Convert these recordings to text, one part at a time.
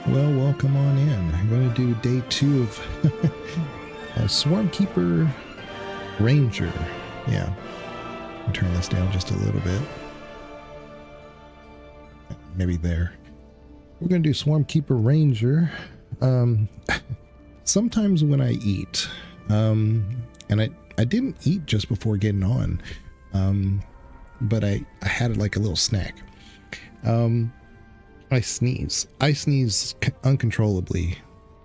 Well, welcome on in. I'm going to do day 2 of Swarmkeeper Ranger. Yeah. I'll turn this down just a little bit. Maybe there. We're going to do Swarmkeeper Ranger. Sometimes when I eat, and I didn't eat just before getting on, but I had like a little snack. I sneeze uncontrollably.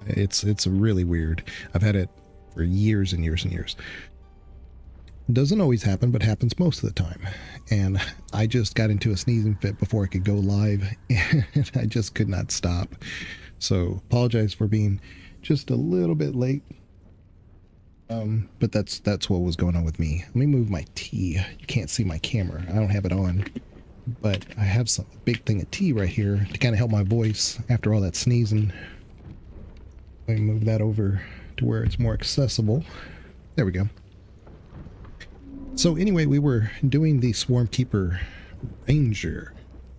It's really weird. I've had it for years and years and years. Doesn't always happen, but happens most of the time. And I just got into a sneezing fit before I could go live, and I just could not stop. So apologize for being just a little bit late. But that's what was going on with me. Let me move my tea. You can't see my camera. I don't have it on. But I have some big thing of tea right here to kind of help my voice after all that sneezing. Let me move that over to where it's more accessible. There we go. So anyway, we were doing the Swarmkeeper Ranger,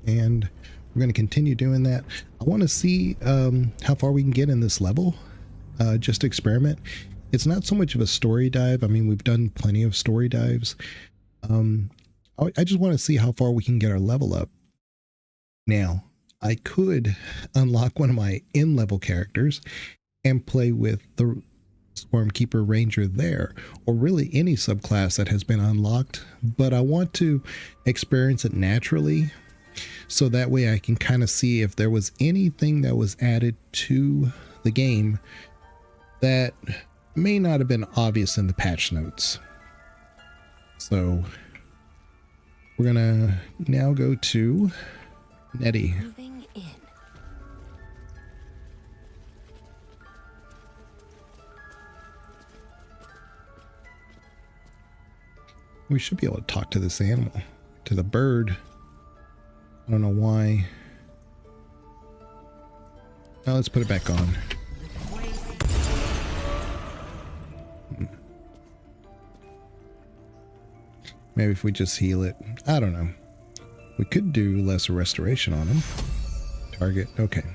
and we're going to continue doing that. I want to see how far we can get in this level, just to experiment. It's not so much of a story dive. I mean, we've done plenty of story dives. I just want to see how far we can get our level up. Now, I could unlock one of my in-level characters and play with the Swarmkeeper Ranger there, or really any subclass that has been unlocked, but I want to experience it naturally, so that way I can kind of see if there was anything that was added to the game that may not have been obvious in the patch notes. So we're gonna now go to Nettie. Moving in. We should be able to talk to this animal, to the bird. I don't know why. Now let's put it back on. Maybe if we just heal it. I don't know. We could do lesser restoration on him. Target. Okay.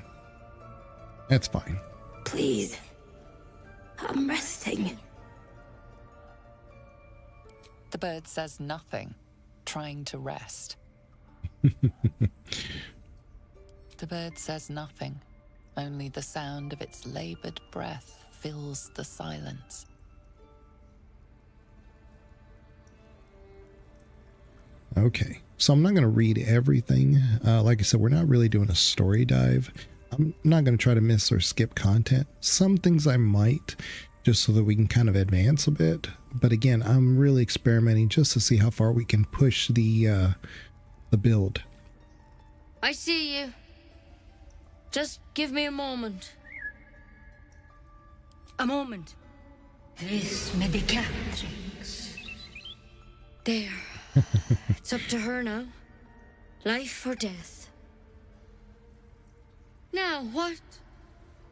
That's fine. Please. I'm resting. The bird says nothing, trying to rest. The bird says nothing. Only the sound of its labored breath fills the silence. Okay, so I'm not going to read everything. Like I said, we're not really doing a story dive. I'm not going to try to miss or skip content. Some things I might, just so that we can kind of advance a bit. But again, I'm really experimenting just to see how far we can push the build. I see you. Just give me a moment. A moment. This medicatrix. There. It's up to her now. Life or death. Now what?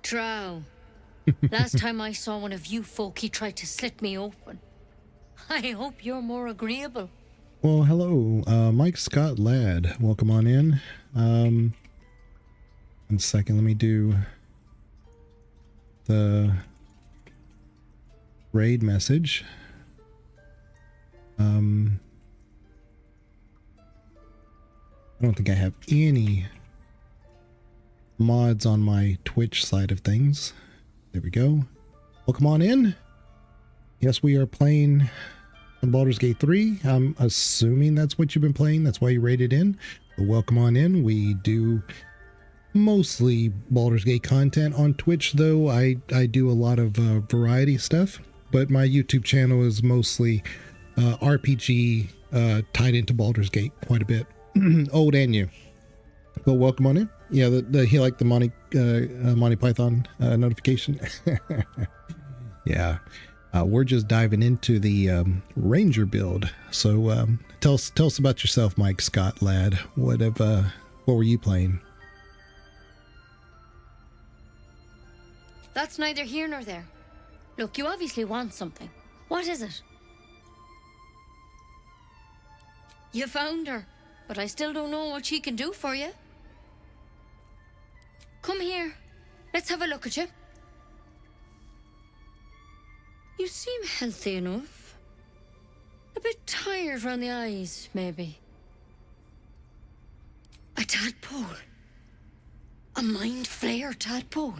Drow. Last time I saw one of you folk, he tried to slit me open. I hope you're more agreeable. Well, hello, Mike Scott Ladd. Welcome on in. 1 second, let me do the raid message. I don't think I have any mods on my Twitch side of things. There we go. Welcome on in. Yes, we are playing Baldur's Gate 3. I'm assuming that's what you've been playing. That's why you raided in. But welcome on in. We do mostly Baldur's Gate content on Twitch, though. I do a lot of variety stuff. But my YouTube channel is mostly RPG tied into Baldur's Gate quite a bit. Old and new. But welcome on in. Yeah, he liked the Monty Python notification. Yeah. We're just diving into the Ranger build. So tell us about yourself, Mike Scott Ladd. What were you playing? That's neither here nor there. Look, you obviously want something. What is it? You found her, but I still don't know what she can do for you. Come here. let's have a look at you. You seem healthy enough. A bit tired around the eyes, maybe. A tadpole. A mind flayer tadpole.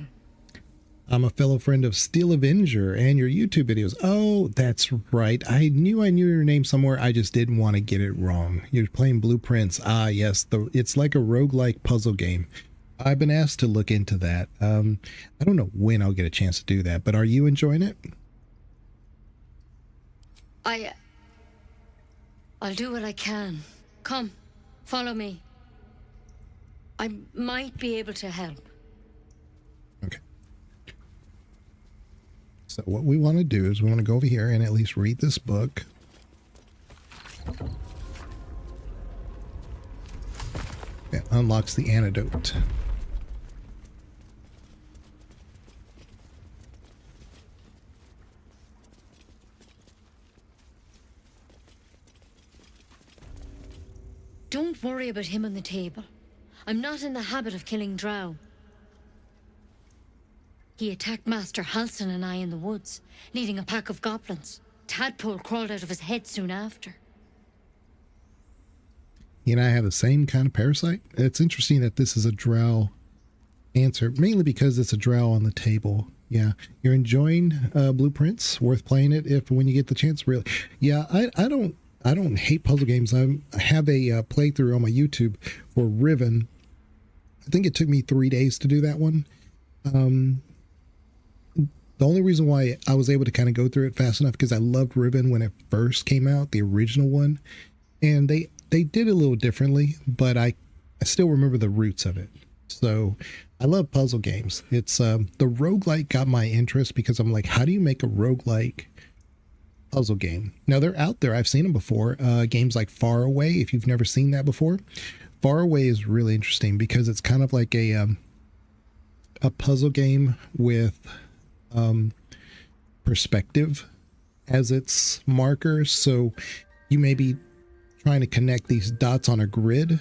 I'm a fellow friend of Steel Avenger and your YouTube videos. Oh, that's right. I knew your name somewhere. I just didn't want to get it wrong. You're playing Blueprints. Ah, yes. It's like a roguelike puzzle game. I've been asked to look into that. I don't know when I'll get a chance to do that, but are you enjoying it? I'll do what I can. Come, follow me. I might be able to help. Okay. So what we want to do is we want to go over here and at least read this book. It unlocks the antidote. Don't worry about him on the table. I'm not in the habit of killing drow. He attacked Master Halsin and I in the woods, leading a pack of goblins. Tadpole crawled out of his head soon after. You and I have the same kind of parasite. It's interesting that this is a drow answer, mainly because it's a drow on the table. Yeah, you're enjoying Blueprints. Worth playing it if when you get the chance. Really, yeah. I don't hate puzzle games. I have a playthrough on my YouTube for Riven. I think it took me 3 days to do that one. The only reason why I was able to kind of go through it fast enough because I loved Riven when it first came out, the original one, and they did it a little differently, but I still remember the roots of it. So I love puzzle games. It's the roguelike got my interest because I'm like, how do you make a roguelike puzzle game? Now they're out there. I've seen them before. Games like Far Away. If you've never seen that before, Far Away is really interesting because it's kind of like a puzzle game with perspective as its markers. So you may be trying to connect these dots on a grid,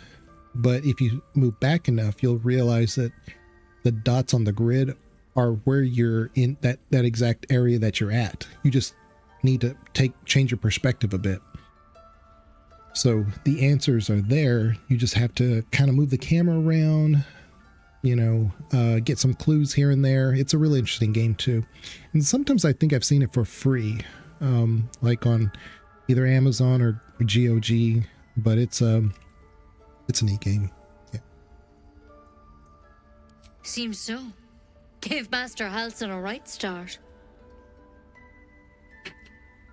but if you move back enough, you'll realize that the dots on the grid are where you're in that exact area that you're at. You just need to change your perspective a bit. So the answers are there. You just have to kind of move the camera around, get some clues here and there. It's a really interesting game too. And sometimes I think I've seen it for free, like on either Amazon or GOG, but it's a neat game. Yeah. Seems so. Gave Master Halsin a right start.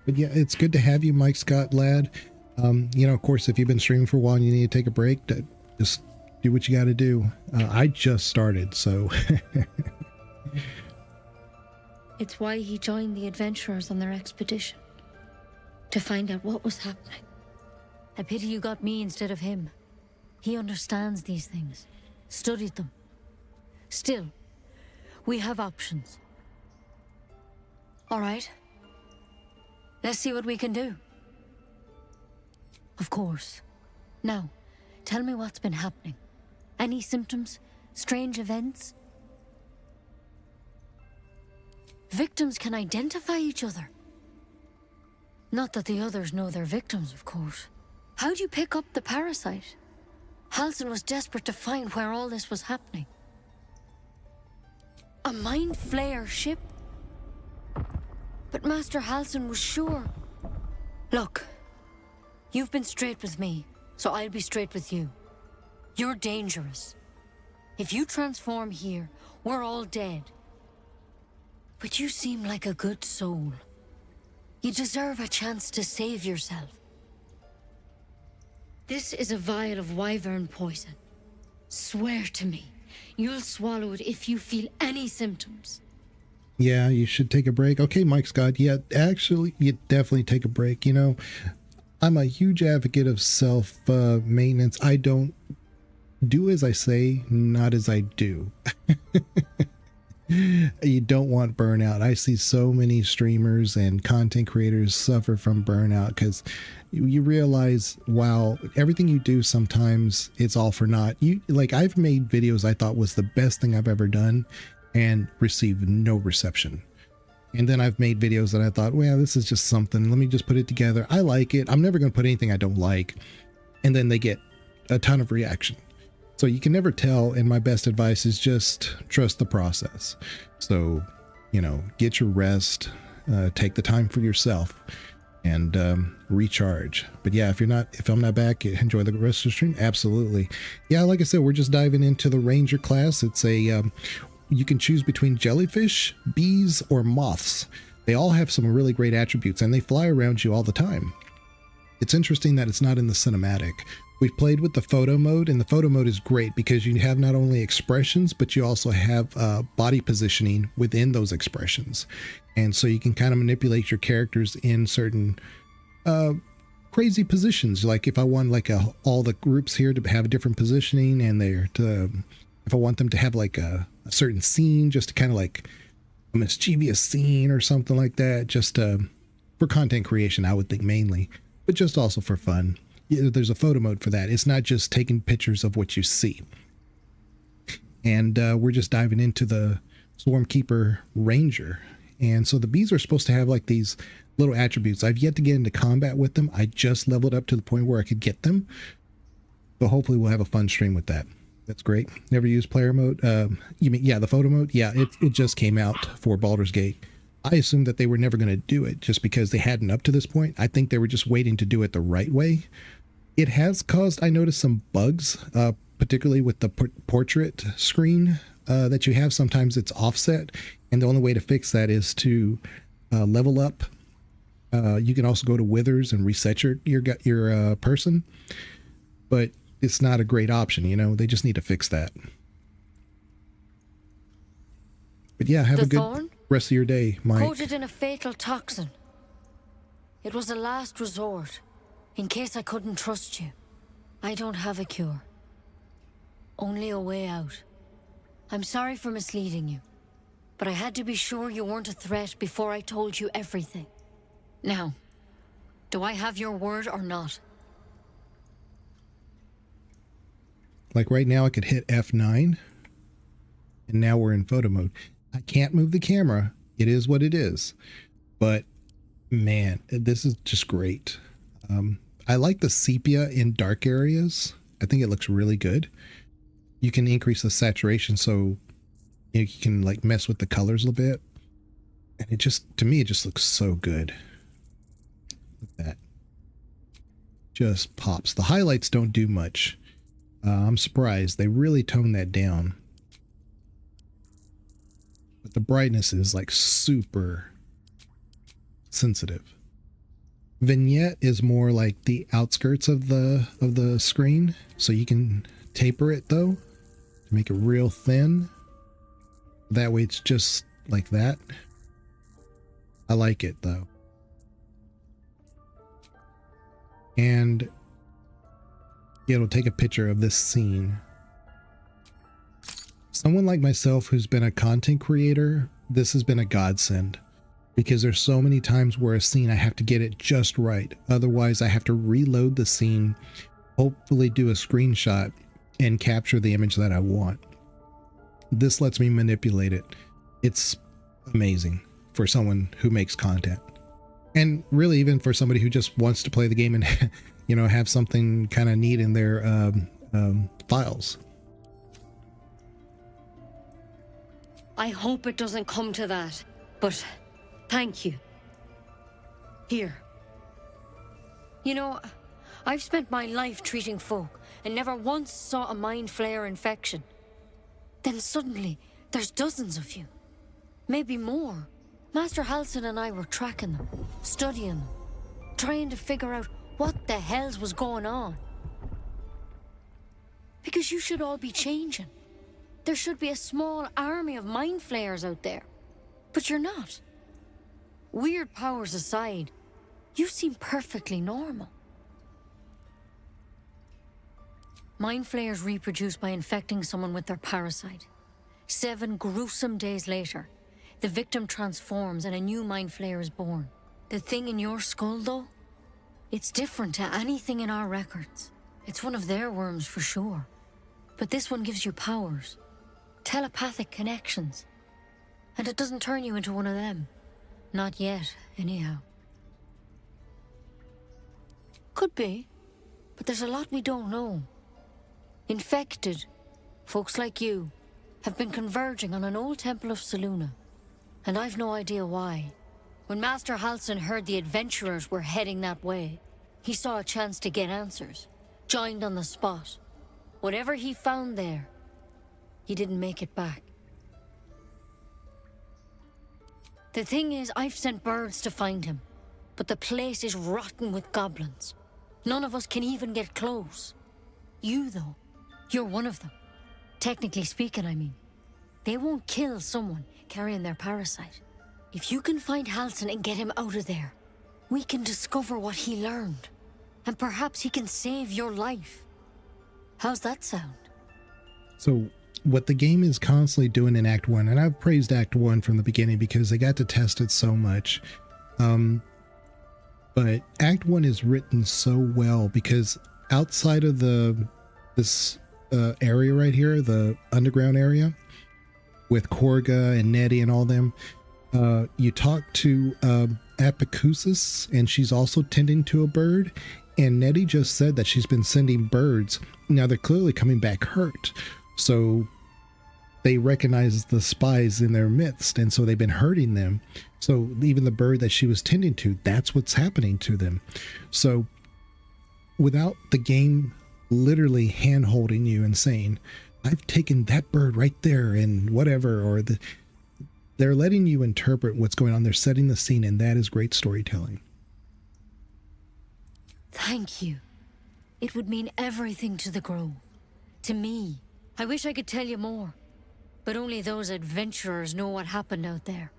But yeah, it's good to have you, Mike Scott, lad. Of course, if you've been streaming for a while and you need to take a break, just do what you got to do. I just started, so. It's why he joined the adventurers on their expedition. To find out what was happening. I pity you got me instead of him. He understands these things. Studied them. Still, we have options. All right. Let's see what we can do. Of course. Now, tell me what's been happening. Any symptoms? Strange events? Victims can identify each other. Not that the others know they're victims, of course. How'd you pick up the parasite? Halsin was desperate to find where all this was happening. A mind flayer ship? But Master Halsin was sure. Look, you've been straight with me, so I'll be straight with you. You're dangerous. If you transform here, we're all dead. But you seem like a good soul. You deserve a chance to save yourself. This is a vial of wyvern poison. Swear to me, you'll swallow it if you feel any symptoms. Yeah, you should take a break. Okay, Mike Scott. Yeah, actually, you definitely take a break. I'm a huge advocate of self-maintenance. I don't do as I say, not as I do. You don't want burnout. I see so many streamers and content creators suffer from burnout because you realize, wow, everything you do sometimes it's all for naught. I've made videos I thought was the best thing I've ever done, and receive no reception. And then I've made videos that I thought, well, this is just something. Let me just put it together. I like it. I'm never going to put anything I don't like. And then they get a ton of reaction. So you can never tell. And my best advice is just trust the process. So, you know, get your rest, take the time for yourself, and recharge. But yeah, if I'm not back, enjoy the rest of the stream. Absolutely. Yeah, like I said, we're just diving into the Ranger class. It's a you can choose between jellyfish, bees, or moths. They all have some really great attributes, and they fly around you all the time. It's interesting that it's not in the cinematic. We've played with the photo mode, and the photo mode is great because you have not only expressions, but you also have body positioning within those expressions. And so you can kind of manipulate your characters in certain crazy positions. Like if I want like all the groups here to have a different positioning, and if I want them to have like a certain scene, just to kind of like a mischievous scene or something like that, just for content creation, I would think mainly, but just also for fun. Yeah, there's a photo mode for that. It's not just taking pictures of what you see. And we're just diving into the Swarmkeeper Ranger. And so the bees are supposed to have like these little attributes. I've yet to get into combat with them. I just leveled up to the point where I could get them. So hopefully we'll have a fun stream with that. That's great. Never used player mode. You mean, yeah, the photo mode? Yeah, it just came out for Baldur's Gate. I assumed that they were never going to do it just because they hadn't up to this point. I think they were just waiting to do it the right way. It has caused, I noticed, some bugs, particularly with the portrait screen that you have. Sometimes it's offset, and the only way to fix that is to level up. You can also go to withers and reset your person, but it's not a great option, you know. They just need to fix that. But yeah, have a good rest of your day, Mike. Coated in a fatal toxin. It was a last resort, in case I couldn't trust you. I don't have a cure. Only a way out. I'm sorry for misleading you, but I had to be sure you weren't a threat before I told you everything. Now, do I have your word or not? Like right now I could hit F9, and now we're in photo mode. I can't move the camera. It is what it is. But man, this is just great. I like the sepia in dark areas. I think it looks really good. You can increase the saturation so you can like mess with the colors a little bit. And it just, to me, it just looks so good. Look at that. Just pops. The highlights don't do much. I'm surprised. They really toned that down. But the brightness is like super sensitive. Vignette is more like the outskirts of the screen, so you can taper it though to make it real thin. That way it's just like that. I like it though. And it'll take a picture of this scene. Someone like myself who's been a content creator, this has been a godsend, because there's so many times where a scene I have to get it just right. Otherwise I have to reload the scene, hopefully do a screenshot and capture the image that I want. This lets me manipulate it. It's amazing for someone who makes content. And really even for somebody who just wants to play the game and you know, have something kind of neat in their files. I hope it doesn't come to that, but thank you. Here. You know, I've spent my life treating folk and never once saw a mind flayer infection. Then suddenly, there's dozens of you. Maybe more. Master Halsin and I were tracking them, studying them, trying to figure out what the hells was going on. Because you should all be changing. There should be a small army of mind flayers out there. But you're not. Weird powers aside, you seem perfectly normal. Mind flayers reproduce by infecting someone with their parasite. 7 gruesome days later, the victim transforms and a new mind flayer is born. The thing in your skull, though, it's different to anything in our records. It's one of their worms for sure. But this one gives you powers. Telepathic connections. And it doesn't turn you into one of them. Not yet, anyhow. Could be, but there's a lot we don't know. Infected, folks like you, have been converging on an old temple of Selûne, and I've no idea why. When Master Halsin heard the adventurers were heading that way, he saw a chance to get answers, joined on the spot. Whatever he found there, he didn't make it back. The thing is, I've sent birds to find him, but the place is rotten with goblins. None of us can even get close. You, though, you're one of them. Technically speaking, I mean. They won't kill someone carrying their parasite. If you can find Halsin and get him out of there, we can discover what he learned. And perhaps he can save your life. How's that sound? So what the game is constantly doing in Act 1, and I've praised Act 1 from the beginning because they got to test it so much. But Act 1 is written so well because outside of this area right here, the underground area, with Korga and Nettie and all them, you talk to Apicusis, and she's also tending to a bird, and Nettie just said that she's been sending birds. Now they're clearly coming back hurt, so they recognize the spies in their midst, and so they've been hurting them. So even the bird that she was tending to, that's what's happening to them. So without the game literally hand-holding you and saying, I've taken that bird right there and whatever, or they're letting you interpret what's going on. They're setting the scene, and that is great storytelling. Thank you. It would mean everything to the Grove. To me. I wish I could tell you more, but only those adventurers know what happened out there.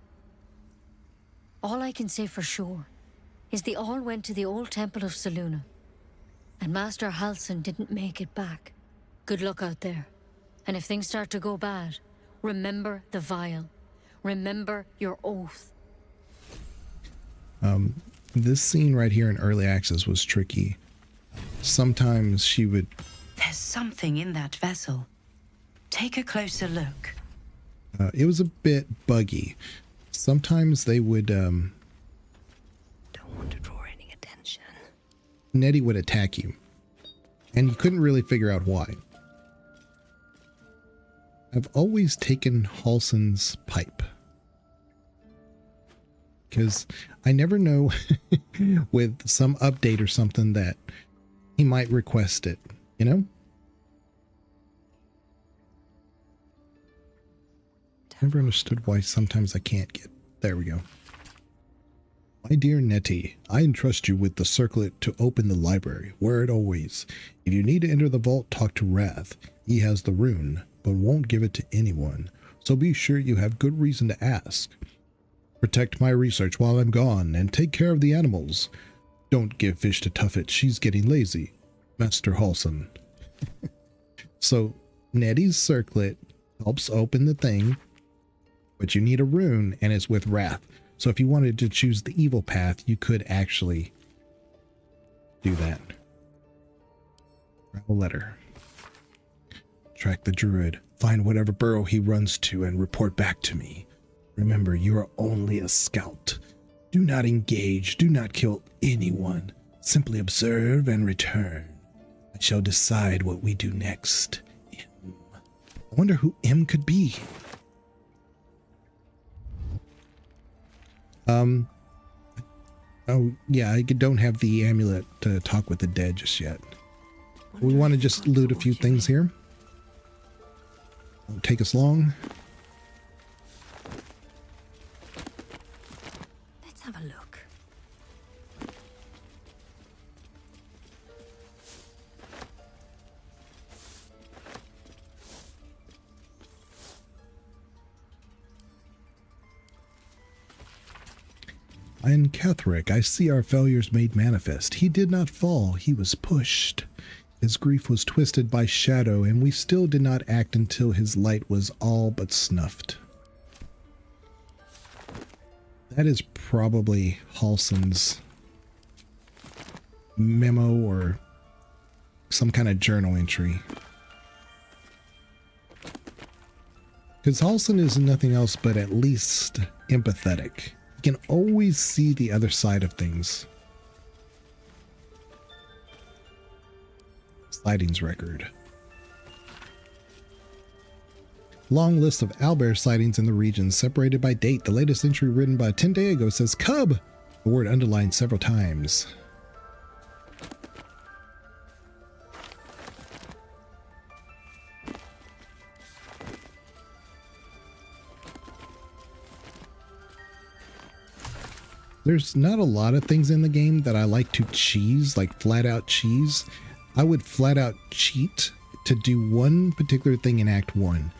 All I can say for sure is they all went to the old temple of Selûne, and Master Halsin didn't make it back. Good luck out there. And if things start to go bad, remember the vial. Remember your oath. This scene right here in early access was tricky. Sometimes she would... There's something in that vessel. Take a closer look. It was a bit buggy. Sometimes they would... Don't want to draw any attention. Nettie would attack you, and you couldn't really figure out why. I've always taken Halsin's pipe, because I never know with some update or something that he might request it, you know? Never understood why sometimes I can't get... There we go. My dear Nettie, I entrust you with the circlet to open the library. Wear it always. If you need to enter the vault, talk to Wrath. He has the rune, but won't give it to anyone. So be sure you have good reason to ask. Protect my research while I'm gone, and take care of the animals. Don't give fish to Tuffet. She's getting lazy. Master Halsin. So, Nettie's circlet helps open the thing, but you need a rune, and it's with Wrath. So if you wanted to choose the evil path, you could actually do that. Grab a letter. Track the druid. Find whatever burrow he runs to and report back to me. Remember, you are only a scout. Do not engage. Do not kill anyone. Simply observe and return. I shall decide what we do next. M. I wonder who M could be. Oh, yeah, I don't have the amulet to talk with the dead just yet. We want to just loot a few things here. Won't take us long. Let's have a look. And Catherick, I see our failures made manifest. He did not fall, he was pushed. His grief was twisted by shadow, and we still did not act until his light was all but snuffed. That is probably Halsin's memo or some kind of journal entry. Because Halsin is nothing else but at least empathetic. You can always see the other side of things. Sightings record. Long list of owlbear sightings in the region, separated by date. The latest entry written by 10 days ago says cub. The word underlined several times. There's not a lot of things in the game that I like to cheese, like flat out cheese. I would flat out cheat to do one particular thing in Act 1.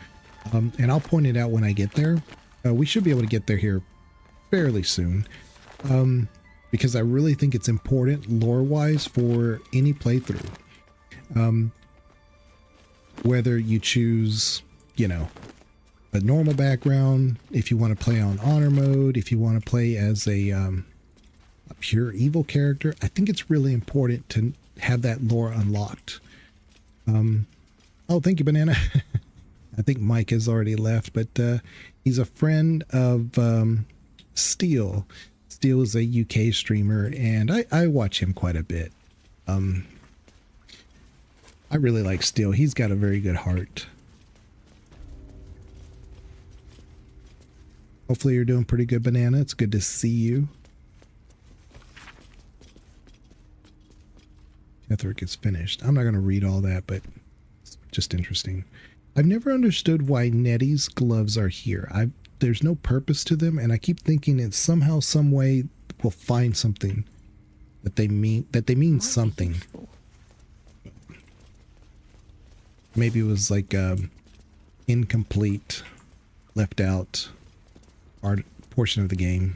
And I'll point it out when I get there. We should be able to get there here fairly soon. Because I really think it's important lore-wise for any playthrough. Whether you choose, you know, a normal background, if you want to play on honor mode, if you want to play as a pure evil character, I think it's really important to have that lore unlocked. Oh, thank you, Banana. I think Mike has already left, but he's a friend of Steel. Steel is a UK streamer, and I watch him quite a bit. I really like Steel. He's got a very good heart. Hopefully you're doing pretty good, Banana. It's good to see you. Etheric is finished. I'm not going to read all that, but it's just interesting. I've never understood why Nettie's gloves are here. There's no purpose to them, and I keep thinking it's somehow, some way we'll find something that they mean something. Maybe it was like incomplete, left out art portion of the game.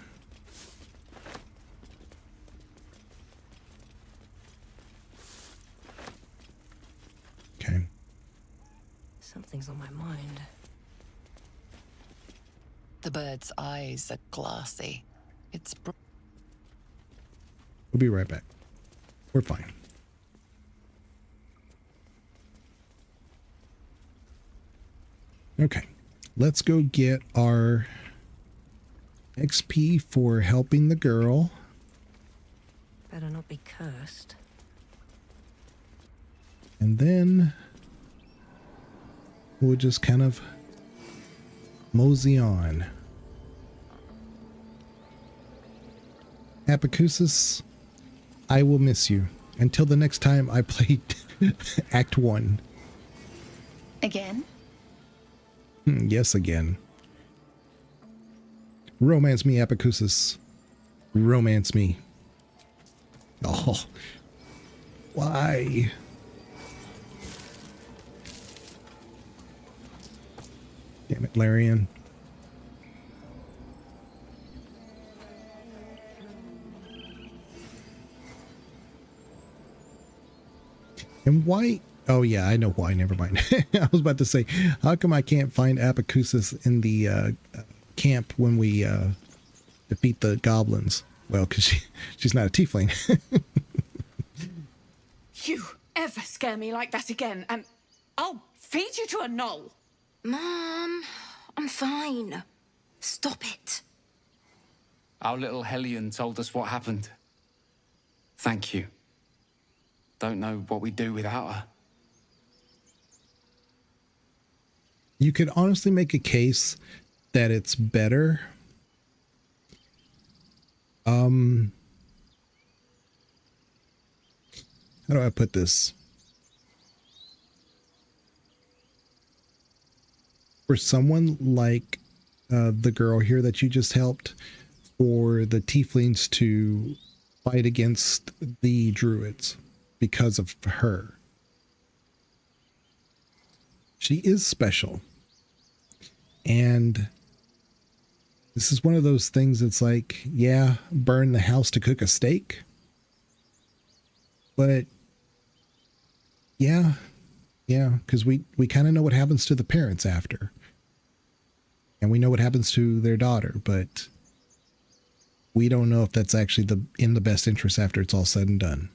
Okay. Something's on my mind. The bird's eyes are glassy. It's We'll be right back. We're fine. Okay. Let's go get our XP for helping the girl. Better not be cursed. And then we'll just kind of mosey on. Apicusis, I will miss you until the next time I play Act 1. again. Yes, again. Romance me, Apicusis. Romance me. Oh. Why? Damn it, Larian. And why? Oh yeah, I know why. Never mind. I was about to say, how come I can't find Apicusis in the camp when we defeat the goblins? Well, because she's not a tiefling. You ever scare me like that again, and I'll feed you to a gnoll. Mom, I'm fine. Stop it. Our little Hellion told us what happened. Thank you. Don't know what we'd do without her. You could honestly make a case that it's better. How do I put this? For someone like the girl here that you just helped, for the tieflings to fight against the druids because of her. She is special. And this is one of those things that's like, yeah, burn the house to cook a steak. But yeah, because we kind of know what happens to the parents after. And we know what happens to their daughter, but we don't know if that's actually in the best interest after it's all said and done.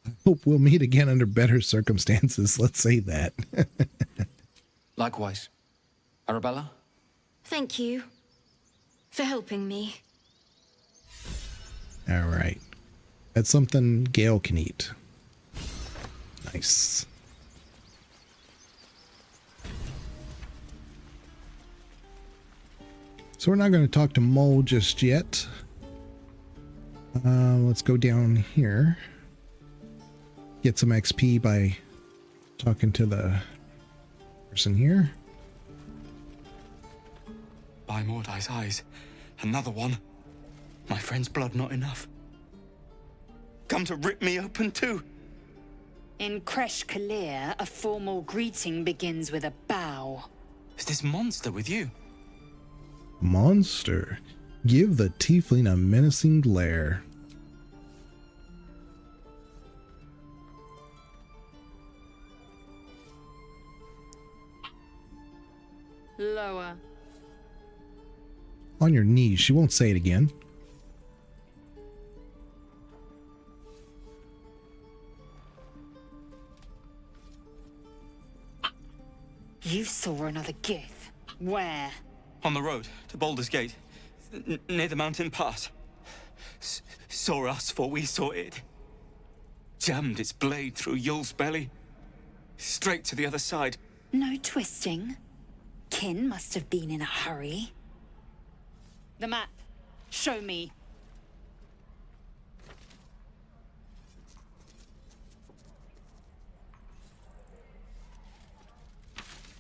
I hope we'll meet again under better circumstances. Let's say that. Likewise. Arabella? Thank you for helping me. All right. That's something Gale can eat. Nice. So we're not going to talk to Mole just yet. Let's go down here. Get some XP by talking to the person here. By Mordai's eyes, another one. My friend's blood not enough. Come to rip me open too. In Kresh Kalir, a formal greeting begins with a bow. Is this monster with you? Monster. Give the tiefling a menacing glare. Lower. On your knees. She won't say it again. You saw another gith. Where? On the road to Baldur's Gate, near the mountain pass. Saw us for we saw it. Jammed its blade through Yul's belly. Straight to the other side. No twisting. Kin must have been in a hurry. The map. Show me.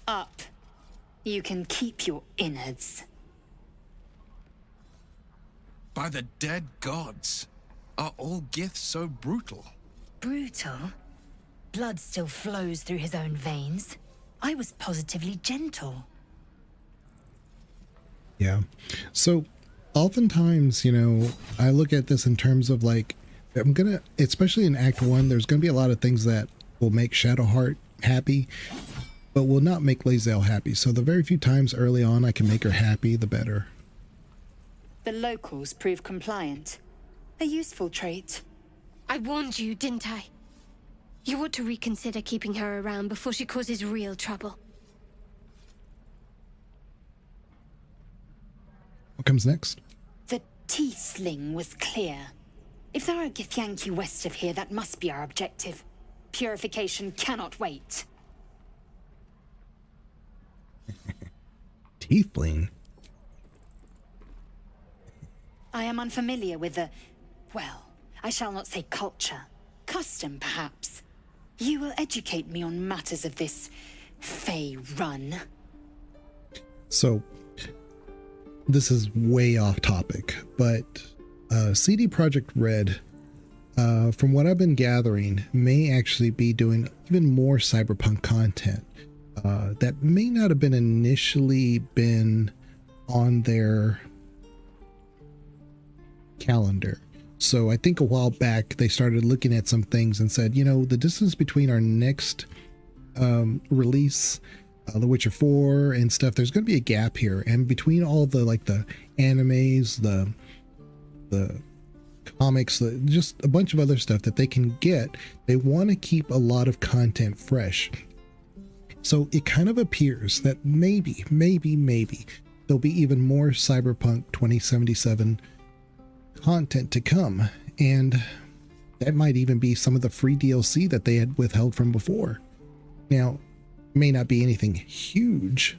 Up. You can keep your innards. By the dead gods, are all giths so brutal? Brutal? Blood still flows through his own veins. I was positively gentle. Yeah. So oftentimes, you know, I look at this in terms of like, especially in Act 1, there's going to be a lot of things that will make Shadowheart happy, but will not make Lae'zel happy. So the very few times early on I can make her happy, the better. The locals prove compliant. A useful trait. I warned you, didn't I? You ought to reconsider keeping her around before she causes real trouble. What comes next? The tiefling was clear. If there are a Githyanki west of here, that must be our objective. Purification cannot wait. Tiefling? I am unfamiliar with the... well, I shall not say culture. Custom, perhaps. You will educate me on matters of this Fey run. So, this is way off topic, but CD Projekt Red, from what I've been gathering, may actually be doing even more cyberpunk content that may not have been initially been on their calendar. So I think a while back they started looking at some things and said, you know, the distance between our next release, The Witcher 4 and stuff, there's going to be a gap here, and between all the like the animes, the comics, just a bunch of other stuff that they can get, they want to keep a lot of content fresh. So it kind of appears that maybe there'll be even more Cyberpunk 2077 content to come, and that might even be some of the free DLC that they had withheld from before. Now, may not be anything huge,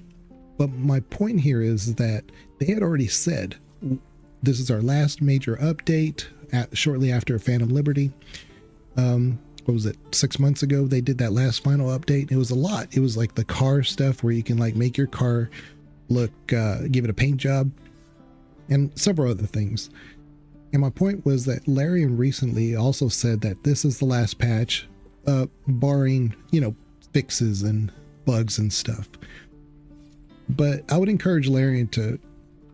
but my point here is that they had already said this is our last major update shortly after Phantom Liberty. What was it, 6 months ago they did that last final update. It was a lot. It was like the car stuff where you can like make your car look, give it a paint job, and several other things. And my point was that Larian recently also said that this is the last patch, barring, you know, fixes and bugs and stuff. But I would encourage Larian to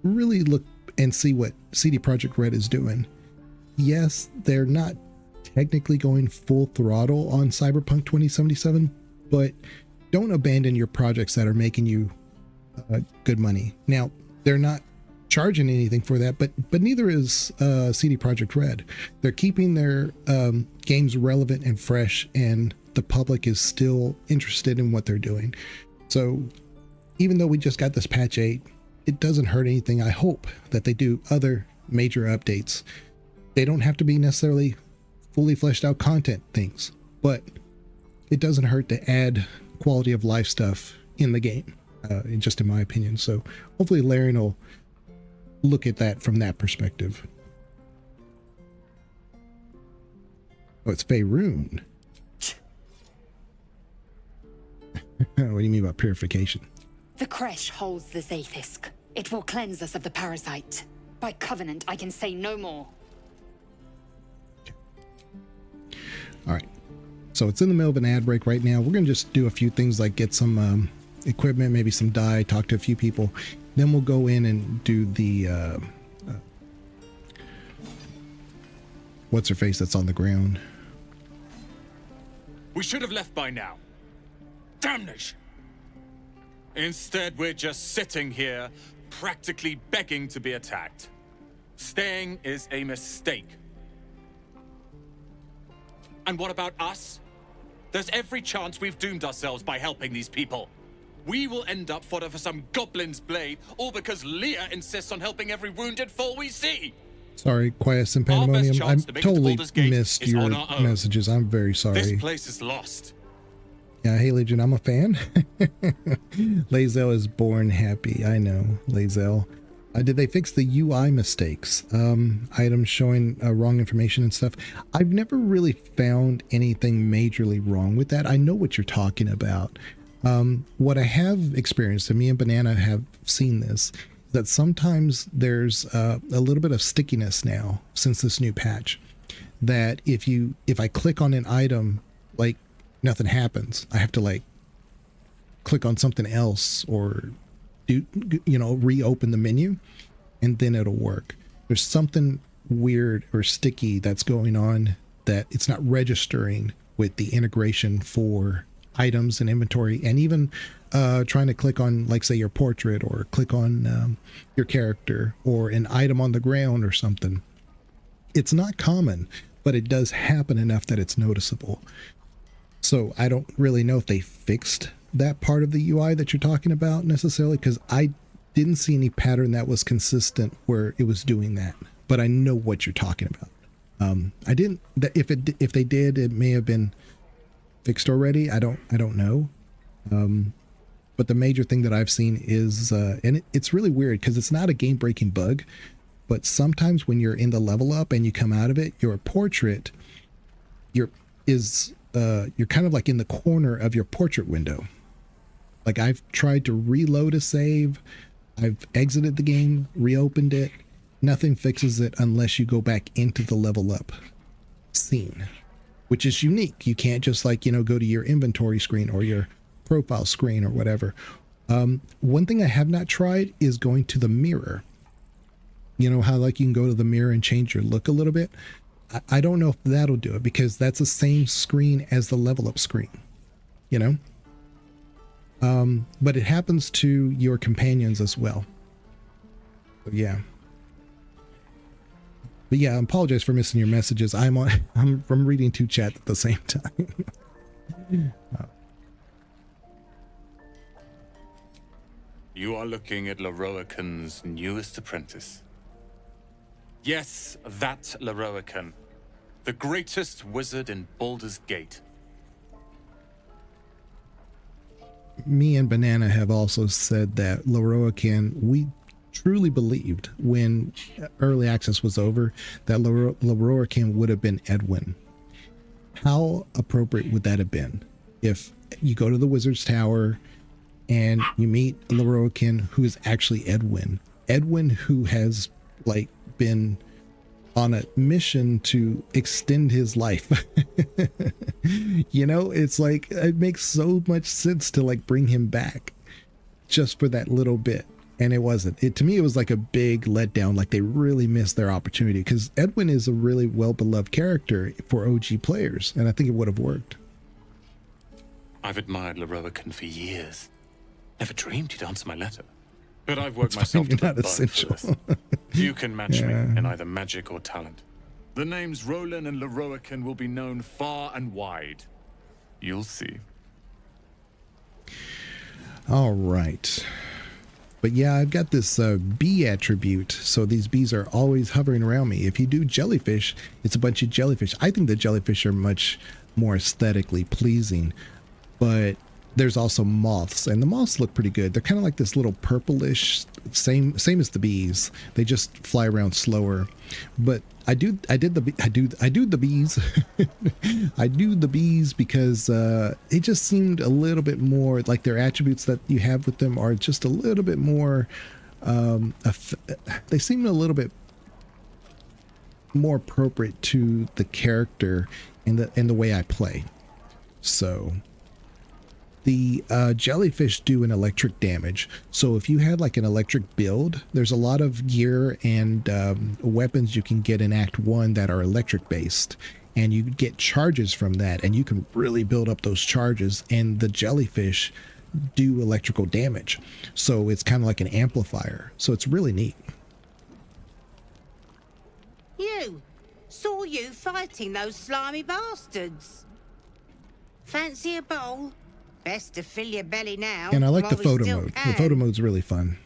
really look and see what CD Projekt Red is doing. Yes, they're not technically going full throttle on Cyberpunk 2077, but don't abandon your projects that are making you good money. Now, they're not charging anything for that, but neither is CD Projekt Red. They're keeping their games relevant and fresh, and the public is still interested in what they're doing. So even though we just got this patch 8, it doesn't hurt anything. I hope that they do other major updates. They don't have to be necessarily fully fleshed out content things, but it doesn't hurt to add quality of life stuff in the game, just in my opinion. So hopefully Larian will look at that from that perspective. Oh, it's Faerun. What do you mean by purification? The creche holds the Zaithisk. It will cleanse us of the parasite. By covenant, I can say no more. All right. So it's in the middle of an ad break right now. We're going to just do a few things like get some equipment, maybe some dye, talk to a few people. Then we'll go in and do the... what's her face that's on the ground? We should have left by now. Damnation! Instead, we're just sitting here, practically begging to be attacked. Staying is a mistake. And what about us? There's every chance we've doomed ourselves by helping these people. We will end up fodder for some goblin's blade, all because Leah insists on helping every wounded foe we see. Sorry, Quiet and Pandemonium. I totally missed your messages. I'm very sorry. This place is lost. Yeah, hey Legion, I'm a fan. Lazel is born happy. I know, Lazel. Did they fix the UI mistakes? Items showing wrong information and stuff. I've never really found anything majorly wrong with that. I know what you're talking about. What I have experienced, and me and Banana have seen this, that sometimes there's a little bit of stickiness now since this new patch. That if I click on an item, like nothing happens. I have to like click on something else or reopen the menu, and then it'll work. There's something weird or sticky that's going on that it's not registering with the integration for items and inventory, and even trying to click on, like, say, your portrait or click on your character or an item on the ground or something. It's not common, but it does happen enough that it's noticeable. So I don't really know if they fixed that part of the UI that you're talking about necessarily, because I didn't see any pattern that was consistent where it was doing that, but I know what you're talking about. I didn't, if they did, it may have been fixed already. I don't know. But the major thing that I've seen is, and it's really weird because it's not a game breaking bug, but sometimes when you're in the level up and you come out of it, your portrait, you're kind of like in the corner of your portrait window. Like, I've tried to reload a save, I've exited the game, reopened it, nothing fixes it unless you go back into the level up scene, which is unique. You can't just go to your inventory screen or your profile screen or whatever. One thing I have not tried is going to the mirror. You know how like you can go to the mirror and change your look a little bit? I don't know if that'll do it, because that's the same screen as the level up screen, but it happens to your companions as well. So, yeah. But yeah, I apologize for missing your messages. I'm reading two chats at the same time. You are looking at Lorroakan's newest apprentice. Yes, that Lorroakan. The greatest wizard in Baldur's Gate. Me and Banana have also said that Lorroakan, we truly believed when early access was over that Lorroakan would have been Edwin. How appropriate would that have been if you go to the Wizard's Tower and you meet Lorroakan, who is actually Edwin? Edwin, who has been on a mission to extend his life. It's like, it makes so much sense to bring him back just for that little bit. And it wasn't. To me, it was like a big letdown. Like, they really missed their opportunity, because Edwin is a really well-beloved character for OG players, and I think it would have worked. I've admired Lorroakan for years. Never dreamed he'd answer my letter. But I've worked myself to the bone for this. Few can match me in either magic or talent. The names Roland and Lorroakan will be known far and wide. You'll see. All right. But yeah, I've got this bee attribute. So these bees are always hovering around me. If you do jellyfish, it's a bunch of jellyfish. I think the jellyfish are much more aesthetically pleasing. But there's also moths, and the moths look pretty good. They're kind of like this little purplish, same as the bees. They just fly around slower. But I do the bees. I do the bees because it just seemed a little bit more like their attributes that you have with them are just a little bit more. They seem a little bit more appropriate to the character and the way I play. So. The jellyfish do an electric damage. So if you had like an electric build, there's a lot of gear and weapons you can get in Act 1 that are electric based. And you get charges from that. And you can really build up those charges. And the jellyfish do electrical damage. So it's kind of like an amplifier. So it's really neat. You! Saw you fighting those slimy bastards. Fancy a bowl? Best to fill your belly now. And I like the while we photo still mode. can. The photo mode's really fun.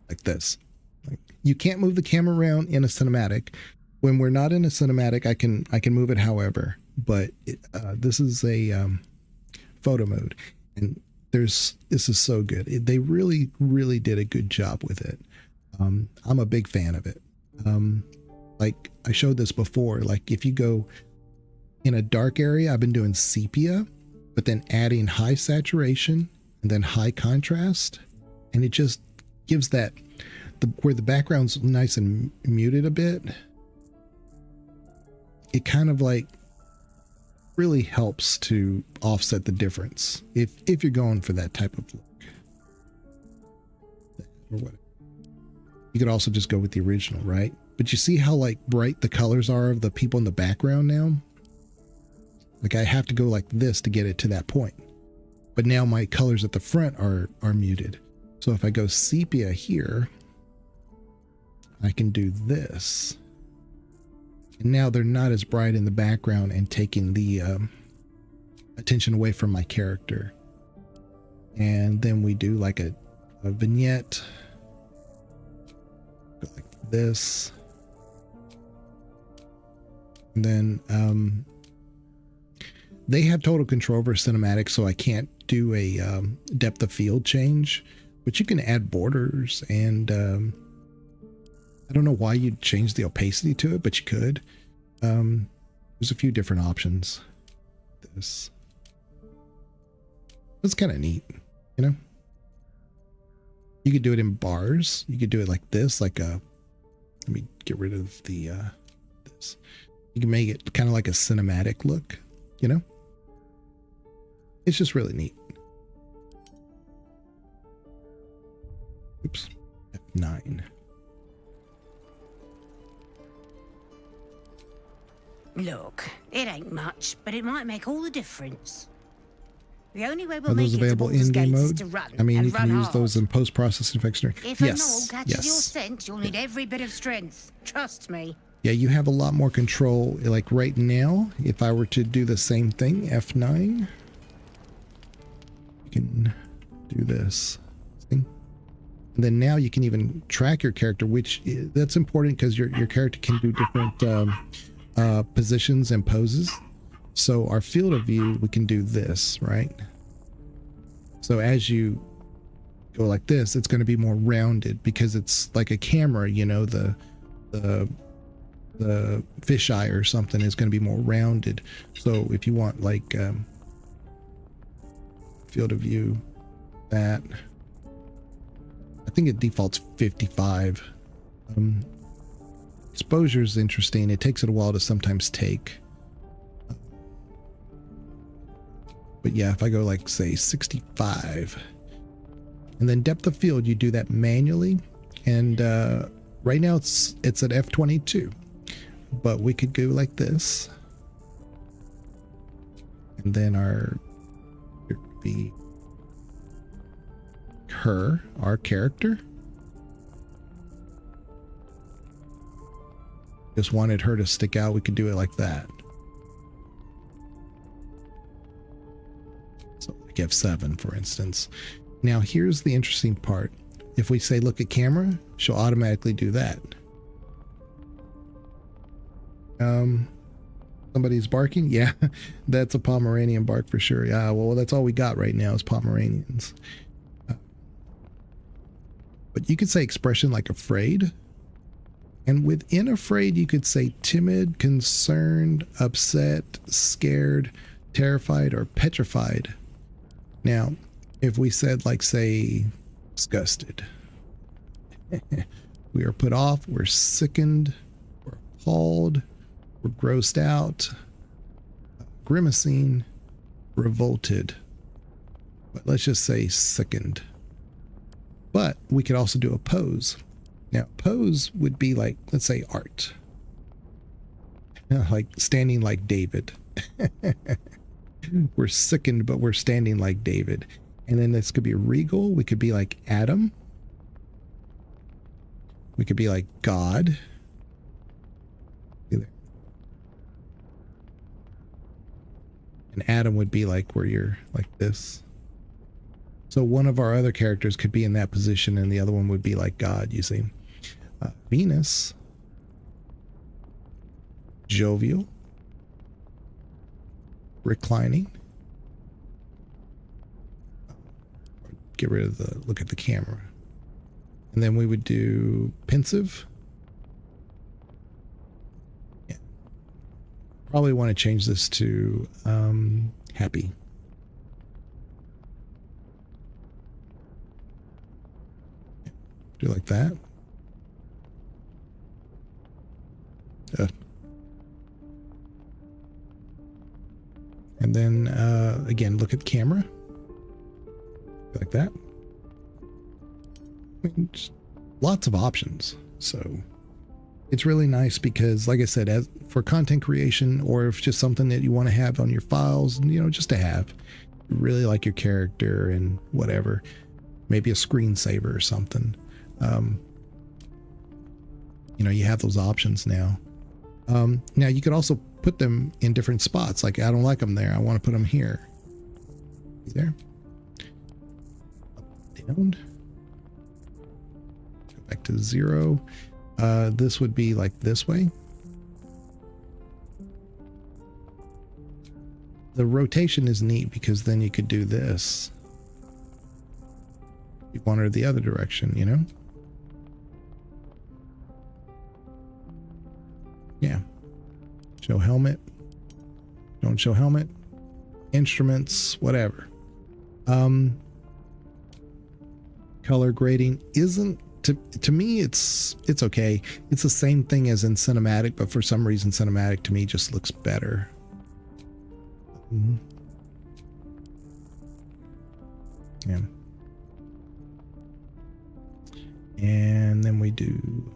Like this. Like, you can't move the camera around in a cinematic. When we're not in a cinematic, I can move it however. But this is a photo mode, and this is so good. They really did a good job with it. I'm a big fan of it. Like I showed this before. Like if you go in a dark area, I've been doing sepia, but then adding high saturation and then high contrast. And it just gives that, where the background's nice and muted a bit, it kind of like really helps to offset the difference if you're going for that type of look. Or what? You could also just go with the original, right? But you see how like bright the colors are of the people in the background now? Like I have to go like this to get it to that point. But now my colors at the front are muted. So if I go sepia here, I can do this. And now they're not as bright in the background and taking the attention away from my character. And then we do like a vignette. Go like this. And then they have total control over cinematics, so I can't do a depth of field change, but you can add borders, and I don't know why you'd change the opacity to it, but you could. There's a few different options. That's kind of neat, you know? You could do it in bars. You could do it like this, like a, let me get rid of the, this. You can make it kind of like a cinematic look, you know? It's just really neat. Oops. F9. Look, it ain't much, but it might make all the difference. The only way we'll Are those make it to available Baldur's in game Gate is mode? to run, I mean, and you can run use hard. those in post-processing effects. If a Yes, gnoll catches yes. your scent, you'll need every bit of strength. Trust me. Yeah, you have a lot more control. Like right now, if I were to do the same thing, F9, you can do this. See? And then now you can even track your character, which that's important because your character can do different positions and poses. So our field of view, we can do this, right? So as you go like this, it's going to be more rounded because it's like a camera, you know, the fisheye or something is going to be more rounded. So if you want like field of view, that I think it defaults 55. Exposure is interesting. It takes it a while to sometimes take. But yeah, if I go like say 65, and then depth of field, you do that manually. And right now it's at F22, but we could go like this. And then our character. Just wanted her to stick out. We could do it like that. So like F7, for instance. Now, here's the interesting part. If we say look at camera, she'll automatically do that. Somebody's barking? Yeah, that's a Pomeranian bark for sure. Yeah, well, that's all we got right now is Pomeranians. But you could say expression like afraid. And within afraid, you could say timid, concerned, upset, scared, terrified, or petrified. Now, if we said, like, say, disgusted, we are put off, we're sickened, we're appalled, we're grossed out, grimacing, revolted. But let's just say sickened. But we could also do a pose. Now, pose would be like, let's say, art. Like standing like David. We're sickened, but we're standing like David. And then this could be regal. We could be like Adam. We could be like God. And Adam would be like where you're like this. So one of our other characters could be in that position and the other one would be like God, you see. Venus. Jovial. Reclining. Get rid of the look at the camera. And then we would do pensive. Yeah. Probably want to change this to happy. Do like that. And then again, look at the camera. Like that. I mean, just lots of options. So it's really nice because, like I said, as for content creation or if just something that you want to have on your files, you know, just to have, you really like your character and whatever, maybe a screensaver or something. You know, you have those options now. Now you could also put them in different spots. Like, I don't like them there. I want to put them here. There. Down. Go back to 0. This would be like this way. The rotation is neat because then you could do this. You want her the other direction, you know? Yeah. Show helmet. Don't show helmet. Instruments, whatever. Color grading isn't, to me, it's okay. It's the same thing as in cinematic, but for some reason cinematic to me just looks better. Yeah. And then we do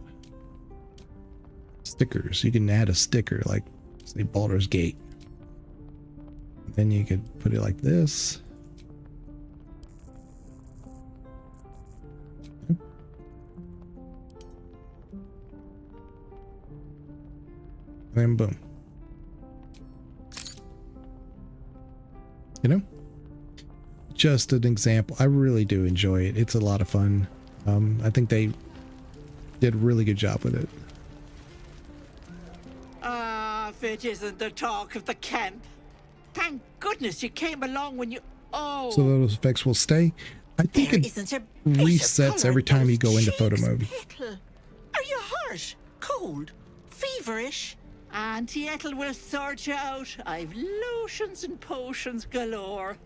stickers. You can add a sticker like, say, Baldur's Gate. Then you could put it like this. And then boom. You know? Just an example. I really do enjoy it. It's a lot of fun. I think they did a really good job with it. If it isn't the talk of the camp. Thank goodness you came along when you... Oh. So those effects will stay. I think it resets every time you go into photo mode. Are you hurt? Cold? Feverish? Auntie Ethel will sort you out. I've lotions and potions galore.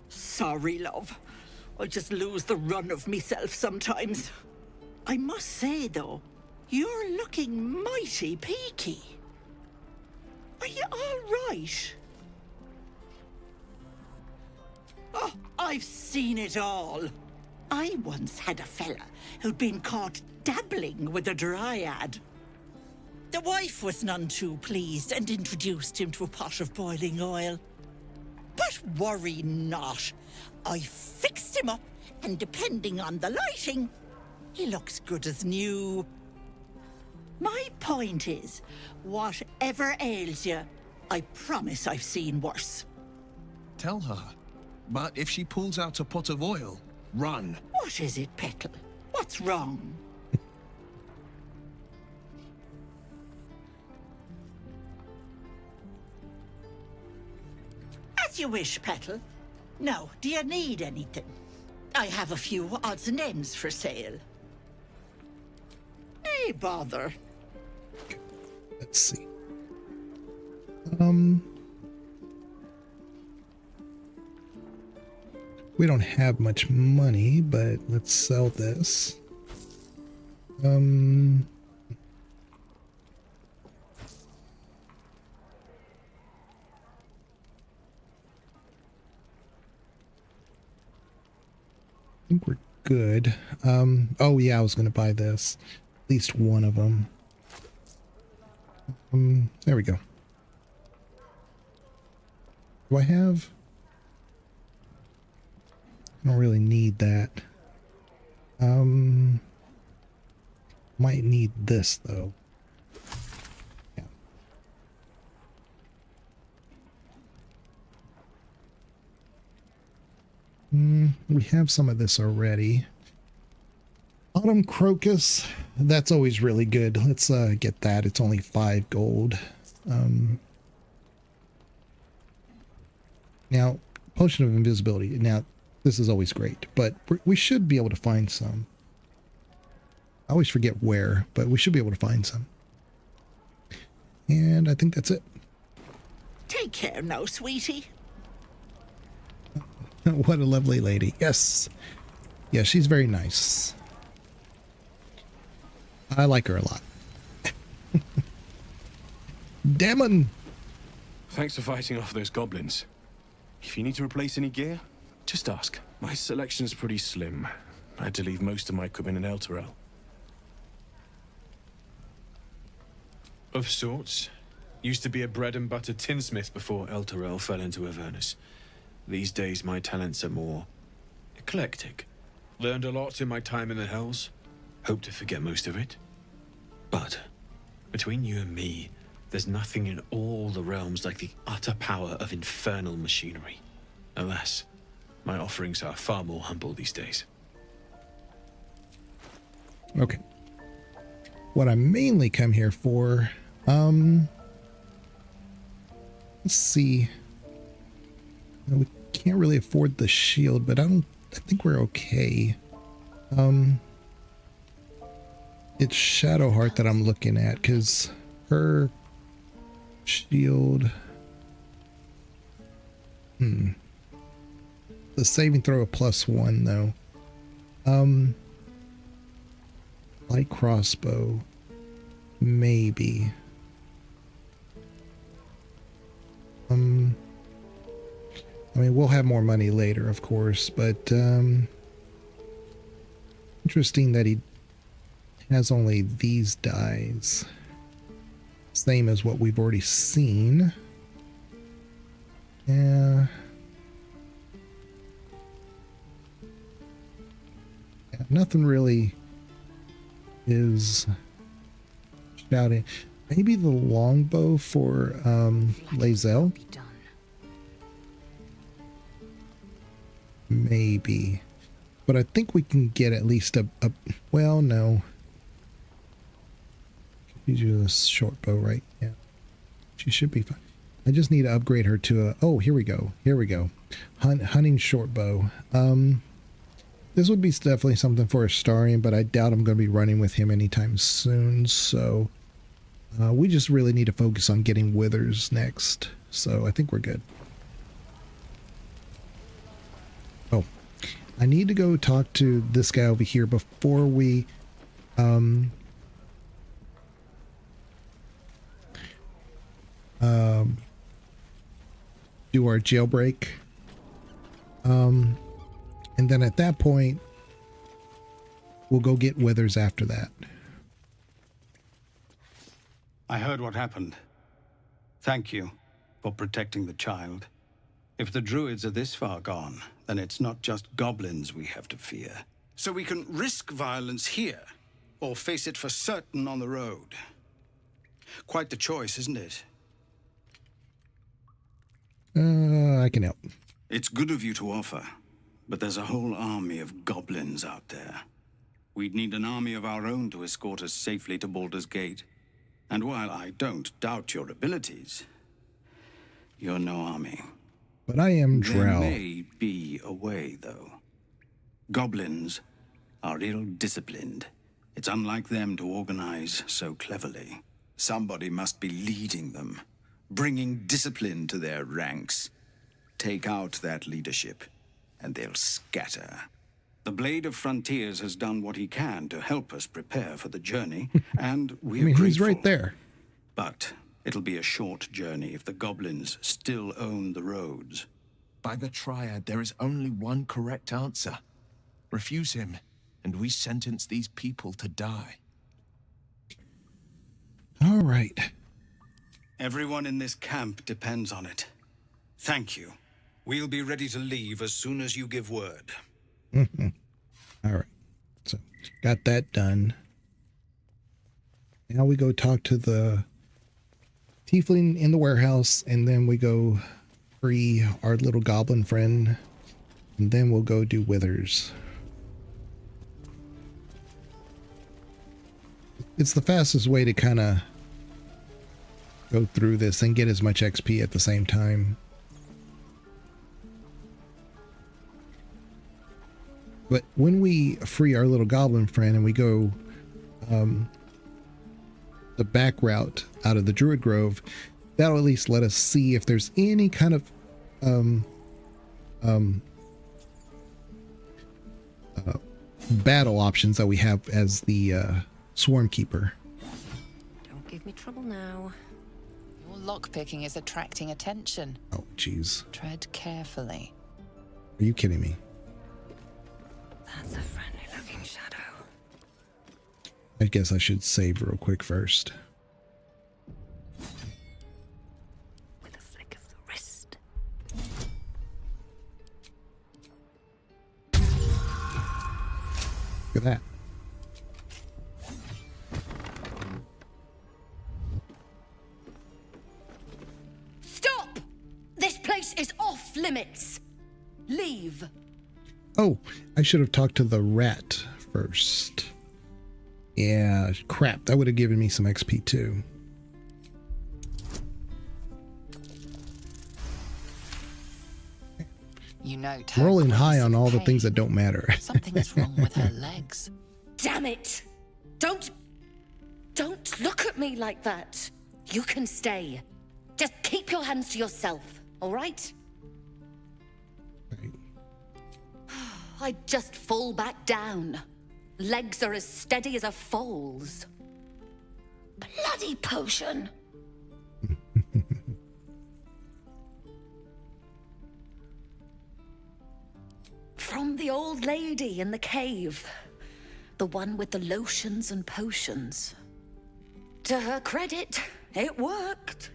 Sorry, love. I just lose the run of myself sometimes. I must say, though, you're looking mighty peaky. Are you all right? Oh, I've seen it all. I once had a fella who'd been caught dabbling with a dryad. The wife was none too pleased and introduced him to a pot of boiling oil. But worry not. I fixed him up, and depending on the lighting, he looks good as new. My point is, whatever ails you, I promise I've seen worse. Tell her. But if she pulls out a pot of oil, run. What is it, Petal? What's wrong? As you wish, Petal. Now, do you need anything? I have a few odds and ends for sale. Hey, bother. Let's see. We don't have much money, but let's sell this. I think we're good. Oh yeah, I was going to buy this. At least one of them. There we go. Do I have? I don't really need that. Might need this though. Yeah. We have some of this already. Autumn crocus, that's always really good. Let's get that. It's only 5 gold. Now, potion of invisibility. Now, this is always great, but we should be able to find some. I always forget where, but we should be able to find some. And I think that's it. Take care now, sweetie. What a lovely lady. Yes. Yeah, she's very nice. I like her a lot. Demon! Thanks for fighting off those goblins. If you need to replace any gear, just ask. My selection's pretty slim. I had to leave most of my equipment in Elturel. Of sorts. Used to be a bread and butter tinsmith before Elturel fell into Avernus. These days my talents are more eclectic. Learned a lot in my time in the Hells. Hope to forget most of it. But between you and me, there's nothing in all the realms like the utter power of infernal machinery. Alas, my offerings are far more humble these days. Okay. What I mainly come here for, let's see. We can't really afford the shield, but I think we're okay. It's Shadowheart that I'm looking at, because her shield, the saving throw of +1 though. Light crossbow, maybe. I mean, we'll have more money later, of course, but interesting that he has only these dies. Same as what we've already seen. Yeah. Nothing really is shouting. Maybe the longbow for Lae'zel. Maybe. But I think we can get at least a well, no. You do a short bow, right? Yeah. She should be fine. I just need to upgrade her to a... Oh, here we go. Here we go. Hunting short bow. This would be definitely something for Astarion, but I doubt I'm going to be running with him anytime soon. So we just really need to focus on getting withers next. So I think we're good. Oh, I need to go talk to this guy over here before we do our jailbreak. And then at that point, we'll go get withers after that. I heard what happened. Thank you for protecting the child. If the druids are this far gone, then it's not just goblins we have to fear. So we can risk violence here, or face it for certain on the road. Quite the choice, isn't it? I can help. It's good of you to offer, but there's a whole army of goblins out there. We'd need an army of our own to escort us safely to Baldur's Gate. And while I don't doubt your abilities, you're no army. But I am drow. There may be a way, though. Goblins are ill-disciplined. It's unlike them to organize so cleverly. Somebody must be leading them, bringing discipline to their ranks. Take out that leadership, and they'll scatter. The Blade of Frontiers has done what he can to help us prepare for the journey, and we're grateful. He's right there. But it'll be a short journey if the goblins still own the roads. By the Triad, there is only one correct answer. Refuse him, and we sentence these people to die. All right. Everyone in this camp depends on it. Thank you. We'll be ready to leave as soon as you give word. Mm-hmm. All right. So, got that done. Now we go talk to the tiefling in the warehouse, and then we go free our little goblin friend, and then we'll go do withers. It's the fastest way to kind of go through this and get as much XP at the same time. But when we free our little goblin friend and we go the back route out of the Druid Grove, that'll at least let us see if there's any kind of battle options that we have as the Swarmkeeper. Don't give me trouble now. Your lockpicking is attracting attention. Oh, jeez. Tread carefully. Are you kidding me? That's a friendly-looking shadow. I guess I should save real quick first. With a flick of the wrist. Look at that. Stop! This place is off limits. Leave. Oh, I should have talked to the rat first. Yeah, crap. That would have given me some XP too. You know, rolling high on all the things that don't matter. Something is wrong with her legs. Damn it! Don't look at me like that. You can stay. Just keep your hands to yourself, all right? I'd just fall back down. Legs are as steady as a foal's. Bloody potion! From the old lady in the cave. The one with the lotions and potions. To her credit, it worked.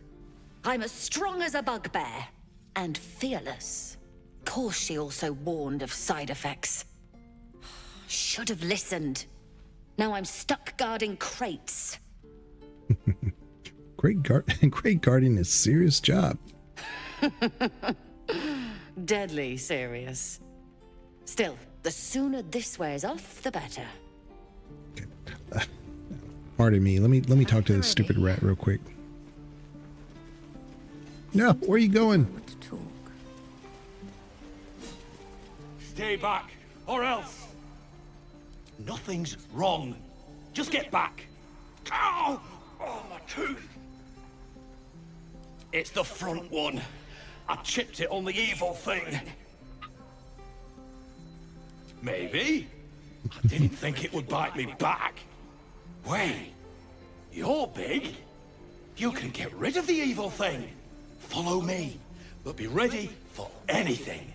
I'm as strong as a bugbear. And fearless. Of course, she also warned of side effects. Should have listened. Now I'm stuck guarding crates. Great guarding is a serious job. Deadly serious. Still, the sooner this wears off, the better. Pardon me. Let me talk to this stupid rat real quick. No, where are you going? Stay back, or else. Nothing's wrong. Just get back. Ow! Oh, my tooth. It's the front one. I chipped it on the evil thing. Maybe. I didn't think it would bite me back. Wait, you're big. You can get rid of the evil thing. Follow me, but be ready for anything.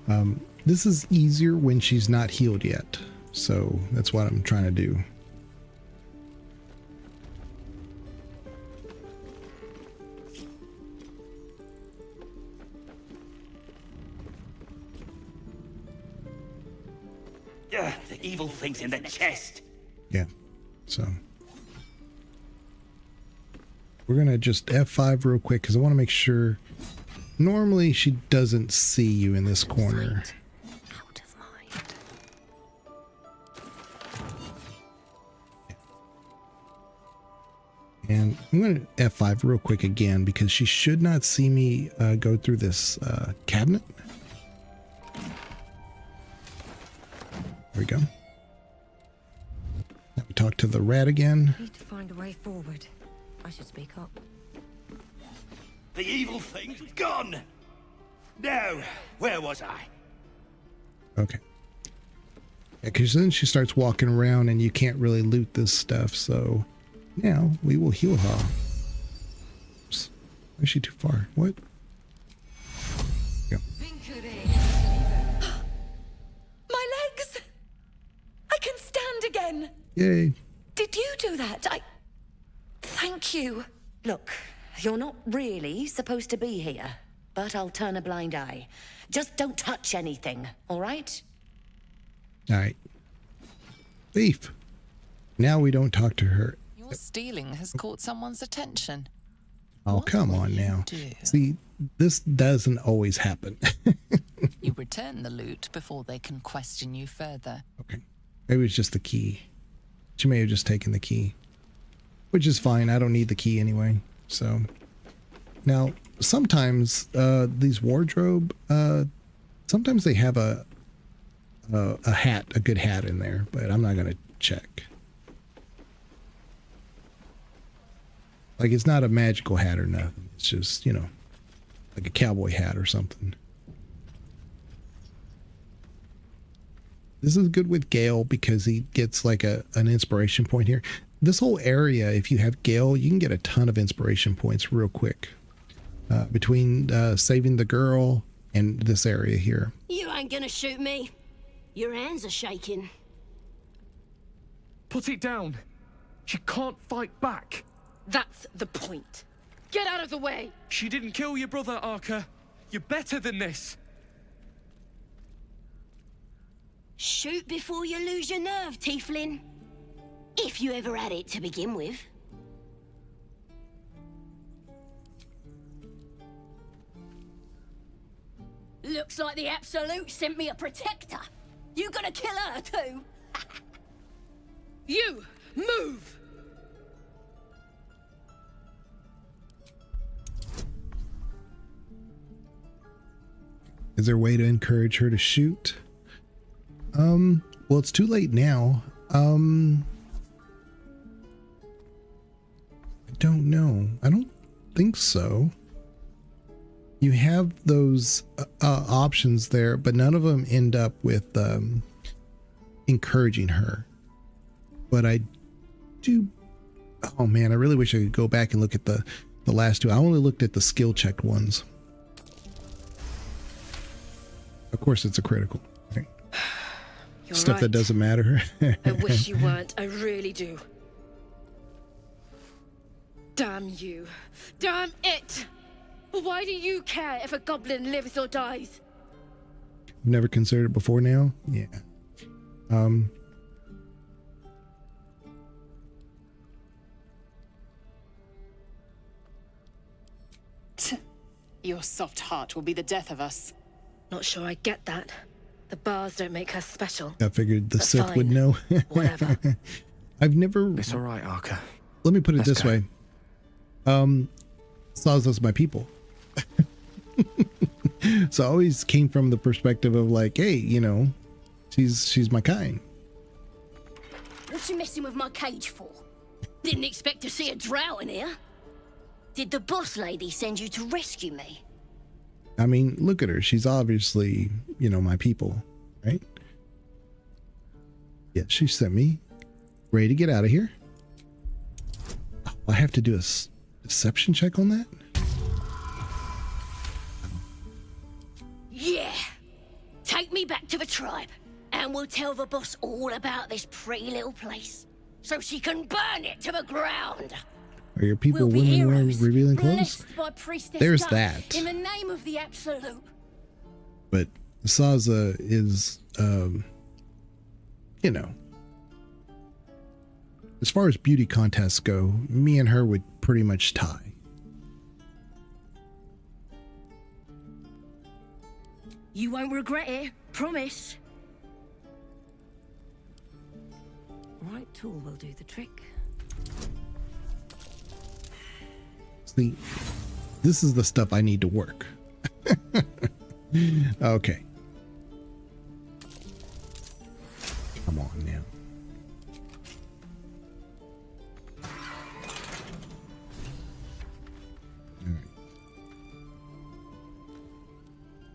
Yeah. This is easier when she's not healed yet, so that's what I'm trying to do. The evil thing's in the chest. Yeah, so. We're going to just F5 real quick because I want to make sure. Normally she doesn't see you in this corner. Out of mind. And I'm going to F5 real quick again because she should not see me go through this cabinet. There we go. Now we talk to the rat again. Need to find a way forward. I should speak up. The evil thing's gone! Now, where was I? Okay. Yeah, because then she starts walking around and you can't really loot this stuff, so now we will heal her. Oops. Why is she too far? What? Go. My legs! I can stand again! Yay. Did you do that? Thank you. Look, you're not really supposed to be here, but I'll turn a blind eye. Just don't touch anything, all right? All right. Thief. Now we don't talk to her. Your stealing has caught someone's attention. Oh, come on now. See, this doesn't always happen. You return the loot before they can question you further. Okay. Maybe it's just the key. She may have just taken the key. Which is fine. I don't need the key anyway. So now sometimes these wardrobe sometimes they have a hat, a good hat in there, but I'm not gonna check. Like, it's not a magical hat or nothing. It's just, you know, like a cowboy hat or something. This is good with Gale because he gets like an inspiration point here. This whole area, if you have Gale, you can get a ton of inspiration points real quick. Between saving the girl and this area here. You ain't gonna shoot me. Your hands are shaking. Put it down. She can't fight back. That's the point. Get out of the way. She didn't kill your brother, Arca. You're better than this. Shoot before you lose your nerve, Tiefling. If you ever had it to begin with. Looks like the Absolute sent me a protector. You gonna kill her too? You move! Is there a way to encourage her to shoot? Well, it's too late now. I don't know. I don't think so. You have those options there, but none of them end up with encouraging her. But I do. Oh man, I really wish I could go back and look at the last two. I only looked at the skill checked ones. Of course, it's a critical. Right? Stuff right. that doesn't matter. I wish you weren't. I really do. Damn you. Damn it! Why do you care if a goblin lives or dies? Never considered it before now? Yeah. Your soft heart will be the death of us. Not sure I get that. The bars don't make her special. I figured the But Sith would fine. know. Whatever. I've never. It's all right, Arca. Let me put it Let's this go. way. Sazza's my people. So I always came from the perspective of like, hey, you know, she's my kind. What's you messing with my cage for? Didn't expect to see a drow in here. Did the boss lady send you to rescue me? I mean, look at her. She's obviously, you know, my people, right? Yeah, she sent me. Ready to get out of here. Oh, I have to do a deception check on that? Yeah. Take me back to the tribe, and we'll tell the boss all about this pretty little place, so she can burn it to the ground. Are your people We'll be women wearing heroes, revealing clothes? blessed by Priestess There's Duck, that. In the name of the Absolute. But Sazza is, you know, as far as beauty contests go, me and her would pretty much tie. You won't regret it, promise. Right tool will do the trick. See, this is the stuff I need to work. Okay. Come on now.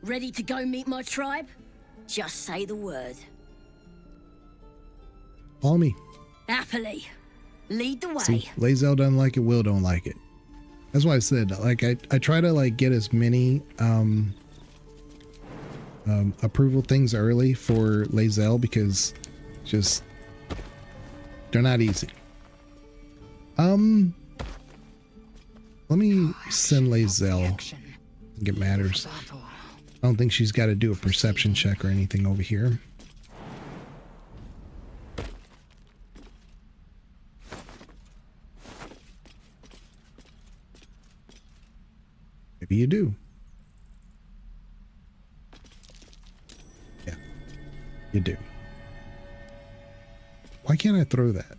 Ready to go meet my tribe? Just say the word. Follow me. Happily. Lead the way. See, Lae'zel doesn't like it, Will don't like it. That's why I said, like, I try to, like, get as many approval things early for Lae'zel, because just they're not easy. Let me send Lae'zel. I think it matters. I don't think she's got to do a perception check or anything over here. Maybe you do. Yeah, you do. Why can't I throw that?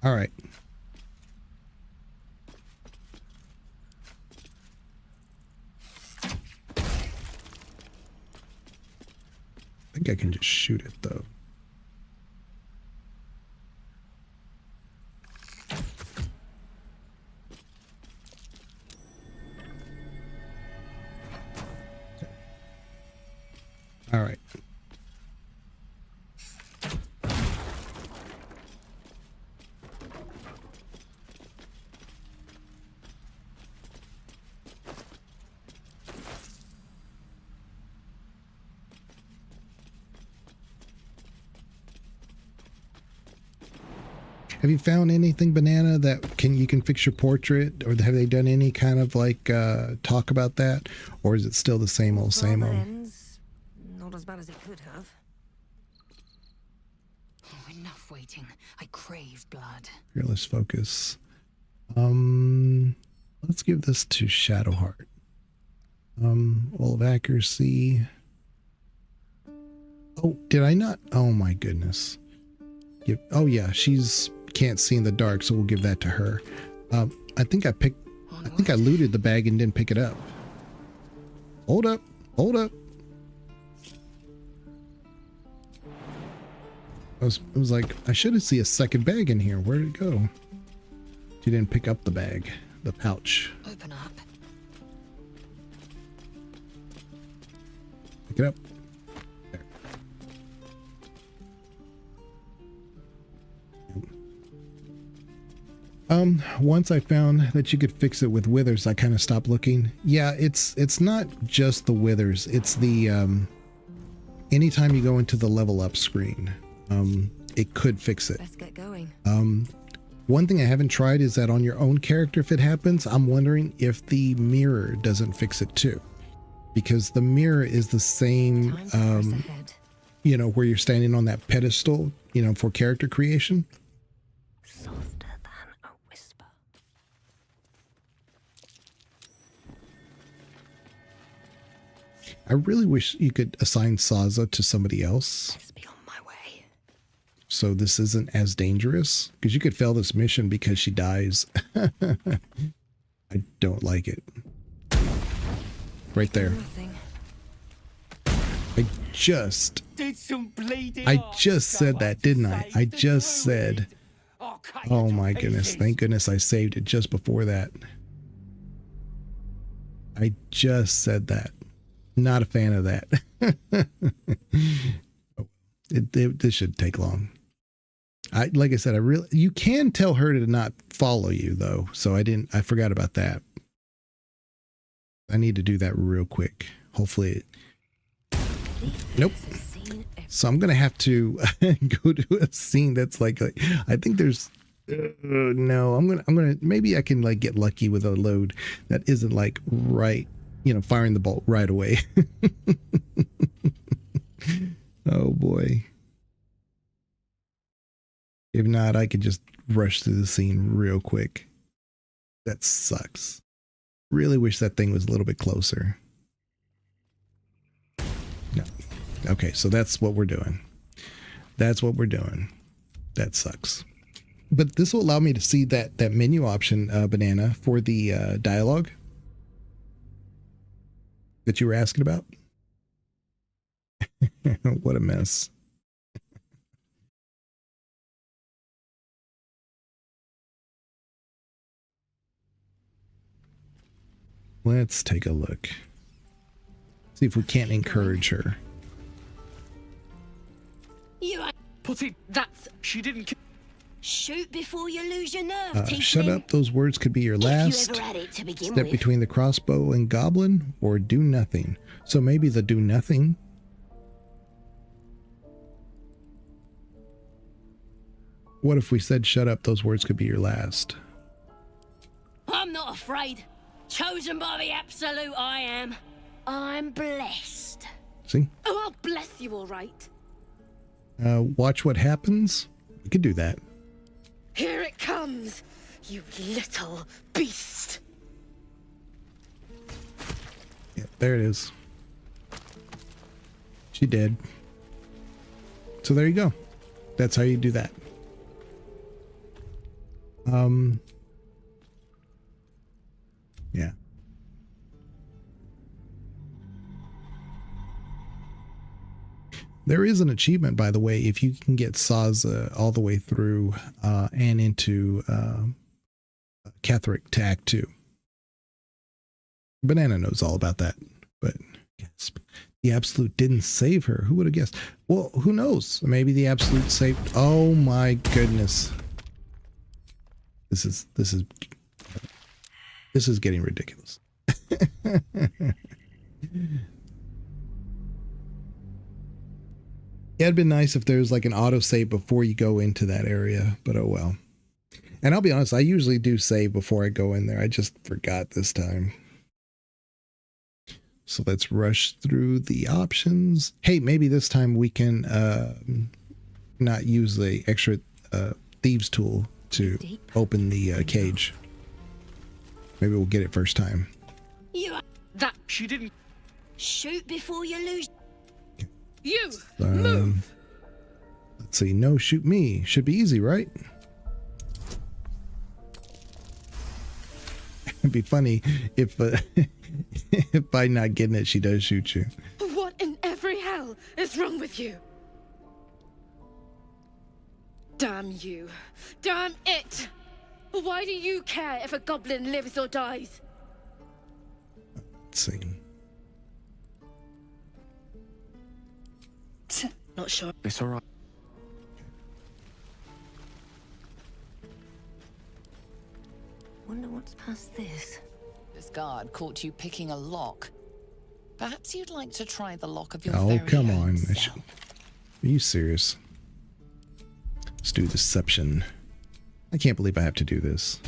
All right. I think I can just shoot it though. All right. Have you found anything, Banana, that you can fix your portrait, or have they done any kind of like talk about that, or is it still the same old, same old? Not as bad as it could have. Oh, enough waiting. I crave blood. Fearless focus. Let's give this to Shadowheart. All of accuracy. Oh, did I not? Oh my goodness. Oh yeah, she's can't see in the dark, so we'll give that to her. I think I looted the bag and didn't pick it up. Hold up. Hold up. It was like, I should have seen a second bag in here. Where did it go? She didn't pick up the bag, the pouch. Open up. Pick it up. Once I found that you could fix it with withers, I kind of stopped looking. Yeah, it's not just the withers. It's the anytime you go into the level up screen, it could fix it. Let's get going. One thing I haven't tried is that on your own character, if it happens, I'm wondering if the mirror doesn't fix it too, because the mirror is the same. You know, where you're standing on that pedestal, you know, for character creation. I really wish you could assign Sazza to somebody else. Let's be on my way. So this isn't as dangerous, because you could fail this mission because she dies. I don't like it. Right there. I just said that, didn't I? I just said, oh my goodness, thank goodness I saved it just before that. I just said that. Not a fan of that. This should take long. Like I said, you can tell her to not follow you though. So I forgot about that. I need to do that real quick. Hopefully nope. So I'm going to have to go to a scene that's like I think there's, no, I'm going to, maybe I can like get lucky with a load that isn't like right, you know, firing the bolt right away. Oh boy. If not, I could just rush through the scene real quick. That sucks. Really wish that thing was a little bit closer. No. Okay, so that's what we're doing. That's what we're doing. That sucks. But this will allow me to see that menu option, Banana, for the dialogue that you were asking about. What a mess. Let's take a look. See if we can't encourage her. You put it. That's. She didn't. Shoot before you lose your nerve, Shut up. Those words could be your last. If you ever had it to begin Step with. between the crossbow and goblin, or do nothing. So maybe the do nothing. What if we said shut up? Those words could be your last. I'm not afraid. Chosen by the absolute, I am. I'm blessed. See? Oh, I'll bless you, all right. Watch what happens. We could do that. Here it comes, you little beast. Yeah, there it is. She did. So there you go. That's how you do that. Yeah. There is an achievement, by the way, if you can get Sazza all the way through and into Catherick to Act 2. Banana knows all about that, but yes, the Absolute didn't save her. Who would have guessed? Well, who knows? Maybe the Absolute saved. Oh my goodness. This is getting ridiculous. It'd been nice if there was like an autosave before you go into that area, but oh well. And I'll be honest, I usually do save before I go in there. I just forgot this time. So let's rush through the options. Hey, maybe this time we can not use the extra thieves tool to open the cage. Maybe we'll get it first time. You. That. She didn't. Shoot before you lose. You. Move. Let's see. No, shoot me. Should be easy, right? It'd be funny if if by not getting it, she does shoot you. What in every hell is wrong with you? Damn you. Damn it. Why do you care if a goblin lives or dies? Let's see. Not sure. It's all right. Wonder what's past this. This guard caught you picking a lock. Perhaps you'd like to try the lock of your Oh, very come own on. self. Are you serious? Let's do deception. I can't believe I have to do this.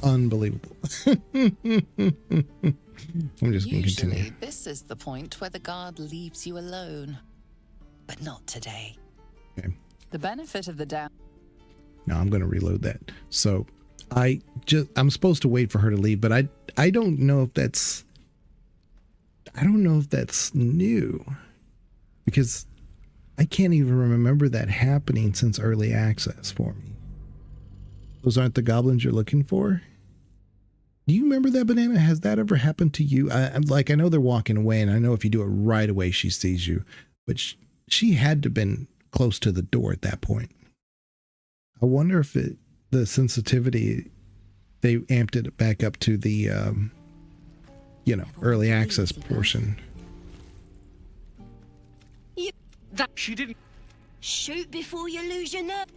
Unbelievable. I'm just going to continue. Usually, this is the point where the guard leaves you alone. But not today. Okay. The benefit of the doubt. No, I'm going to reload that. So I'm supposed to wait for her to leave, but I don't know if that's new, because I can't even remember that happening since early access for me. Those aren't the goblins you're looking for? Do you remember that, Banana? Has that ever happened to you? I know they're walking away, and I know if you do it right away, she sees you, but she had to have been close to the door at that point. I wonder if the sensitivity, they amped it back up to the, early access portion. That she didn't. Shoot before you lose your nerve.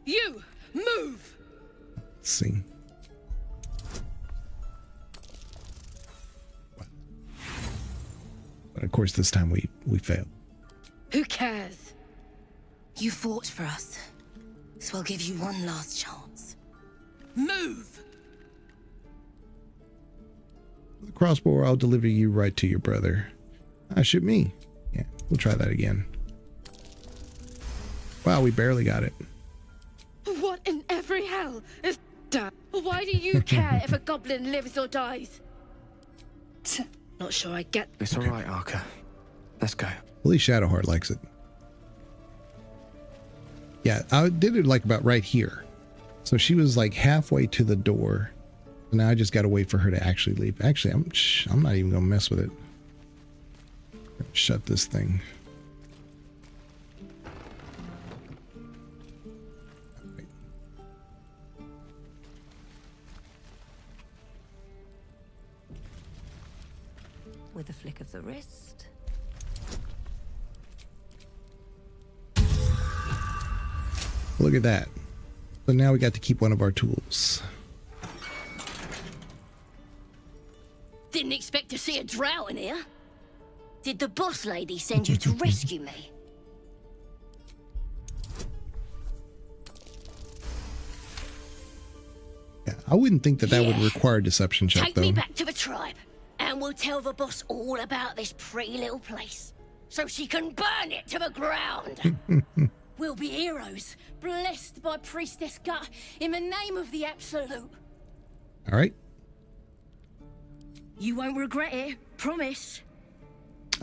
You move. Let's see. But of course, this time we failed. Who cares? You fought for us, so I'll give you one last chance. Move. The crossbow, I'll deliver you right to your brother. Ah, shoot me. Yeah, we'll try that again. Wow, we barely got it. What in every hell is that? Why do you care if a goblin lives or dies? Not sure I get. It's all right, Arca. Let's go. At least Shadowheart likes it. Yeah, I did it like about right here. So she was like halfway to the door. And now I just got to wait for her to actually leave. Actually, I'm not even going to mess with it. Shut this thing. With a flick of the wrist. Look at that. So now we got to keep one of our tools. Didn't expect to see a drow in here. Did the boss lady send you to rescue me? Yeah, I wouldn't think that would require a deception check, Take though. me back to the tribe, and we'll tell the boss all about this pretty little place, so she can burn it to the ground. We'll be heroes, blessed by Priestess Gut, in the name of the Absolute. All right. You won't regret it, promise.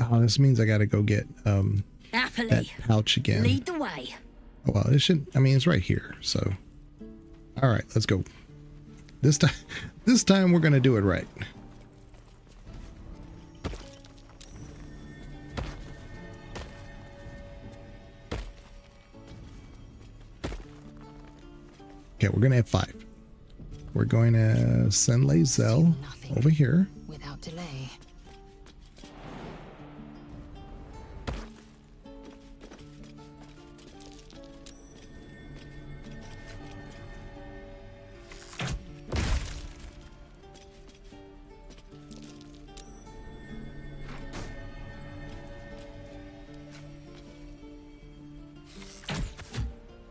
Oh, this means I got to go get Happily. that pouch again. Lead the way. Oh, well, it should. I mean, it's right here. So, all right, let's go. This time we're gonna do it right. Okay, we're gonna have 5. We're going to send Lae'zel over here. Without delay.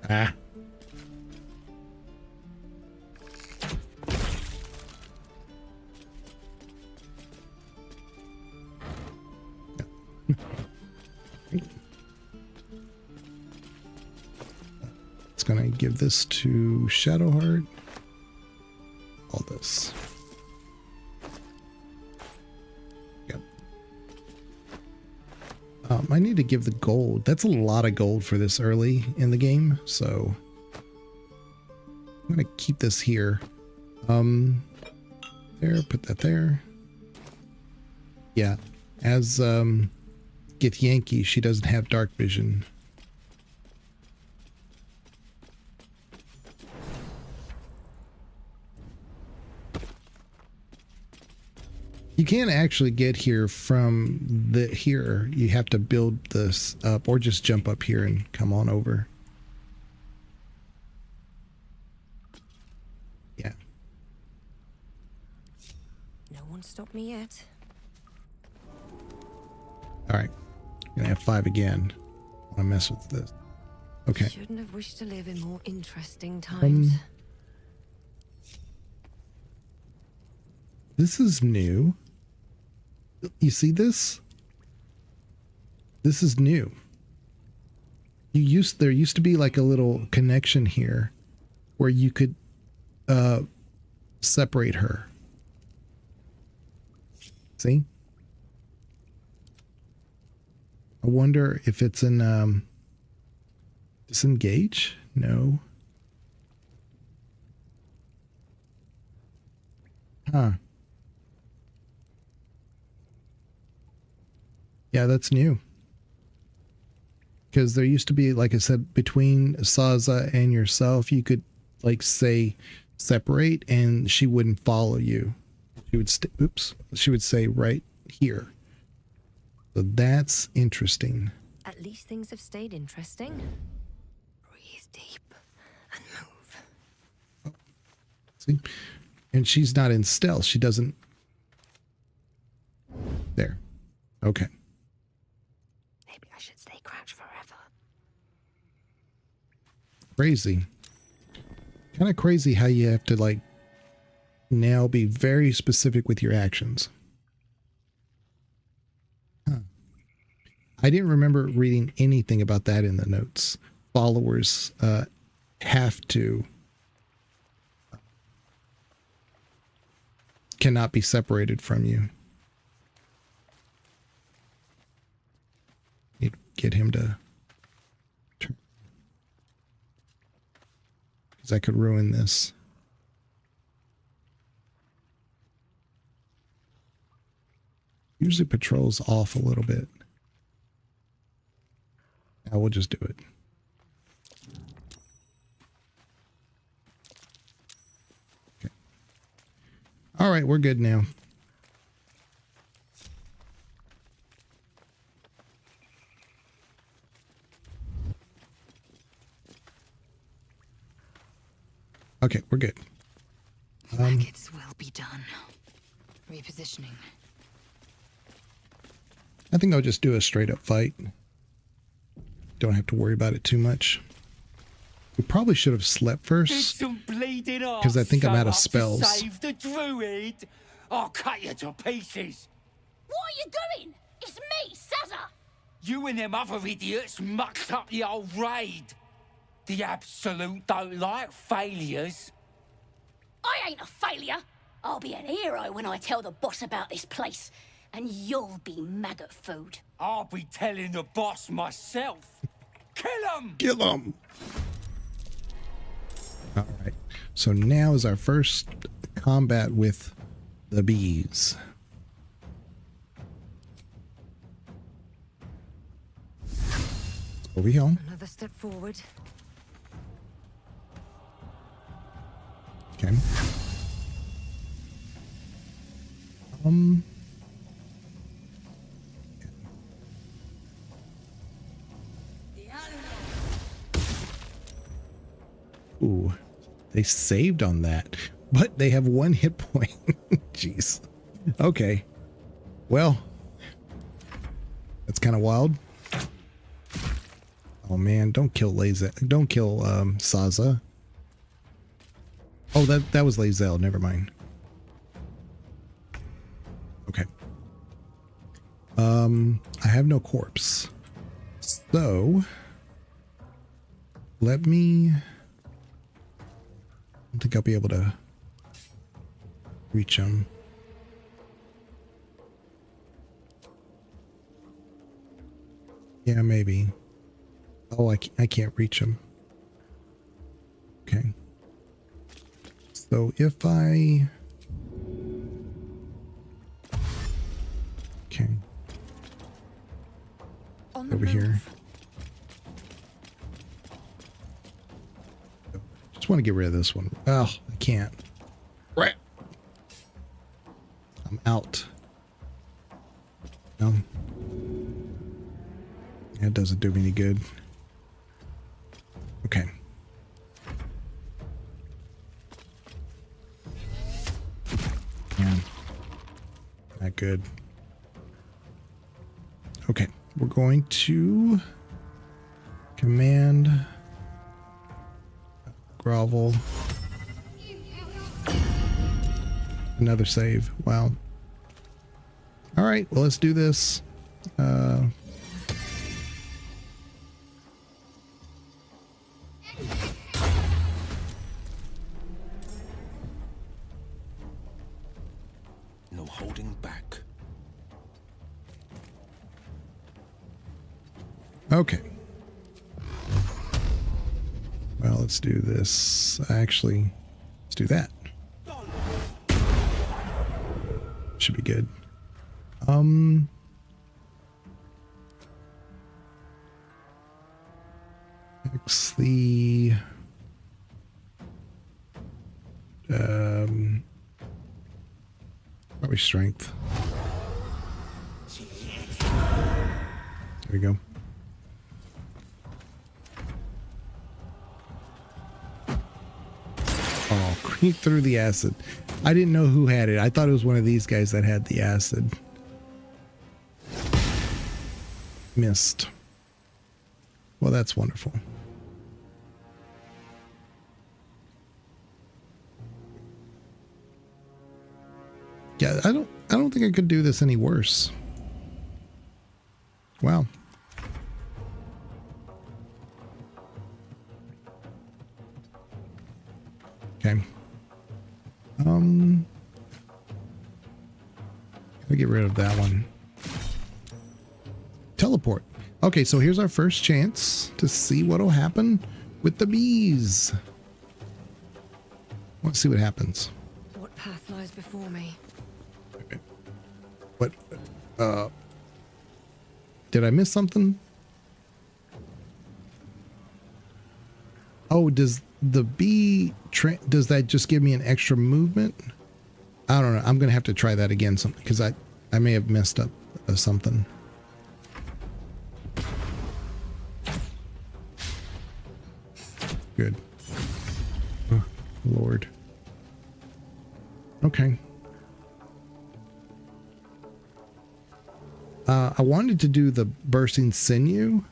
Ah. It's gonna give this to Shadowheart. All this. Yep. I need to give the gold. That's a lot of gold for this early in the game, so I'm gonna keep this here. There, put that there. Yeah, as Githyanki, she doesn't have dark vision. You can't actually get here from here. You have to build this up or just jump up here and come on over. Yeah. No one stopped me yet. All right. Gonna have 5 again. I want to mess with this. Okay. Shouldn't have wished to live in more interesting times. This is new. You see this? This is new. There used to be like a little connection here where you could separate her. See? I wonder if it's in disengage? No. Huh. Yeah, that's new. Because there used to be, like I said, between Sazza and yourself, you could, like, say, separate, and she wouldn't follow you. She would she would say right here. So that's interesting. At least things have stayed interesting. Breathe deep and move. See? And she's not in stealth. She doesn't. There. Okay. Maybe I should stay crouched forever. Crazy. Kind of crazy how you have to, like, now be very specific with your actions. Huh. I didn't remember reading anything about that in the notes. Followers have to, cannot be separated from you. Need to get him to turn, because I could ruin this. Usually patrols off a little bit. Now we'll just do it. Okay. All right, we're good now. Okay, we're good. Rackets will be done. Repositioning. I think I'll just do a straight up fight. Don't have to worry about it too much. We probably should have slept first, because I think I'm out of spells. Save the druid. I'll cut you to pieces. What are you doing? It's me, Sazza. You and them other idiots mucked up the old raid. The Absolute don't like failures. I ain't a failure. I'll be an hero when I tell the boss about this place. And you'll be maggot food. I'll be telling the boss myself. Kill him! Kill him! All right. So now is our first combat with the bees. Over here. Another step forward. Okay. Ooh, they saved on that, but they have 1 hit point. Jeez. Okay. Well, that's kind of wild. Oh man, don't kill Sazza. Oh, that was Lae'zel. Never mind. Okay. I have no corpse, so let me. I don't think I'll be able to reach him. Yeah, maybe. Oh, I can't reach him. Okay. So if I... Okay. Over here. Just want to get rid of this one. Oh, I can't. Right. I'm out. No. That doesn't do me any good. Okay. Man. Not good. Okay. We're going to command grovel. Another save. Wow. All right. Well, let's do this. No holding back. Okay. Well, let's do this. Actually, let's do that. Should be good. Fix the probably strength. There we go. Oh, creep through the acid. I didn't know who had it. I thought it was one of these guys that had the acid. Missed. Well, that's wonderful. Yeah, I don't think I could do this any worse. Wow. Okay. I'll get rid of that one. Teleport. Okay, so here's our first chance to see what'll happen with the bees. Let's see what happens. What path lies before me? Okay. What? Did I miss something? Oh, does the bee does that just give me an extra movement? I don't know. I'm gonna have to try that again, because I may have messed up something. Good. Oh, Lord. Okay. I wanted to do the bursting sinew,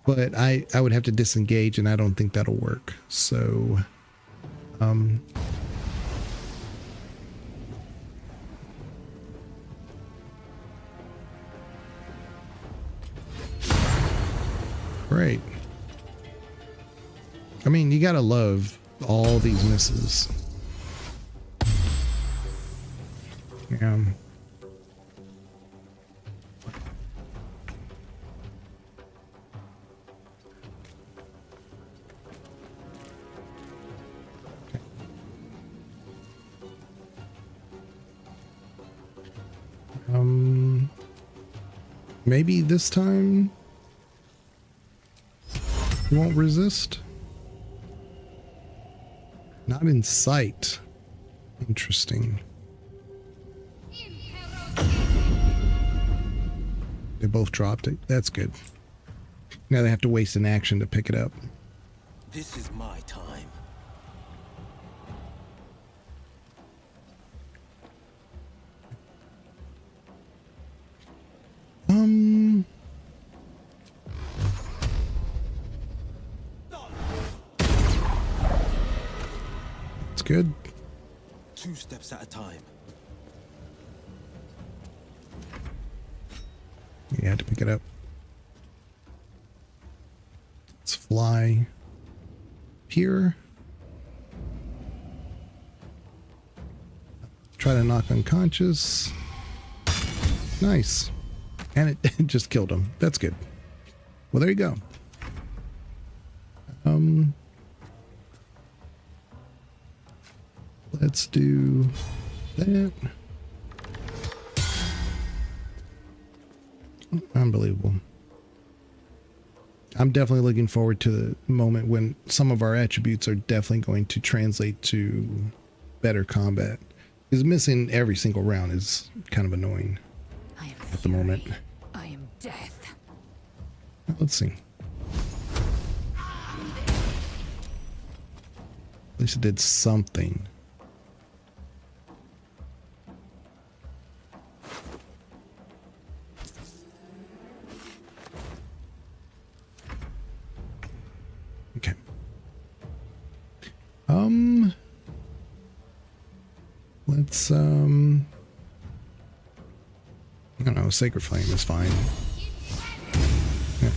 but I would have to disengage, and I don't think that'll work. So, great. I mean, you gotta love all these misses. Yeah. Maybe this time you won't resist. Not in sight. Interesting. They both dropped it. That's good. Now they have to waste an action to pick it up. This is my time. It's good. 2 steps at a time. You had to pick it up. Let's fly here. Try to knock unconscious. Nice. And it just killed him. That's good. Well, there you go. Let's do that. Unbelievable. I'm definitely looking forward to the moment when some of our attributes are definitely going to translate to better combat. Because missing every single round is kind of annoying at the moment. I am death. Let's see. At least it did something. Okay. Let's I don't know, Sacred Flame is fine. Yeah.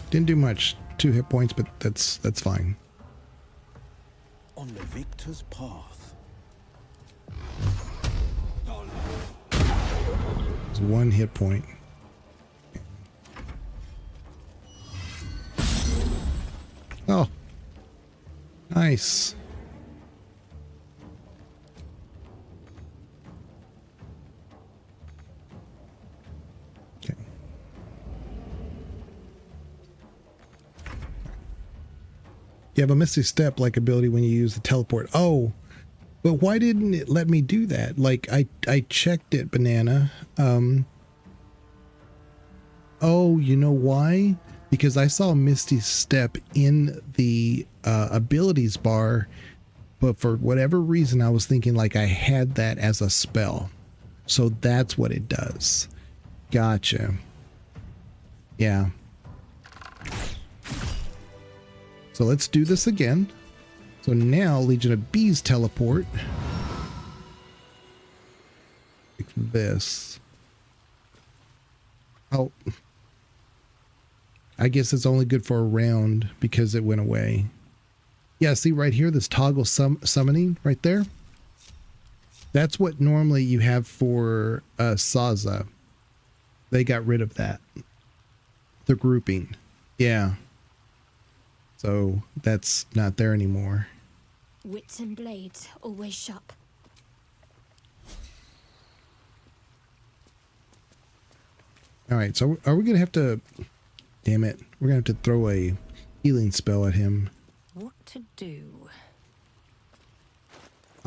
Didn't do much. 2 hit points, but that's fine. On the victor's path. It's 1 hit point. Oh. Nice. Okay. You have a Misty Step-like ability when you use the teleport. Oh, but why didn't it let me do that? Like, I checked it, Banana. Oh, you know why? Because I saw Misty Step in the abilities bar, but for whatever reason I was thinking like I had that as a spell. So that's what it does. Gotcha. Yeah. So let's do this again. So now Legion of Bees teleport. Like this. Oh. I guess it's only good for a round because it went away. Yeah, see right here, this toggle summoning right there. That's what normally you have for Sazza. They got rid of that. The grouping. Yeah. So that's not there anymore. Wits and blades always sharp. All right, so are we going to have to... Damn it. We're going to have to throw a healing spell at him. What to do?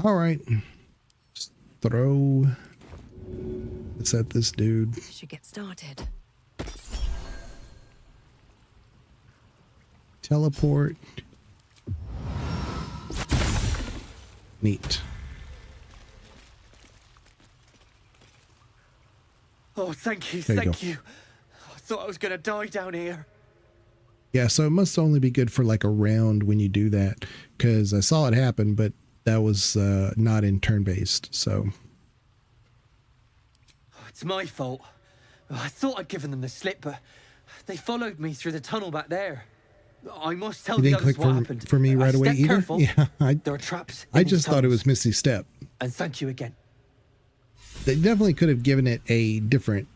All right. Just throw this at this dude. Should get started. Teleport. Neat. Oh, thank you, There you thank go. you. I thought I was gonna die down here. Yeah, so it must only be good for like a round when you do that, because I saw it happen, but that was not in turn-based, so... It's my fault. I thought I'd given them the slip, but they followed me through the tunnel back there. I must tell You the didn't others click what happened. for me right away Step either? careful. Yeah, There are traps. I in just these thought it tunnels. was Misty Step. And thank you again. They definitely could have given it a different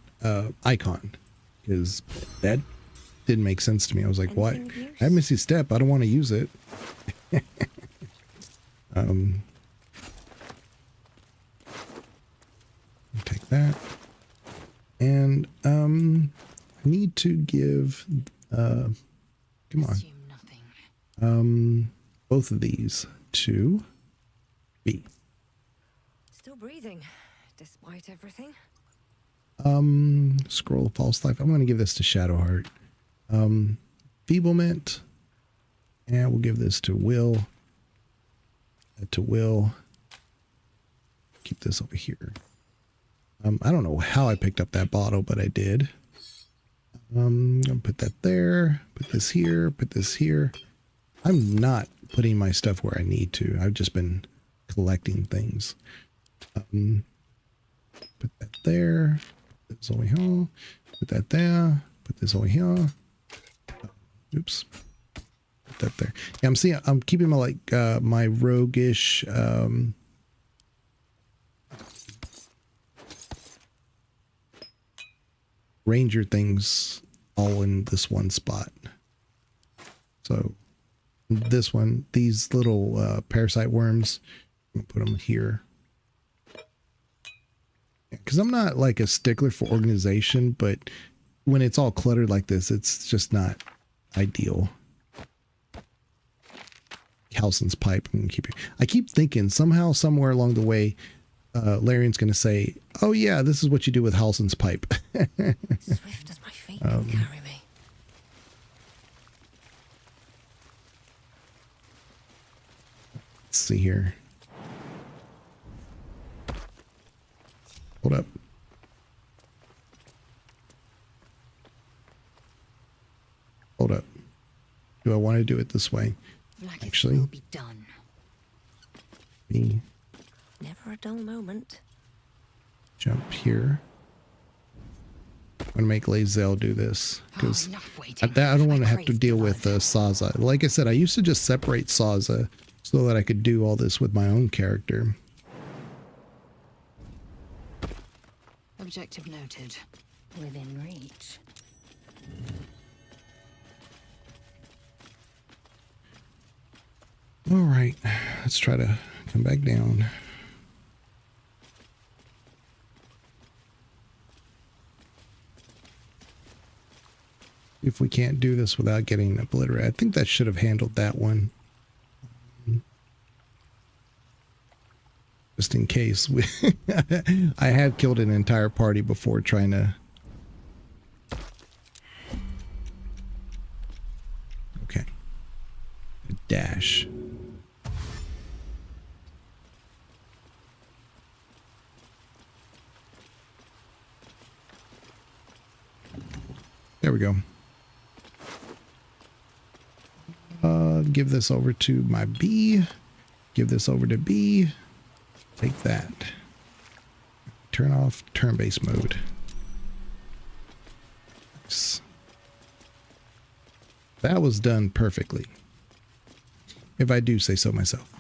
icon, because that didn't make sense to me. I was like, what? I have Misty Step. I don't want to use it. Take that. And I need to give come on. Both of these to B. Still breathing, despite everything. Scroll of false life. I'm going to give this to Shadowheart. Feeblement. And we'll give this to Will. To Will. Keep this over here. I don't know how I picked up that bottle, but I did. I'm going to put that there. Put this here. Put this here. I'm not putting my stuff where I need to. I've just been collecting things. Put that there. Put this over here. Put that there. Put this over here. Oops. Put that there. Yeah, I'm keeping my my roguish ranger things all in this one spot. So this one, these little parasite worms, I'm gonna put them here. Because I'm not like a stickler for organization, but when it's all cluttered like this, it's just not ideal. Halsin's pipe. I keep thinking somehow, somewhere along the way, Larian's going to say, "Oh yeah, this is what you do with Halsin's pipe." Swift as my feet can carry me. Let's see here. Hold up. Hold up. Do I want to do it this way? Actually, will be done. Me Never a dull moment. jump here. I'm gonna make Lae'zel do this because I don't want to have to deal with Sazza. Like I said, I used to just separate Sazza so that I could do all this with my own character. Objective noted. Within reach. All right, let's try to come back down. If we can't do this without getting obliterated. I think that should have handled that one. Just in case. I have killed an entire party before trying to... Okay. Dash. There we go. Give this over to my B. Give this over to B. Take that. Turn off turn-based mode. Nice. That was done perfectly. if I do say so myself.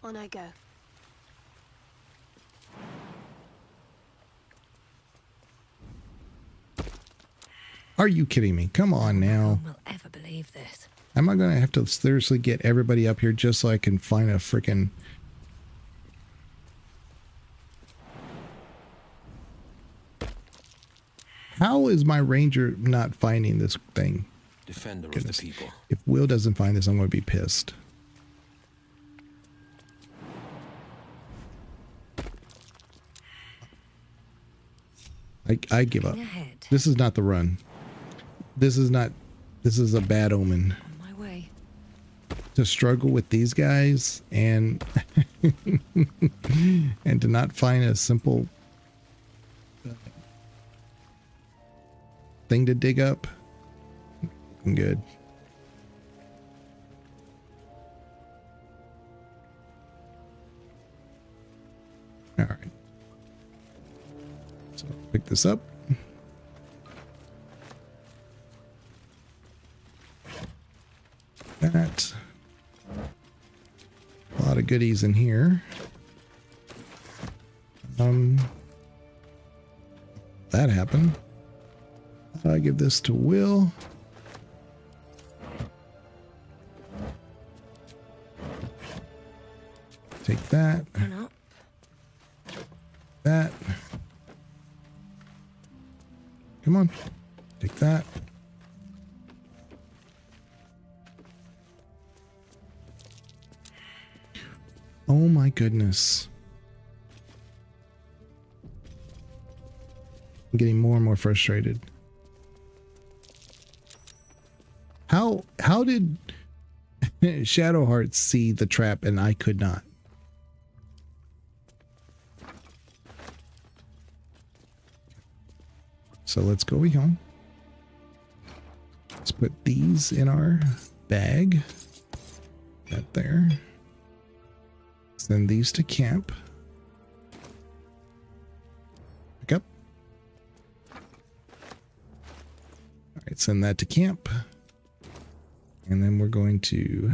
On I go. Are you kidding me? Come on now. No one will ever believe this. Am I going to have to seriously get everybody up here just so I can find a freaking... How is my ranger not finding this thing? Defender of the people. If Will doesn't find this, I'm going to be pissed. I give up. This is not the run. This is not... This is a bad omen. On my way. To struggle with these guys and... and to not find a simple... thing to dig up. Good. All right. So pick this up. That. A lot of goodies in here. That happened. I give this to Will. Take that. That. Come on. Take that. Oh my goodness. I'm getting more and more frustrated. How did Shadowheart see the trap and I could not? So let's go home. Let's put these in our bag. That there. Send these to camp. Pick up. All right, send that to camp. And then we're going to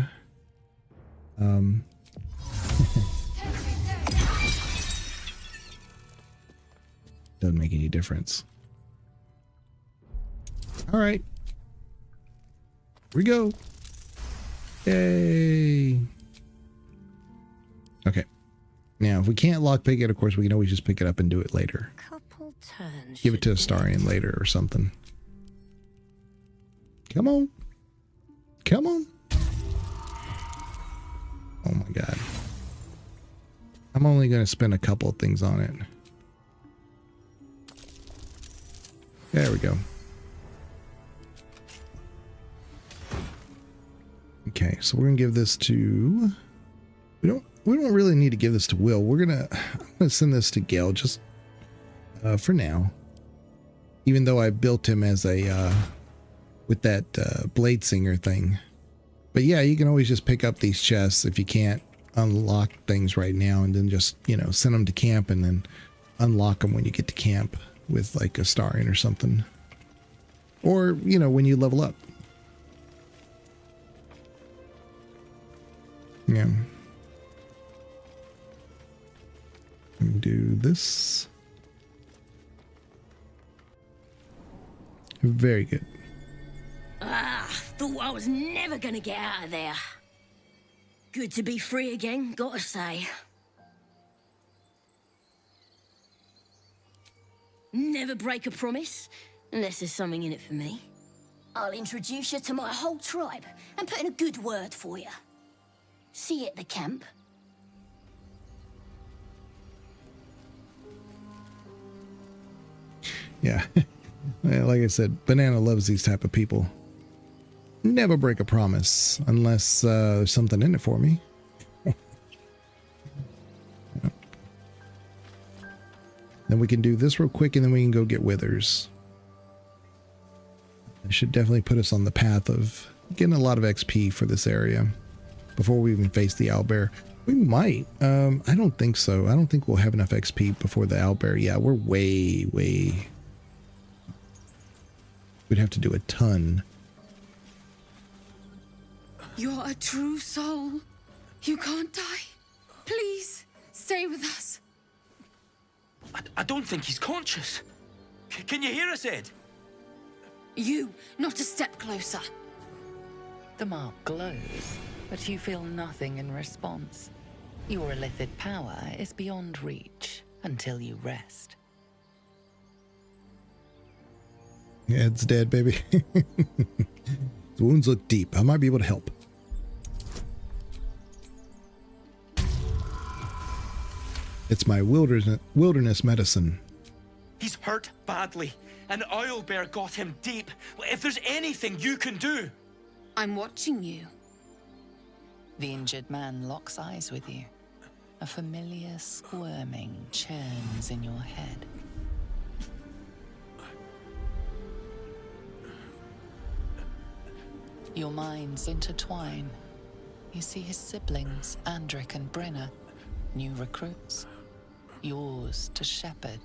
doesn't make any difference. All right. Here we go. Yay. Okay. Now, if we can't lockpick it, of course, we can always just pick it up and do it later. Couple turns. Give it to Astarion later or something. Come on. Come on. Oh my god. I'm only going to spend a couple of things on it. There we go. Okay, so we're going to give this to... We don't really need to give this to Will. I'm going to send this to Gale just for now. Even though I built him as a with that blade singer thing. But yeah, you can always just pick up these chests if you can't unlock things right now, and then just, you know, send them to camp and then unlock them when you get to camp with like a Astarion or something. Or, you know, when you level up. Yeah. Do this. Very good. Thought I was never gonna get out of there. Good to be free again, gotta say. Never break a promise, unless there's something in it for me. I'll introduce you to my whole tribe and put in a good word for you. See you at the camp. Yeah. Like I said, Banana loves these type of people. Never break a promise unless there's something in it for me. Then we can do this real quick and then we can go get withers. It should definitely put us on the path of getting a lot of XP for this area before we even face the owlbear. We might. I don't think so. I don't think we'll have enough XP before the owlbear. Yeah, we're way... We'd have to do a ton. You're a true soul. You can't die. Please, stay with us. I don't think he's conscious. Can you hear us, Ed? You, not a step closer. The mark glows, but you feel nothing in response. Your illithid power is beyond reach until you rest. Ed's dead, baby. The wounds look deep. I might be able to help. It's my wilderness medicine. He's hurt badly. An owlbear got him deep. If there's anything you can do... I'm watching you. The injured man locks eyes with you. A familiar squirming churns in your head. Your minds intertwine. You see his siblings, Andric and Brynna, new recruits. Yours to shepherd.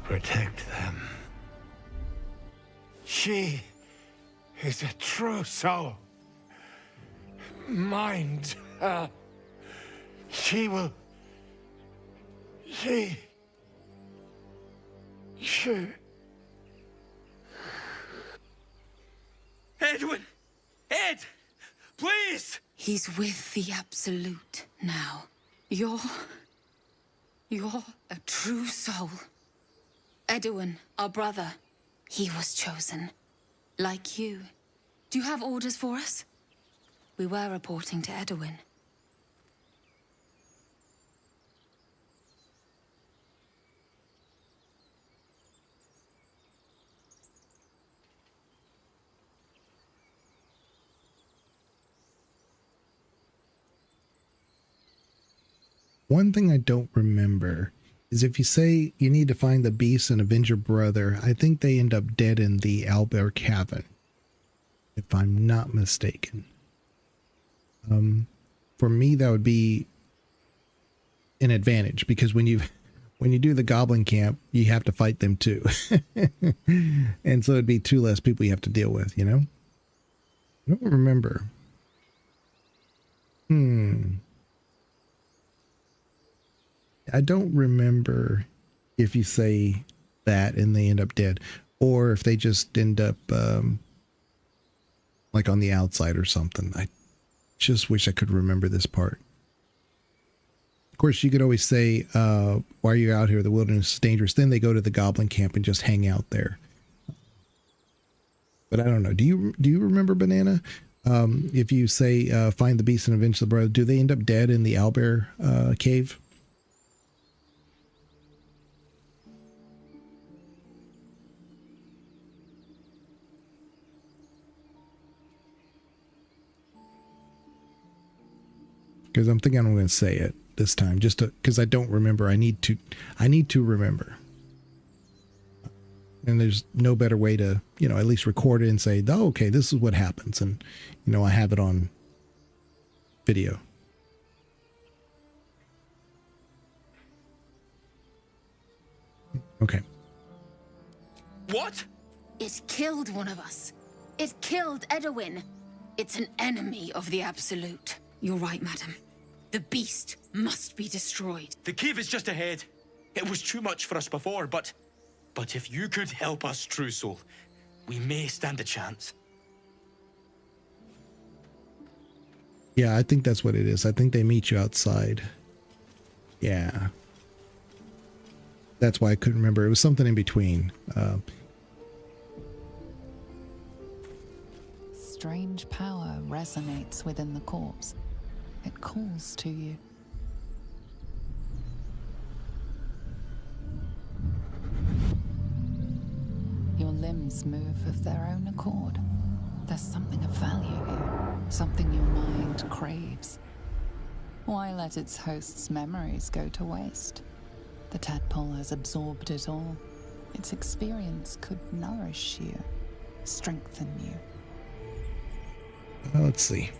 Protect them. She is a true soul. Mind her. She will... She... Edwin! Ed! Please! He's with the Absolute now. You're a true soul. Edwin, our brother, he was chosen. Like you. Do you have orders for us? We were reporting to Edwin. One thing I don't remember is if you say you need to find the beast and avenge your brother, I think they end up dead in the owlbear cavern, if I'm not mistaken. For me, that would be an advantage, because when you do the goblin camp, you have to fight them too. And so it'd be 2 less people you have to deal with, you know? I don't remember. I don't remember if you say that and they end up dead, or if they just end up like on the outside or something. I just wish I could remember this part. Of course, you could always say, why are you out here? The wilderness is dangerous. Then they go to the goblin camp and just hang out there. But I don't know. Do you remember, Banana? If you say, find the beast and avenge the brother, do they end up dead in the owlbear cave? Because I'm thinking I'm going to say it this time, just because I don't remember. I need to remember. And there's no better way to, at least record it and say, oh, okay, this is what happens. And, I have it on video. Okay. What? It killed one of us. It killed Edwin. It's an enemy of the Absolute. You're right, madam. The beast must be destroyed. The cave is just ahead. It was too much for us before, but if you could help us, True Soul, we may stand a chance. Yeah, I think that's what it is. I think they meet you outside. Yeah. That's why I couldn't remember. It was something in between. Strange power resonates within the corpse. It calls to you. Your limbs move of their own accord. There's something of value here, something your mind craves. Why let its host's memories go to waste? The tadpole has absorbed it all. Its experience could nourish you, strengthen you. Let's see.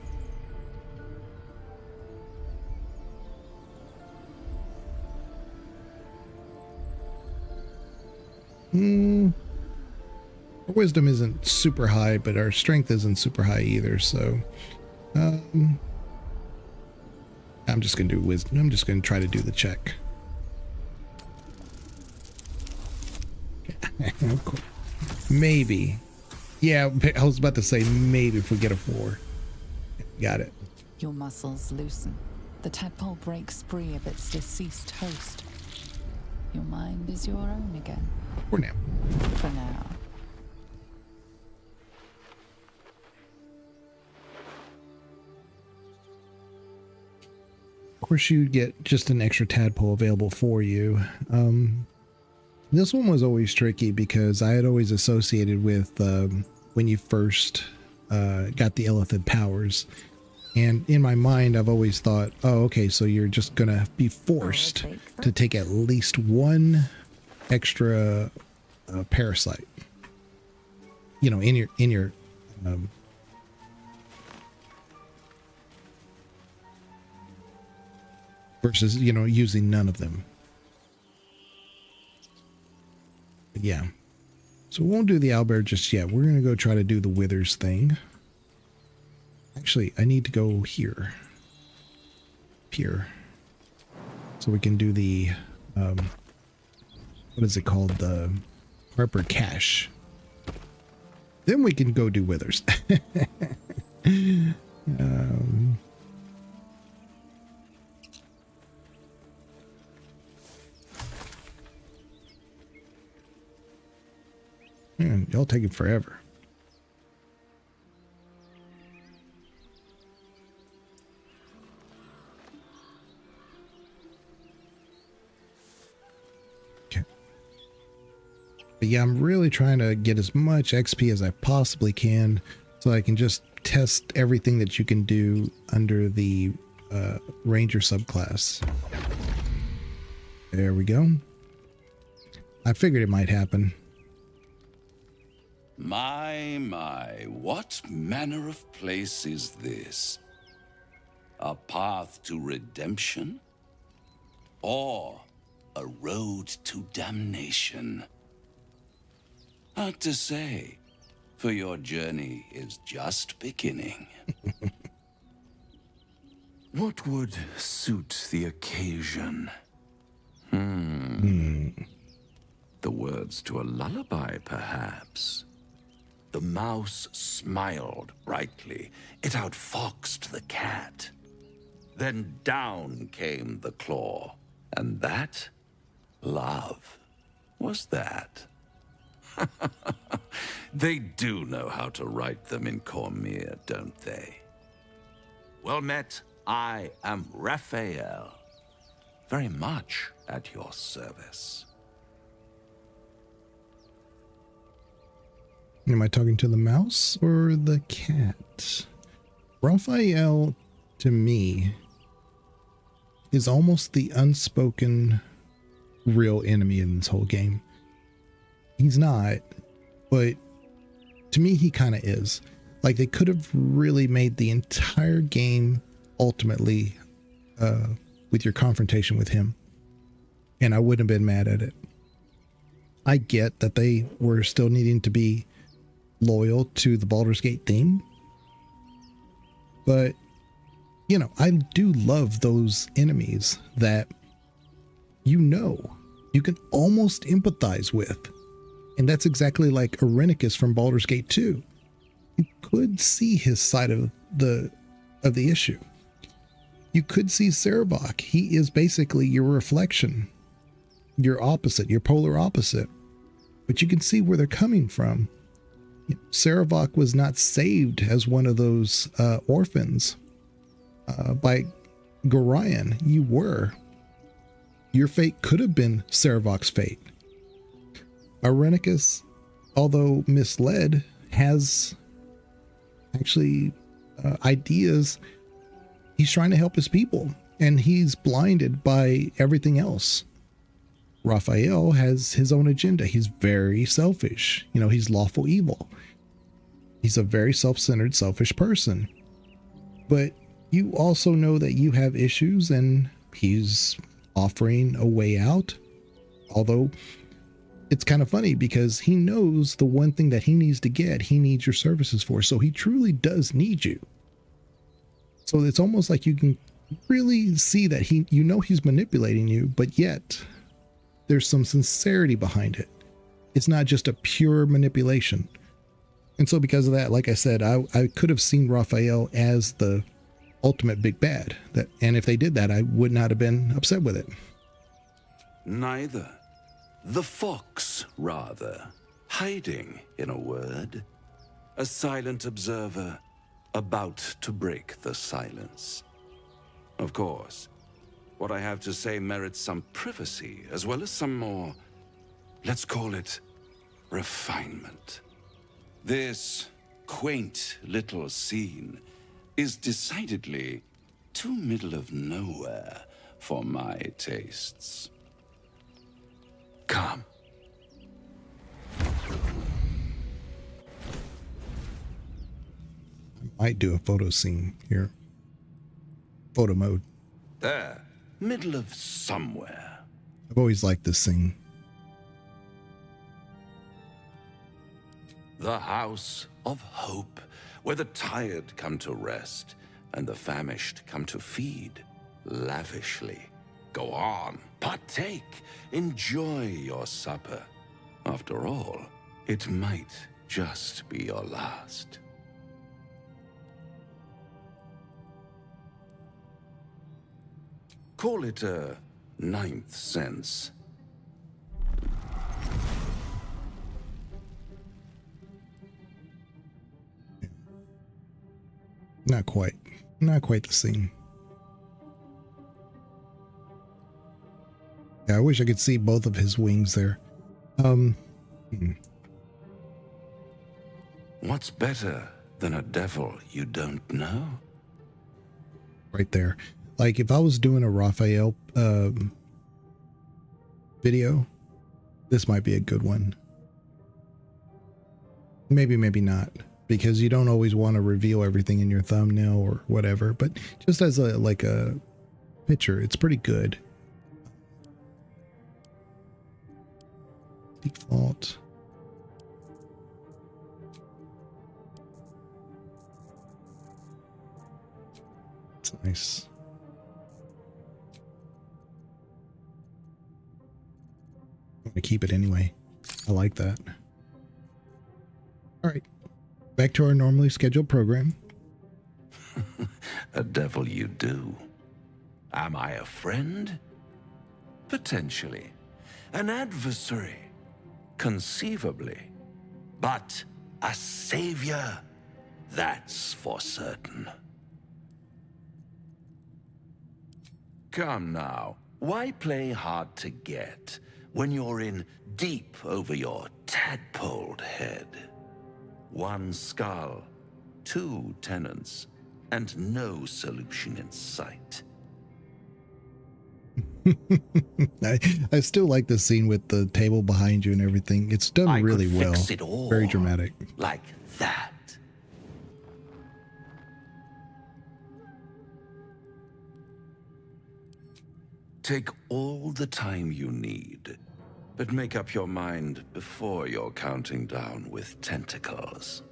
Our wisdom isn't super high, but our strength isn't super high either, so I'm just gonna do wisdom. I'm just gonna try to do the check. Maybe. Yeah, I was about to say maybe if we get a 4. Got it. Your muscles loosen. The tadpole breaks free of its deceased host. Your mind is your own again. For now. For now. Of course, you get just an extra tadpole available for you. This one was always tricky because I had always associated with when you first got the Illithid powers. And in my mind, I've always thought, oh, okay, so you're just going to be forced to take at least one extra parasite. You know, in your versus, you know, using none of them. But yeah. So we won't do the owlbear just yet. We're going to go try to do the withers thing. Actually, I need to go here. Here. So we can do the, what is it called? The Harper Cache. Then we can go do withers. Man, y'all taking forever. Okay. But yeah, I'm really trying to get as much XP as I possibly can so I can just test everything that you can do under the Ranger subclass. There we go. I figured it might happen. My, what manner of place is this? A path to redemption? Or a road to damnation? Hard to say, for your journey is just beginning. What would suit the occasion? The words to a lullaby, perhaps. The mouse smiled brightly. It outfoxed the cat. Then down came the claw. And that, love, was that. They do know how to write them in Cormier, don't they? Well met, I am Raphael. Very much at your service. Am I talking to the mouse or the cat? Raphael, to me, is almost the unspoken real enemy in this whole game. He's not, but to me, he kind of is. Like, they could have really made the entire game ultimately with your confrontation with him, and I wouldn't have been mad at it. I get that they were still needing to be loyal to the Baldur's Gate theme, but you know, I do love those enemies that you can almost empathize with, and that's exactly like Irenicus from Baldur's Gate 2. You could see his side of the issue. You could see Sarabok. He is basically your reflection, your opposite, your polar opposite, but you can see where they're coming from. Sarabok was not saved as one of those orphans by Gorion. You were. Your fate could have been Sarabok's fate. Irenicus, although misled, has actually ideas. He's trying to help his people, and he's blinded by everything else. Raphael has his own agenda. He's very selfish. You know, he's lawful evil. He's a very self-centered, selfish person. But you also know that you have issues, and he's offering a way out. Although it's kind of funny because he knows the one thing that he needs to get, he needs your services for. So he truly does need you. So it's almost like you can really see that he's manipulating you, but yet there's some sincerity behind it. It's not just a pure manipulation. And so because of that, like I said, I could have seen Raphael as the ultimate big bad. And if they did that, I would not have been upset with it. Neither. The fox, rather. Hiding, in a word. A silent observer, about to break the silence. Of course, what I have to say merits some privacy, as well as some more, let's call it, refinement. This quaint little scene is decidedly too middle of nowhere for my tastes. Come. I might do a photo scene here. Photo mode. There. Middle of somewhere. I've always liked this scene. The House of Hope, where the tired come to rest and the famished come to feed lavishly. Go on, partake, enjoy your supper. After all, it might just be your last. Call it a ninth sense. Not quite. Not quite the scene. Yeah, I wish I could see both of his wings there. What's better than a devil you don't know? Right there. Like if I was doing a Raphael video, this might be a good one. Maybe, maybe not. Because you don't always want to reveal everything in your thumbnail or whatever, but just as a picture, it's pretty good. Default. It's nice. I'm gonna keep it anyway. I like that. All right. Back to our normally scheduled program. A devil you do. Am I a friend? Potentially. An adversary? Conceivably. But a savior? That's for certain. Come now. Why play hard to get when you're in deep over your tadpoled head? One skull, two tenants, and no solution in sight. I still like the scene with the table behind you and everything. It's done really well. Fix it all very dramatic. Like that. Take all the time you need. But make up your mind before you're counting down with tentacles.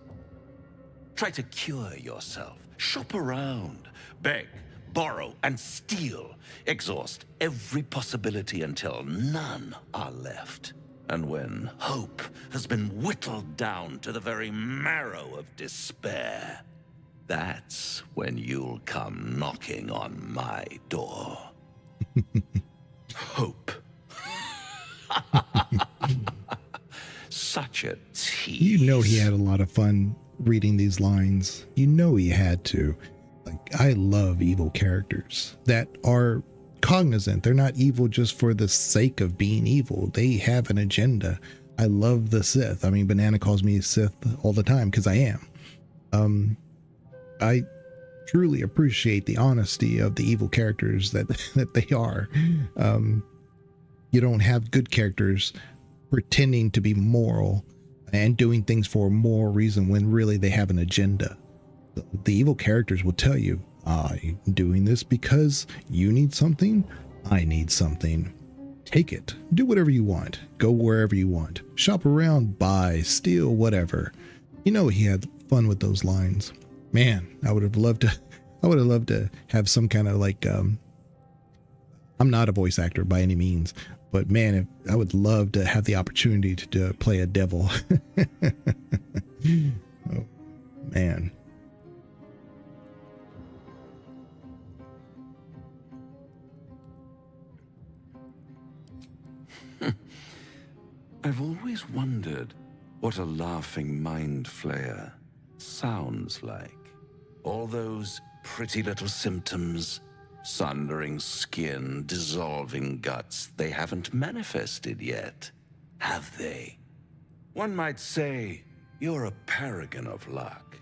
Try to cure yourself. Shop around. Beg, borrow, and steal. Exhaust every possibility until none are left. And when hope has been whittled down to the very marrow of despair, that's when you'll come knocking on my door. Hope. Such a tease. You know he had a lot of fun reading these lines. You know he had to. Like, I love evil characters that are cognizant. They're not evil just for the sake of being evil. They have an agenda. I love the Sith. I mean, Banana calls me a Sith all the time because I am. I truly appreciate the honesty of the evil characters that they are. You don't have good characters pretending to be moral and doing things for a moral reason when really they have an agenda. The evil characters will tell you, I'm doing this because you need something, I need something. Take it. Do whatever you want. Go wherever you want. Shop around, buy, steal, whatever. You know, he had fun with those lines. Man, I would have loved to have some kind of like, I'm not a voice actor by any means, but man, I would love to have the opportunity to play a devil. Oh, man. I've always wondered what a laughing mind flayer sounds like. All those pretty little symptoms, sundering skin, dissolving guts, they haven't manifested yet, have they? One might say you're a paragon of luck.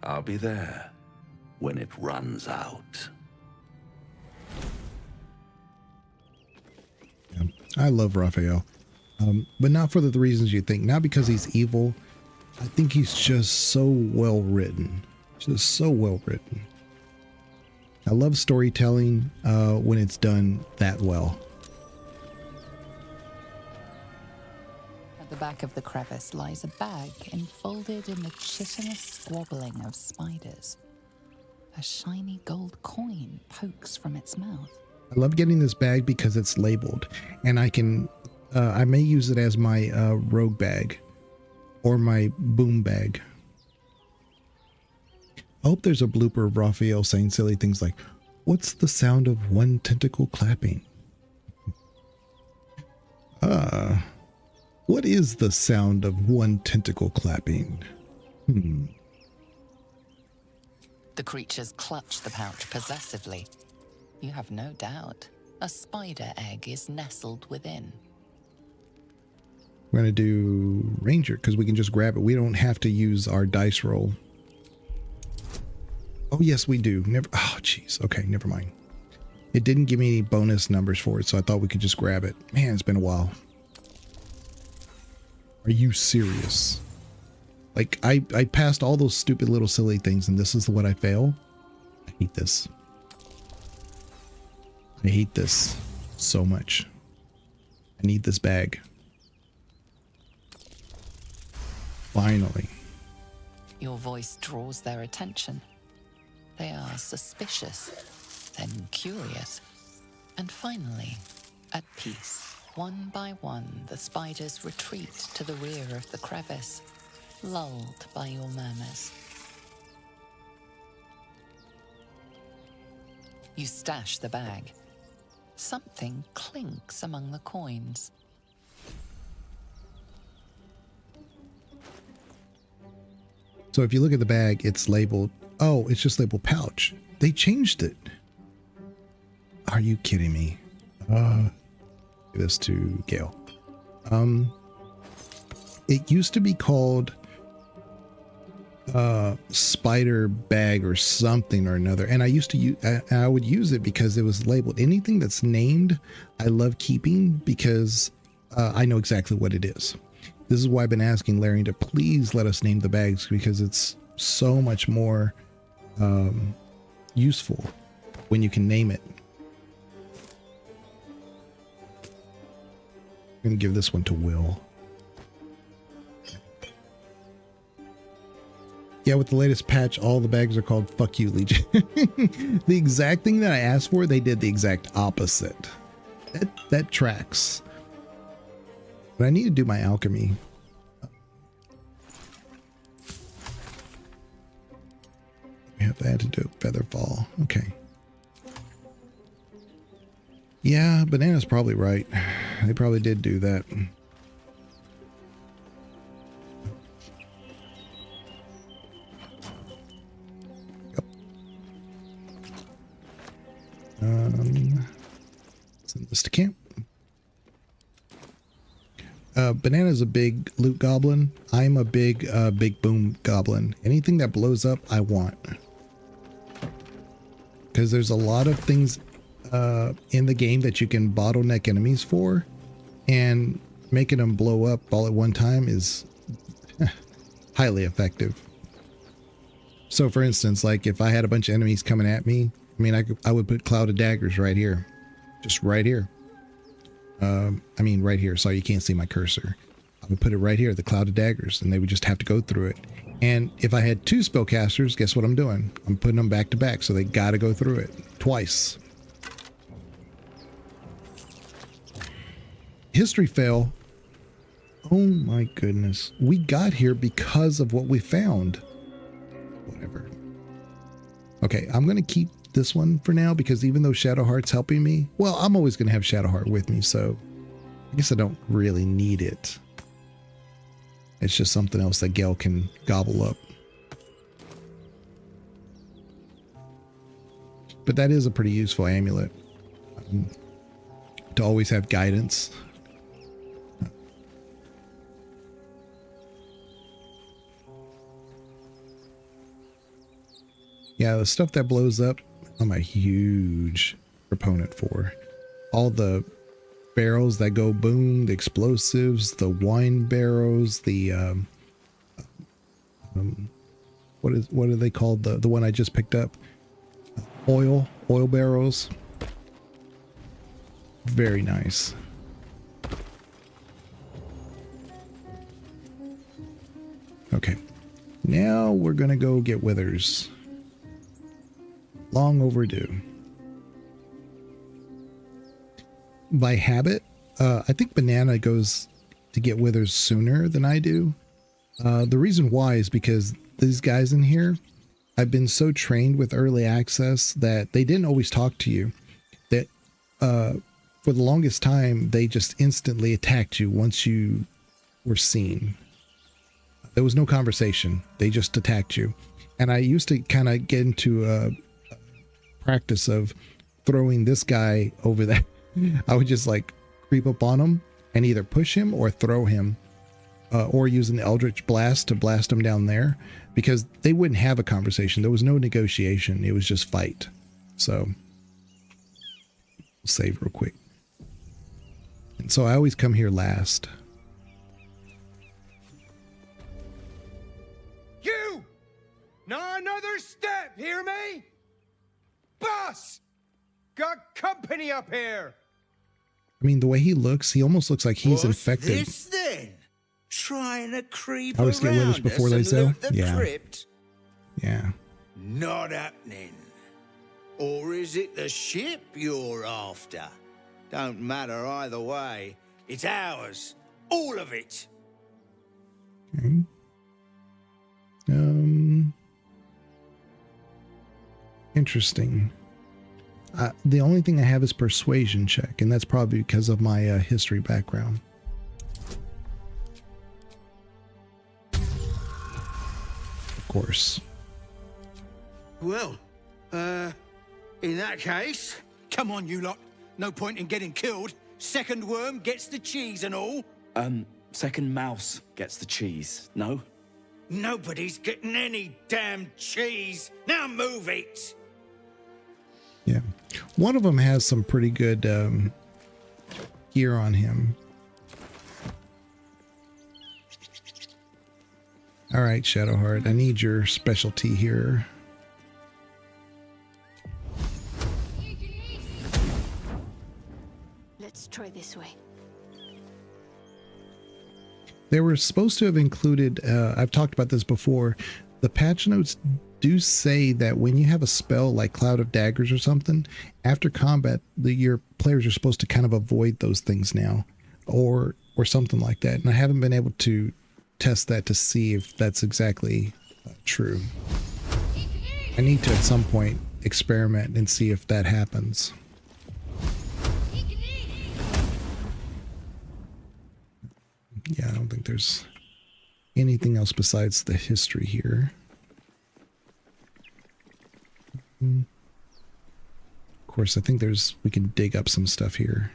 I'll be there when it runs out. Yeah, I love Raphael. But not for the reasons you think. Not because he's evil. I think he's just so well written. Just so well written. I love storytelling when it's done that well. At the back of the crevice lies a bag enfolded in the chitinous squabbling of spiders. A shiny gold coin pokes from its mouth. I love getting this bag because it's labeled, and I may use it as my rogue bag or my boom bag. I hope there's a blooper of Raphael saying silly things like, "What's the sound of one tentacle clapping?" What is the sound of one tentacle clapping? The creatures clutch the pouch possessively. You have no doubt a spider egg is nestled within. We're going to do Ranger because we can just grab it. We don't have to use our dice roll. Oh, yes, we do. Oh, jeez. Okay, never mind. It didn't give me any bonus numbers for it, so I thought we could just grab it. Man, it's been a while. Are you serious? Like, I passed all those stupid little silly things, and this is what I fail? I hate this. I hate this so much. I need this bag. Finally. Your voice draws their attention. They are suspicious, then curious, and finally at peace. One by one, the spiders retreat to the rear of the crevice, lulled by your murmurs. You stash the bag. Something clinks among the coins. So if you look at the bag, it's labeled, oh, it's just labeled pouch. They changed it. Are you kidding me? Give this to Gail. It used to be called spider bag or something or another, and I used to use, I would use it because it was labeled. Anything that's named, I love keeping because I know exactly what it is. This is why I've been asking Larry to please let us name the bags, because it's so much more useful when you can name it. I'm going to give this one to Will. Yeah, with the latest patch, all the bags are called Fuck You, Legion. The exact thing that I asked for, they did the exact opposite. That tracks. But I need to do my alchemy. We have the antidote, Featherfall. Okay. Yeah, Banana's probably right. They probably did do that. Send this to camp. Banana's a big loot goblin. I'm a big boom goblin. Anything that blows up, I want. Because there's a lot of things in the game that you can bottleneck enemies for, and making them blow up all at one time is highly effective. So for instance, like if I had a bunch of enemies coming at me, I mean, I would put Cloud of Daggers right here. Just right here. I mean, right here. Sorry, you can't see my cursor. I would put it right here, the Cloud of Daggers, and they would just have to go through it. And if I had 2 spellcasters, guess what I'm doing? I'm putting them back to back, so they got to go through it twice. History fail. Oh my goodness. We got here because of what we found. Whatever. Okay, I'm going to keep this one for now because even though Shadowheart's helping me, well, I'm always going to have Shadowheart with me, so I guess I don't really need it. It's just something else that Gale can gobble up. But that is a pretty useful amulet. To always have guidance. Yeah, the stuff that blows up, I'm a huge proponent for. All the barrels that go boom, the explosives, the wine barrels, the what are they called? The one I just picked up, oil barrels. Very nice. Okay, now we're gonna go get withers. Long overdue. By habit, I think Banana goes to get withers sooner than I do. The reason why is because these guys in here, I've been so trained with early access that they didn't always talk to you. That for the longest time, they just instantly attacked you once you were seen. There was no conversation. They just attacked you. And I used to kind of get into a practice of throwing this guy over there. I would just like creep up on him and either push him or throw him, or use an Eldritch Blast to blast him down there, because they wouldn't have a conversation. There was no negotiation. It was just fight. So save real quick. And so I always come here last. You! Not another step, hear me? Boss! Got company up here! I mean, the way he looks, he almost looks like he's infected. This then? Trying to creep I always get withers around before us they and sell. loot the Yeah. crypt? Yeah. Not happening. Or is it the ship you're after? Don't matter either way. It's ours. All of it. Okay. Interesting. The only thing I have is persuasion check, and that's probably because of my history background. Of course. Well, in that case, come on, you lot. No point in getting killed. Second worm gets the cheese and all. Second mouse gets the cheese, no? Nobody's getting any damn cheese. Now move it. Yeah. One of them has some pretty good gear on him. All right, Shadowheart, I need your specialty here. Let's try this way. They were supposed to have included, I've talked about this before, the patch notes do say that when you have a spell like Cloud of Daggers or something, after combat, your players are supposed to kind of avoid those things now, or something like that. And I haven't been able to test that to see if that's exactly true. I need to at some point experiment and see if that happens. Yeah, I don't think there's anything else besides the history here. Of course, I think we can dig up some stuff here.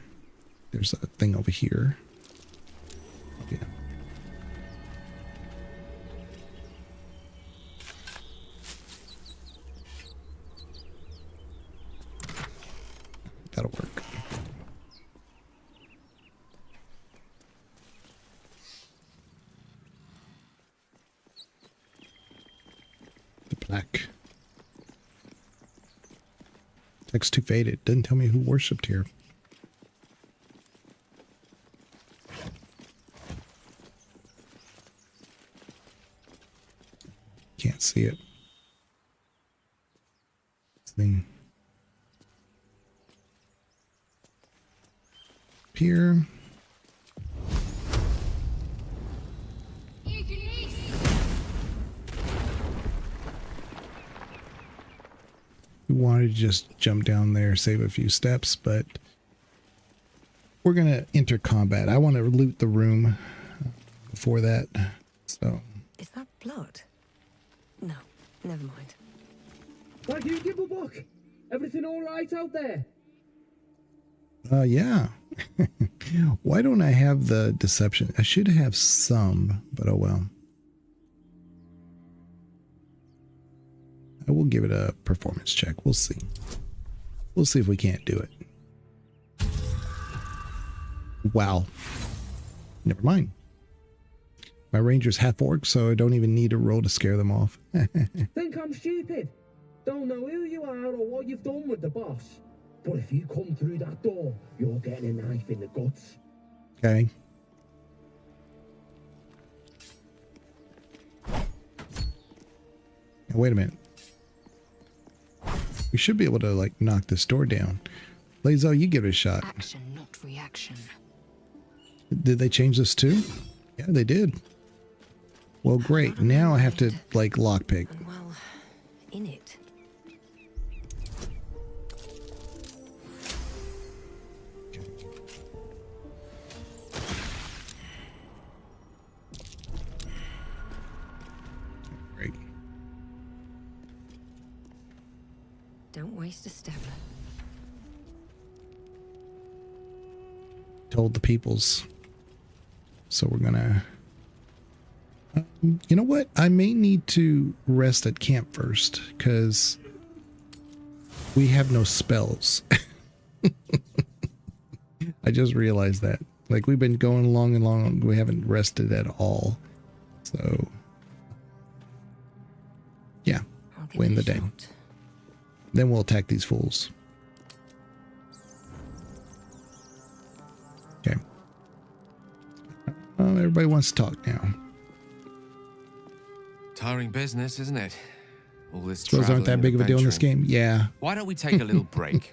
There's a thing over here. Yeah. That'll work. The plaque. Text too faded. Didn't tell me who worshipped here. Can't see it. Thing. Here. We wanted to just jump down there, save a few steps, but we're gonna enter combat. I want to loot the room before that. So. Is that blood? No, never mind. Thank you, Gibblebuck. Everything all right out there? Yeah. Why don't I have the deception? I should have some, but oh well. I will give it a performance check. We'll see. We'll see if we can't do it. Wow. Never mind. My ranger's half orc, so I don't even need a roll to scare them off. Think I'm stupid? Don't know who you are or what you've done with the boss. But if you come through that door, you're getting a knife in the guts. Okay. Now, wait a minute. We should be able to, like, knock this door down. Lazo, you give it a shot. Action, not reaction. Did they change this too? Yeah, they did. Well, great. Now I have to, like, lockpick. Well, in it. Great. Don't waste a step. Told the peoples. So we're gonna... you know what? I may need to rest at camp first, because we have no spells. I just realized that. Like, we've been going along and along, we haven't rested at all. So, yeah, win the day. Then we'll attack these fools. Okay. Everybody wants to talk now. Tiring business, isn't it? All this Suppose aren't that big of a deal in this game? Yeah. Why don't we take a little break?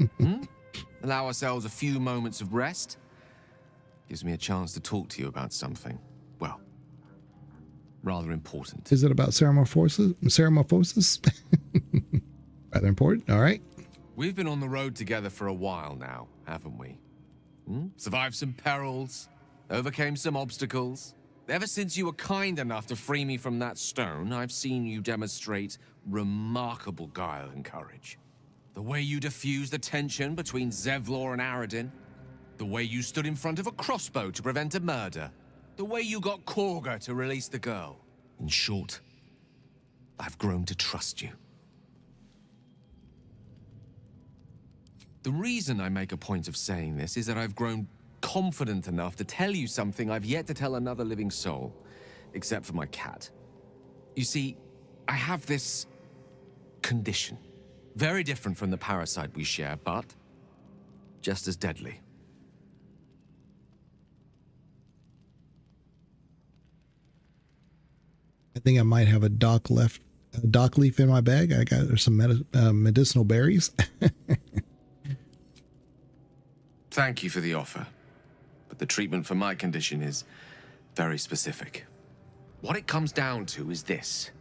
Allow ourselves a few moments of rest? Gives me a chance to talk to you about something, well, rather important. Is it about Ceramorphosis? Rather important, all right. We've been on the road together for a while now, haven't we? Survived some perils, overcame some obstacles. Ever since you were kind enough to free me from that stone, I've seen you demonstrate remarkable guile and courage. The way you diffused the tension between Zevlor and Aradin. The way you stood in front of a crossbow to prevent a murder. The way you got Korga to release the girl. In short, I've grown to trust you. The reason I make a point of saying this is that I've grown confident enough to tell you something I've yet to tell another living soul, except for my cat. You see, I have this condition. Very different from the parasite we share, but just as deadly. I think I might have a dock leaf in my bag. There's some medicinal berries. Thank you for the offer. But the treatment for my condition is very specific. What it comes down to is this.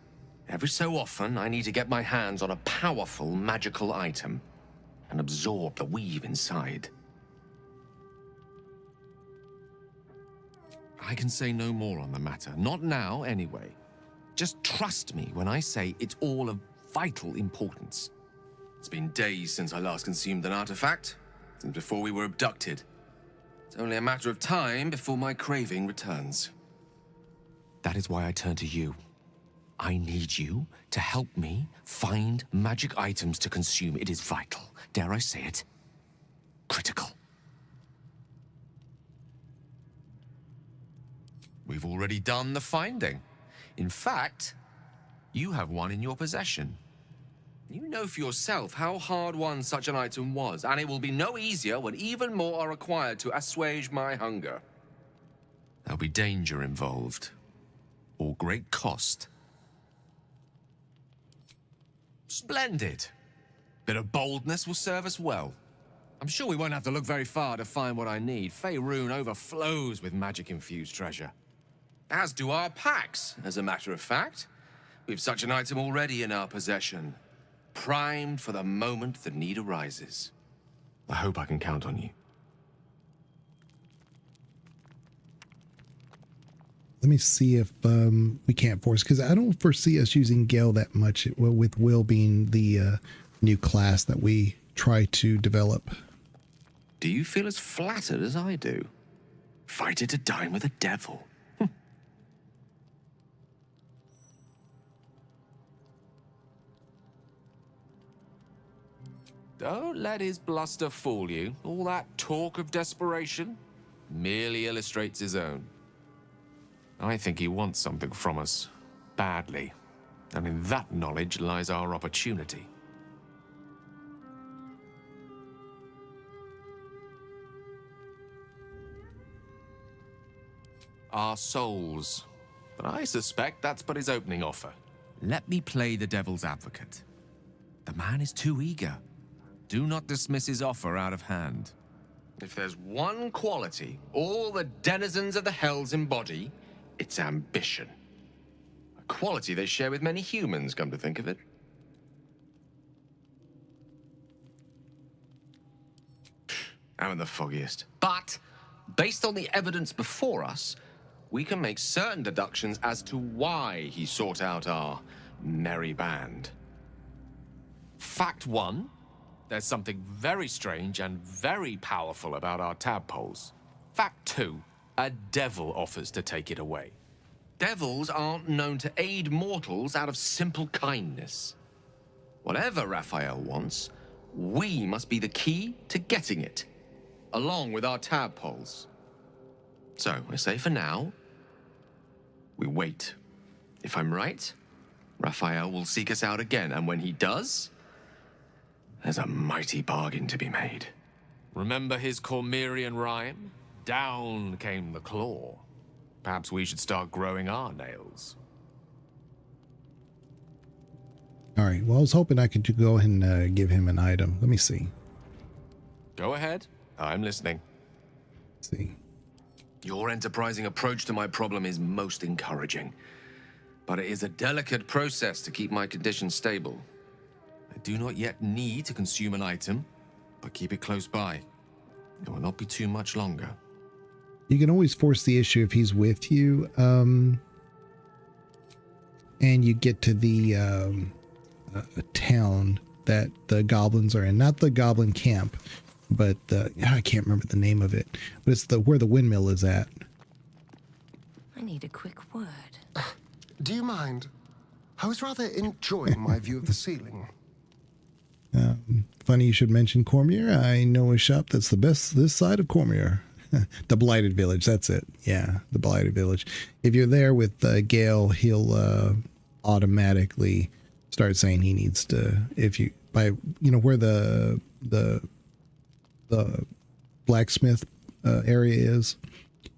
Every so often, I need to get my hands on a powerful magical item and absorb the weave inside. I can say no more on the matter. Not now, anyway. Just trust me when I say it's all of vital importance. It's been days since I last consumed an artifact, since before we were abducted. It's only a matter of time before my craving returns. That is why I turn to you. I need you to help me find magic items to consume. It is vital. Dare I say it? Critical. We've already done the finding. In fact, you have one in your possession. You know for yourself how hard-won such an item was, and it will be no easier when even more are required to assuage my hunger. There'll be danger involved, or great cost. Splendid. Bit of boldness will serve us well. I'm sure we won't have to look very far to find what I need. Faerun overflows with magic-infused treasure. As do our packs, as a matter of fact. We've such an item already in our possession. Primed for the moment the need arises. I hope I can count on you. Let me see if we can't force, because I don't foresee us using Gale that much, with Will being the new class that we try to develop. Do you feel as flattered as I do? Fighter to dine with a devil. Don't let his bluster fool you. All that talk of desperation merely illustrates his own. I think he wants something from us, badly. And in that knowledge lies our opportunity. Our souls. But I suspect that's but his opening offer. Let me play the devil's advocate. The man is too eager. Do not dismiss his offer out of hand. If there's one quality all the denizens of the hells embody, it's ambition. A quality they share with many humans, come to think of it. I'm the foggiest. But, based on the evidence before us, we can make certain deductions as to why he sought out our merry band. Fact 1, there's something very strange and very powerful about our tadpoles. Fact 2, a devil offers to take it away. Devils aren't known to aid mortals out of simple kindness. Whatever Raphael wants, we must be the key to getting it, along with our tadpoles. So, I say for now, we wait. If I'm right, Raphael will seek us out again, and when he does, there's a mighty bargain to be made. Remember his Cormyrean rhyme? Down came the claw. Perhaps we should start growing our nails. All right. Well, I was hoping I could go ahead and give him an item. Let me see. Go ahead. I'm listening. Let's see. Your enterprising approach to my problem is most encouraging. But it is a delicate process to keep my condition stable. I do not yet need to consume an item, but keep it close by. It will not be too much longer. You can always force the issue if he's with you, and you get to the a town that the goblins are in. Not the goblin camp, but I can't remember the name of it. But it's where the windmill is at. I need a quick word. Do you mind? I was rather enjoying my view of the ceiling. Funny you should mention Cormyr. I know a shop that's the best this side of Cormyr. The Blighted Village, that's it. Yeah, the Blighted Village. If you're there with Gale, he'll automatically start saying he needs to, if you, by, you know, where the blacksmith area is.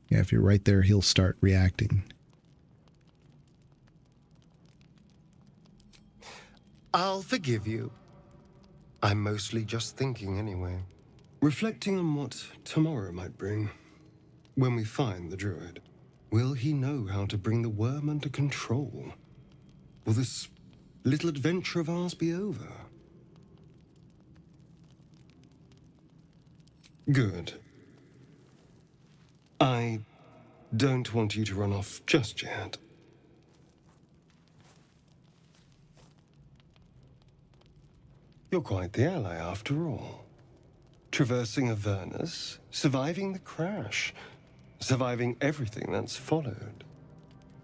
Yeah, if you're right there, he'll start reacting. I'll forgive you. I'm mostly just thinking anyway. Reflecting on what tomorrow might bring. When we find the druid, will he know how to bring the worm under control? Will this little adventure of ours be over? Good. I don't want you to run off just yet. You're quite the ally after all. Traversing Avernus, surviving the crash, surviving everything that's followed.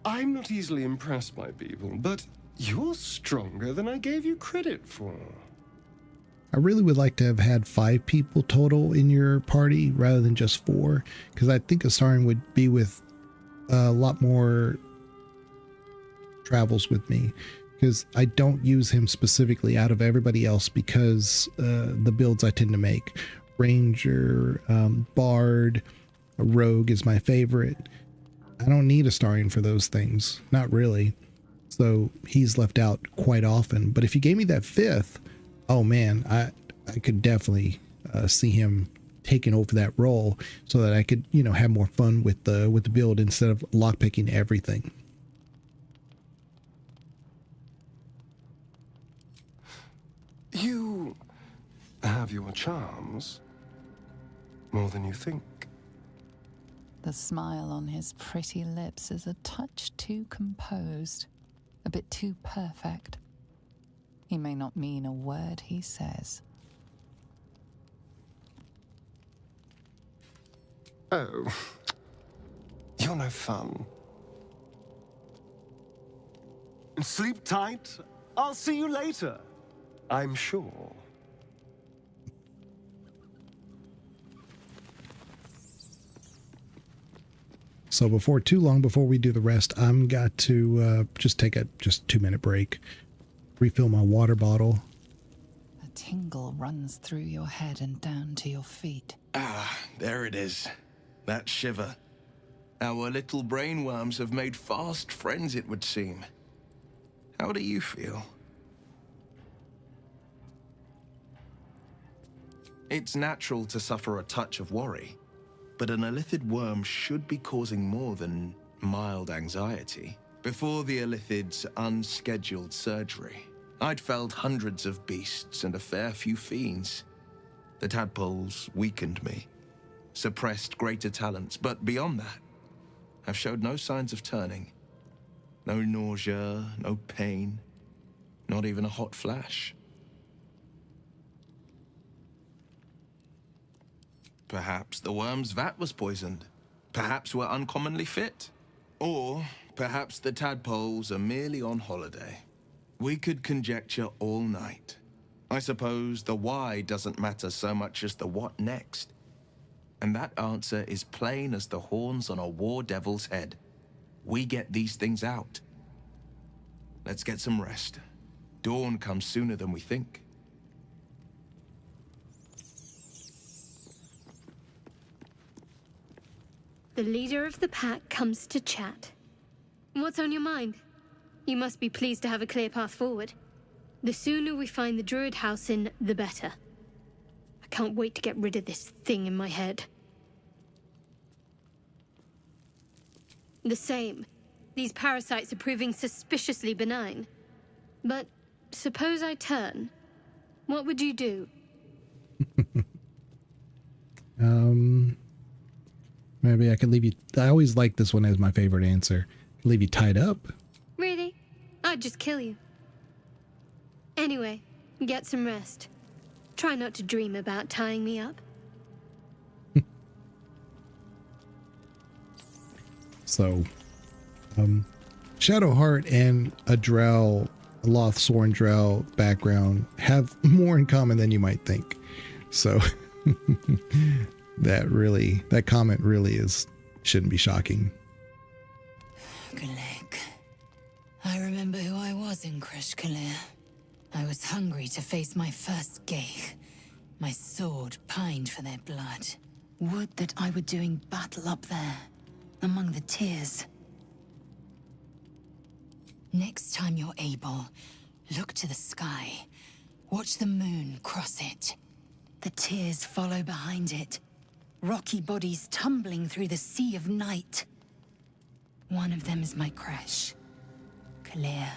I'm not easily impressed by people, but you're stronger than I gave you credit for. I really would like to have had 5 people total in your party rather than just 4, because I think Asarin would be with a lot more travels with me, because I don't use him specifically out of everybody else because the builds I tend to make. Ranger, Bard, Rogue is my favorite. I don't need Astarion for those things. Not really. So he's left out quite often. But if you gave me that 5th, oh man, I could definitely see him taking over that role so that I could, you know, have more fun with the build instead of lockpicking everything. You have your charms. More than you think. The smile on his pretty lips is a touch too composed, a bit too perfect. He may not mean a word he says. Oh, you're no fun. Sleep tight. I'll see you later. I'm sure. So before too long, before we do the rest, I'm got to just take a 2-minute break, refill my water bottle. A tingle runs through your head and down to your feet. Ah, there it is. That shiver. Our little brainworms have made fast friends, it would seem. How do you feel? It's natural to suffer a touch of worry, but an illithid worm should be causing more than mild anxiety. Before the illithid's unscheduled surgery, I'd felled hundreds of beasts and a fair few fiends. The tadpoles weakened me, suppressed greater talents, but beyond that, I've showed no signs of turning. No nausea, no pain, not even a hot flash. Perhaps the worm's vat was poisoned. Perhaps we're uncommonly fit. Or perhaps the tadpoles are merely on holiday. We could conjecture all night. I suppose the why doesn't matter so much as the what next. And that answer is plain as the horns on a war devil's head. We get these things out. Let's get some rest. Dawn comes sooner than we think. The leader of the pack comes to chat. What's on your mind? You must be pleased to have a clear path forward. The sooner we find the druid Halsin, the better. I can't wait to get rid of this thing in my head. The same. These parasites are proving suspiciously benign. But suppose I turn. What would you do? Maybe I could leave you. I always like this one as my favorite answer. Leave you tied up. Really? I'd just kill you. Anyway, get some rest. Try not to dream about tying me up. So, Shadowheart and a drow, a Lothsorn drow background have more in common than you might think. So, that comment really shouldn't be shocking. Galek. I remember who I was in Kreshkalir. I was hungry to face my first Geich. My sword pined for their blood. Would that I were doing battle up there, among the tears. Next time you're able, look to the sky. Watch the moon cross it. The tears follow behind it. Rocky bodies tumbling through the sea of night. One of them is my crash. Clear.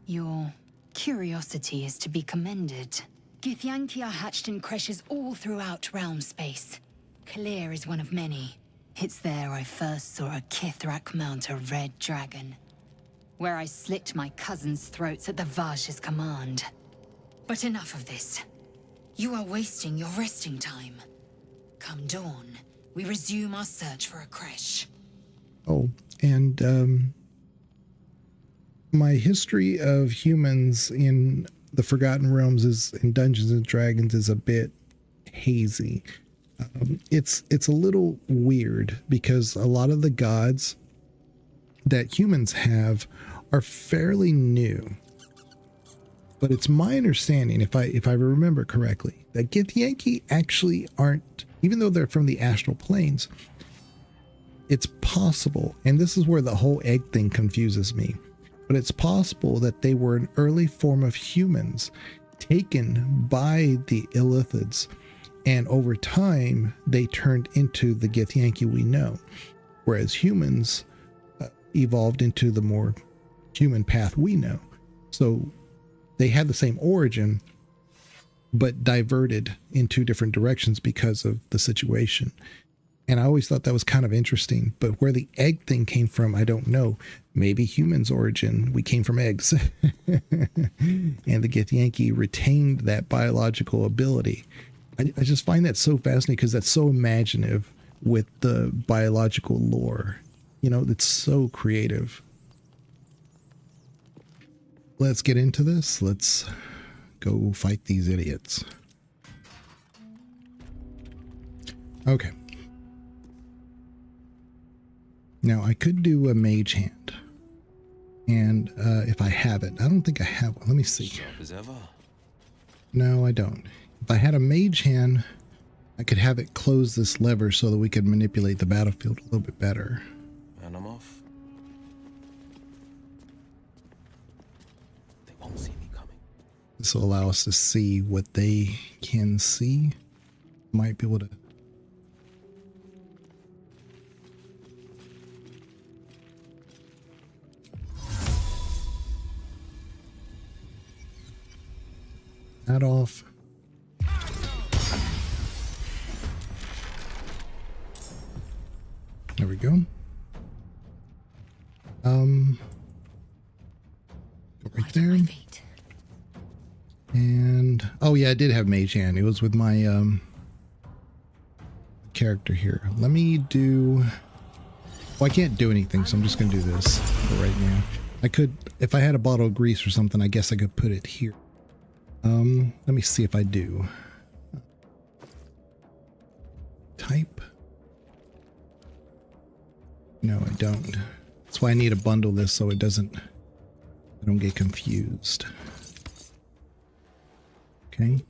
Your curiosity is to be commended. Githyanki are hatched in creches all throughout realm space. Clear is one of many. It's there I first saw a Kithrak mount a red dragon. Where I slit my cousins' throats at the Vash's command. But enough of this. You are wasting your resting time. Come dawn, we resume our search for a creche. Oh, and my history of humans in the Forgotten Realms in Dungeons and Dragons is a bit hazy. It's a little weird because a lot of the gods that humans have are fairly new. But it's my understanding, if I remember correctly, that Githyanki actually aren't, even though they're from the astral planes, it's possible, and this is where the whole egg thing confuses me, but it's possible that they were an early form of humans taken by the Illithids, and over time they turned into the Githyanki we know, whereas humans evolved into the more human path we know. So they had the same origin, but diverted in two different directions because of the situation. And I always thought that was kind of interesting, but where the egg thing came from, I don't know. Maybe humans' origin, we came from eggs. And the Githyanki retained that biological ability. I just find that so fascinating because that's so imaginative with the biological lore. You know, it's so creative. Let's get into this. Let's go fight these idiots. Okay. Now I could do a mage hand. And if I have it, I don't think I have one. Let me see. Sharp as ever. No, I don't. If I had a mage hand, I could have it close this lever so that we could manipulate the battlefield a little bit better. And I'm off. They won't see me coming. This will allow us to see what they can see. Might be able to. That off. There we go. Go right there. And oh yeah, I did have mage hand. It was with my character here. Let me do. Well, I can't do anything, so I'm just gonna do this for right now. I could, if I had a bottle of grease or something, I guess I could put it here. Let me see if I do. Type. No, I don't. That's why I need to bundle this so it doesn't, I don't get confused. Okay.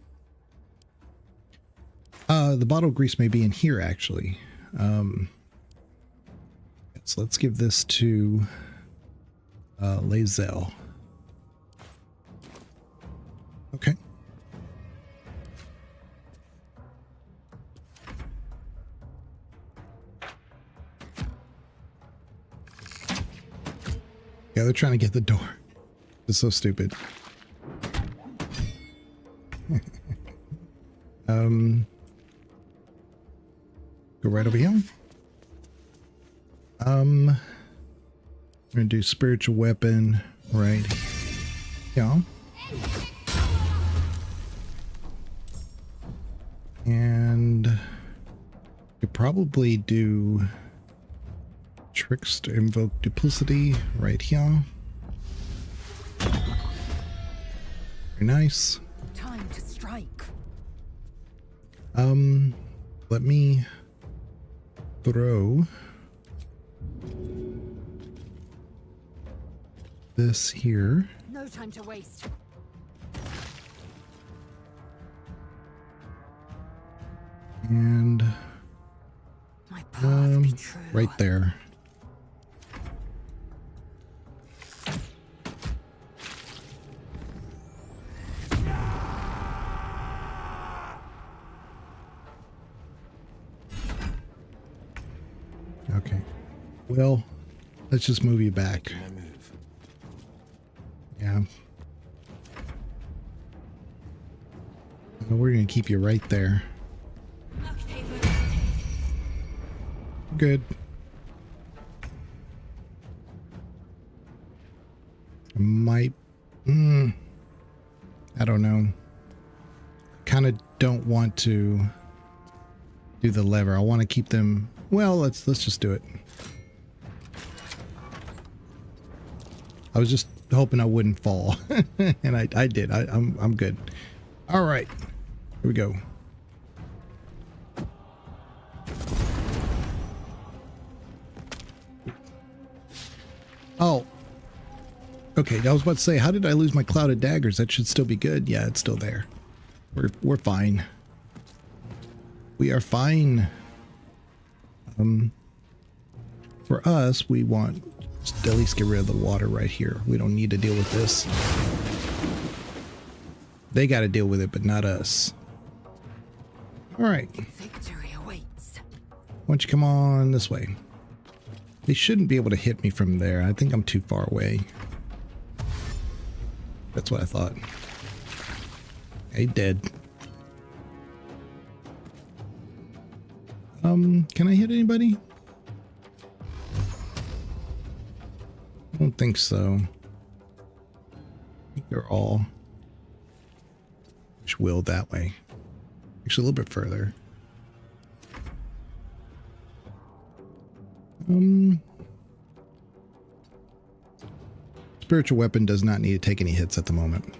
The bottle of grease may be in here actually. So let's give this to Lae'zel. Okay. Yeah, they're trying to get the door. It's so stupid. Go right over here. We're gonna do spiritual weapon right here. And could probably do tricks to invoke duplicity right here. Very nice. Time to strike. Let me throw this here. No time to waste. And My path be true. right there. Okay. Well, let's just move you back. Yeah. We're gonna keep you right there. Good. Might. I don't know. Kind of don't want to do the lever. I want to keep them. Well, let's just do it. I was just hoping I wouldn't fall, and I did. I'm good. All right, here we go. Oh, okay. I was about to say, how did I lose my cloud of daggers? That should still be good. Yeah, it's still there. We're fine. We are fine. For us, we want to at least get rid of the water right here. We don't need to deal with this. They got to deal with it, but not us. All right. Victory awaits. Why don't you come on this way? They shouldn't be able to hit me from there. I think I'm too far away. That's what I thought. Hey, dead. Can I hit anybody? I don't think so. I think they're all just will that way. Actually, a little bit further. Spiritual weapon does not need to take any hits at the moment.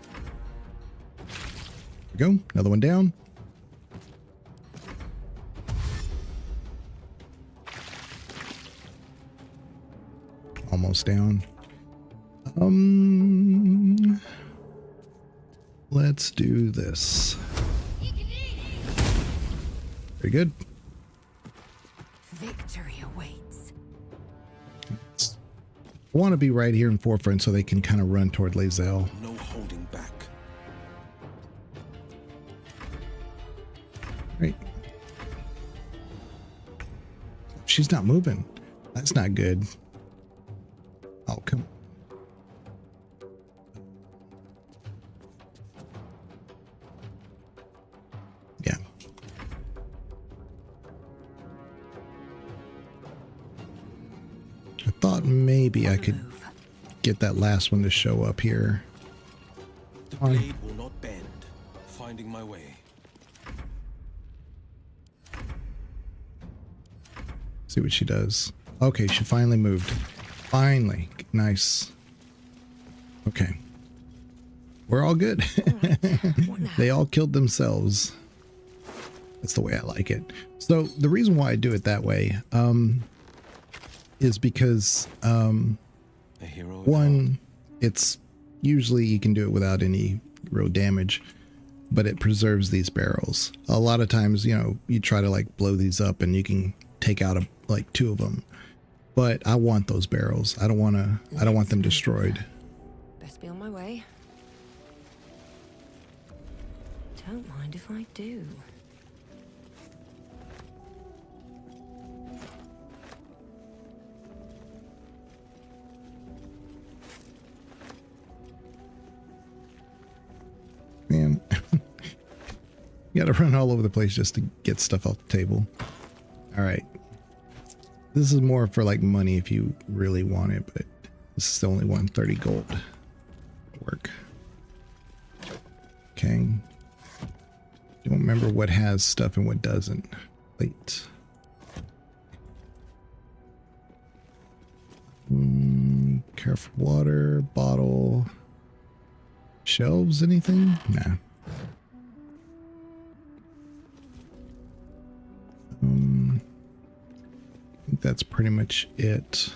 There we go. Another one down. Almost down. Let's do this. Very good. Victory awaits. I want to be right here in forefront so they can kind of run toward Lae'zel. No holding back. Right. She's not moving. That's not good. Oh, come on. Yeah. I thought maybe I could get that last one to show up here. The blade will not bend. Finding my way. See what she does. Okay, she finally moved. Finally. Nice. Okay. We're all good. They all killed themselves. That's the way I like it. So the reason why I do it that way is because one, it's usually you can do it without any real damage, but it preserves these barrels. A lot of times, you know, you try to like blow these up and you can take out like 2 of them. But I want those barrels. I don't want them destroyed. Best be on my way. Don't mind if I do. Man, you gotta run all over the place just to get stuff off the table. All right. This is more for like money if you really want it, but this is the only one. 30 gold. Work. Okay. Don't remember what has stuff and what doesn't. Wait. Careful water, bottle. Shelves, anything? Nah. I think that's pretty much it.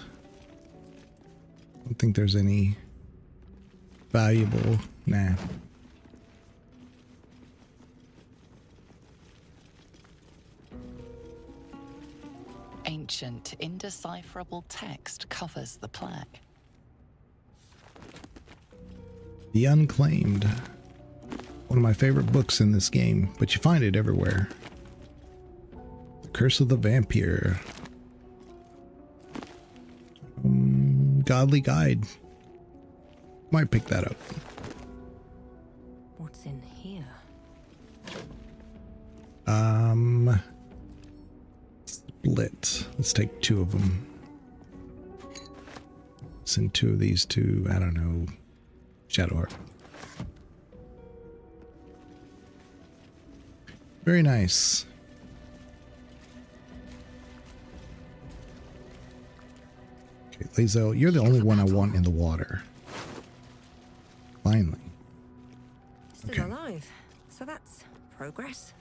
I don't think there's any valuable. Nah. Ancient, indecipherable text covers the plaque. The Unclaimed. One of my favorite books in this game, but you find it everywhere. The Curse of the Vampire. Godly Guide. Might pick that up. What's in here? Split. Let's take 2 of them. Send 2 of these to, I don't know, Shadowheart. Very nice. Okay, Lae'zel, you're the only one I want in the water. Finally. Still alive. So that's progress.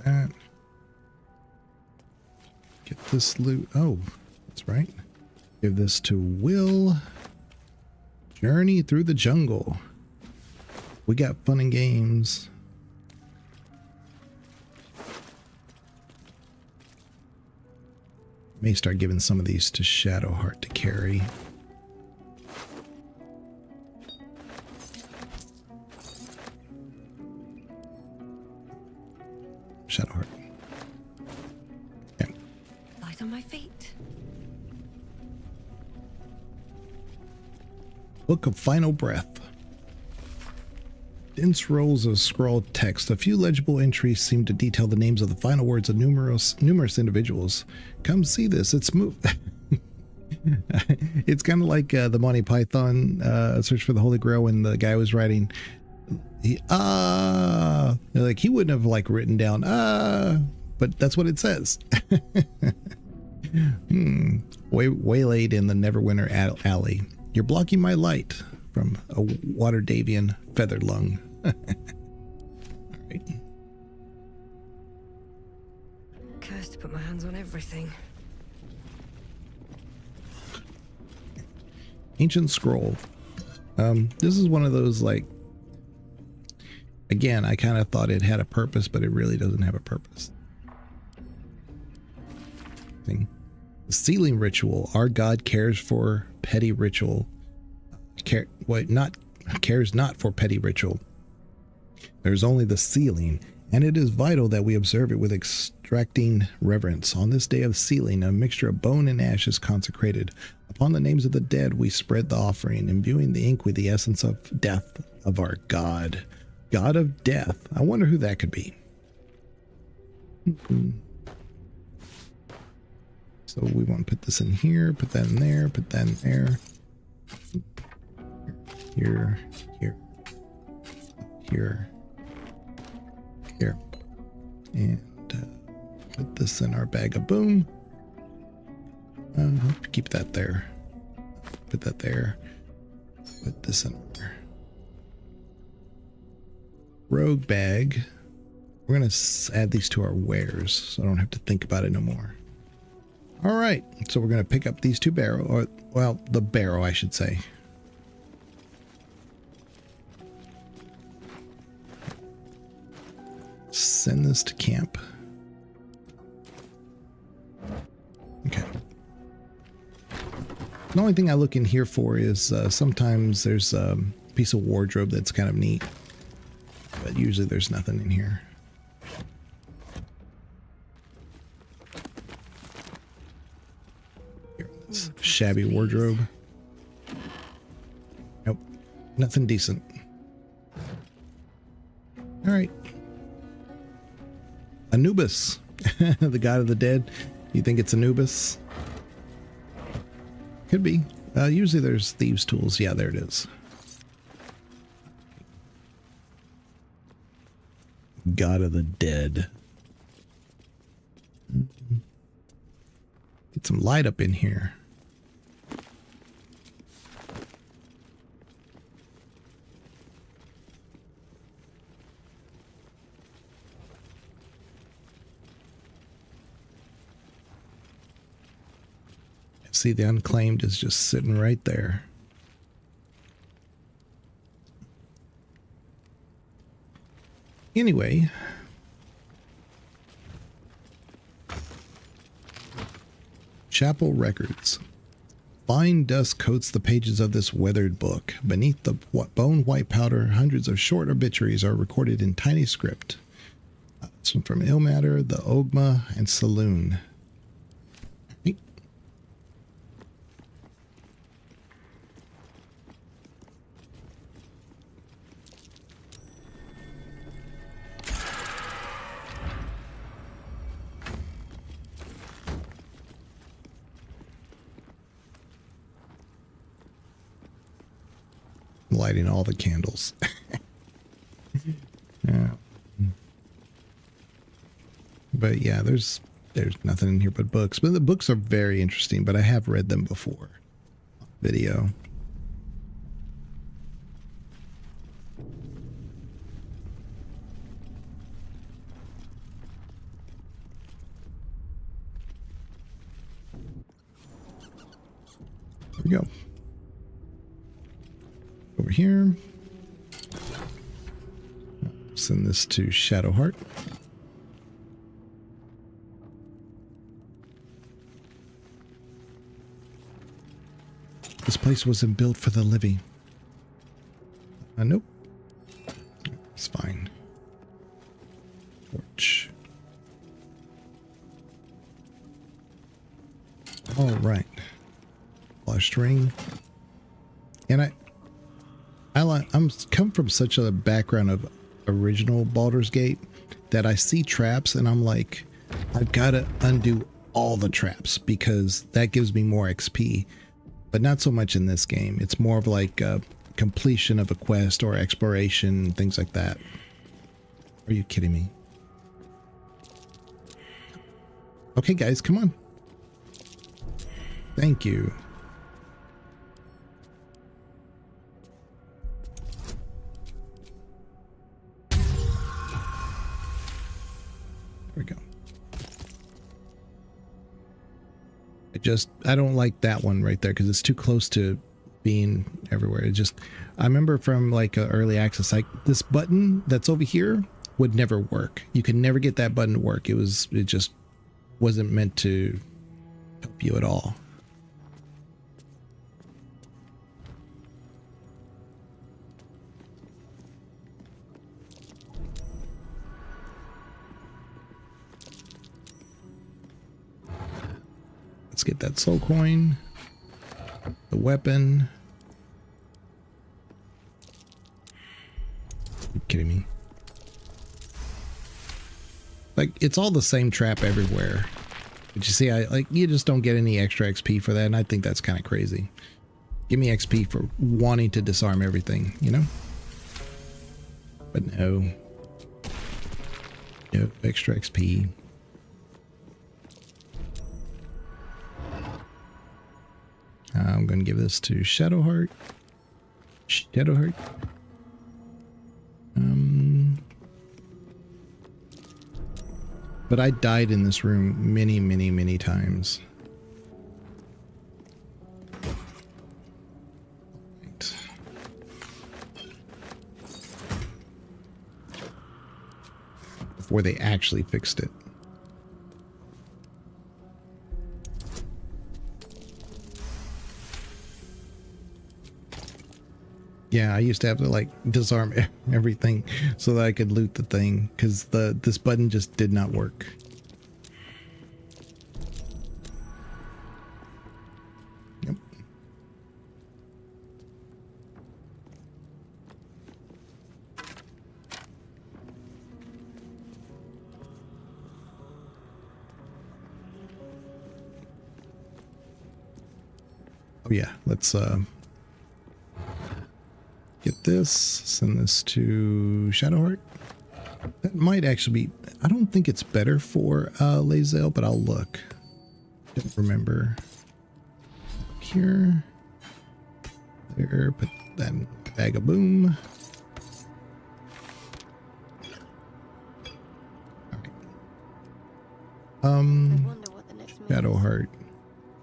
That. Get this loot. Oh, that's right. Give this to Will. Journey through the jungle. We got fun and games. May start giving some of these to Shadowheart to carry. Shadowheart. Okay. Light on my feet. Book of Final Breath. Dense rolls of scrawled text. A few legible entries seem to detail the names of the final words of numerous individuals. Come see this. It's It's kind of like the Monty Python Search for the Holy Grail when the guy was writing. Like he wouldn't have like written down but that's what it says. Waylaid in the Neverwinter Alley. You're blocking my light. From a Waterdavian Featherlung. All right. Cursed to put my hands on everything. Ancient Scroll. This is one of those, like, again, I kind of thought it had a purpose, but it really doesn't have a purpose. The Sealing Ritual. Our God cares for petty ritual. Cares not for petty ritual. There's only the sealing, and it is vital that we observe it with extracting reverence. On this day of sealing, a mixture of bone and ash is consecrated. Upon the names of the dead, we spread the offering, imbuing the ink with the essence of death of our God. God of death. I wonder who that could be. So we want to put this in here, put that in there, put that in there. Here, here, here, here, and put this in our bag of boom. Keep that there. Put that there. Put this in our rogue bag. We're gonna add these to our wares, so I don't have to think about it no more. All right, so we're gonna pick up these two barrels, or well, the barrel, I should say. Send this to camp. Okay. The only thing I look in here for is sometimes there's a piece of wardrobe that's kind of neat, but usually there's nothing in here. Here, this shabby wardrobe. Nope, nothing decent. All right. Anubis, the god of the dead. You think it's Anubis? Could be. Usually there's thieves' tools. Yeah, there it is. God of the dead. Get some light up in here. See, the unclaimed is just sitting right there. Anyway. Chapel Records. Fine dust coats the pages of this weathered book. Beneath the bone white powder, hundreds of short obituaries are recorded in tiny script. This one from Ilmater, the Ogma, and Saloon. Lighting all the candles. Yeah. But yeah, there's nothing in here but books. But the books are very interesting, but I have read them before. Video. There we go. Over here. Send this to Shadowheart. This place wasn't built for the living. Nope. It's fine. Torch. All right. Flush ring. And I'm come from such a background of original Baldur's Gate that I see traps and I'm like, I've got to undo all the traps because that gives me more XP. But not so much in this game. It's more of like a completion of a quest or exploration, things like that. Are you kidding me? Okay, guys, come on. Thank you. There we go. I don't like that one right there because it's too close to being everywhere. I remember from like early access, like this button that's over here would never work. You could never get that button to work. It just wasn't meant to help you at all. Let's get that soul coin, the weapon. Are you kidding me? Like, it's all the same trap everywhere. But you see, you just don't get any extra XP for that, and I think that's kind of crazy. Give me XP for wanting to disarm everything, you know? But no. No extra XP. I'm going to give this to Shadowheart. Shadowheart. But I died in this room many, many, many times. Right. Before they actually fixed it. Yeah, I used to have to like disarm everything so that I could loot the thing because this button just did not work. Yep. Oh yeah, let's get this, send this to Shadowheart. That might actually be, I don't think it's better for Lae'zel, but I'll look. Don't remember. Here. There, put that in the bag of boom. Alright. Shadowheart.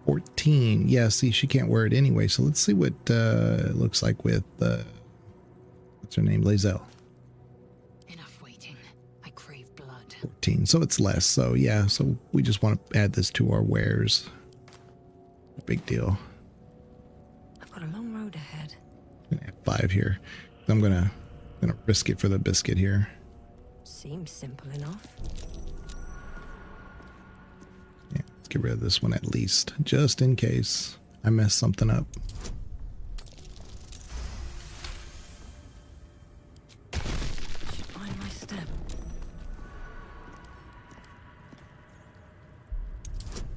14. Yeah, see, she can't wear it anyway, so let's see what it looks like with what's her name? Lae'zel. Enough waiting. I crave blood. 14. So it's less. So yeah, so we just want to add this to our wares. Big deal. I've got a long road ahead. I'm gonna have 5 here. I'm gonna risk it for the biscuit here. Seems simple enough. Yeah, let's get rid of this one at least, just in case I mess something up.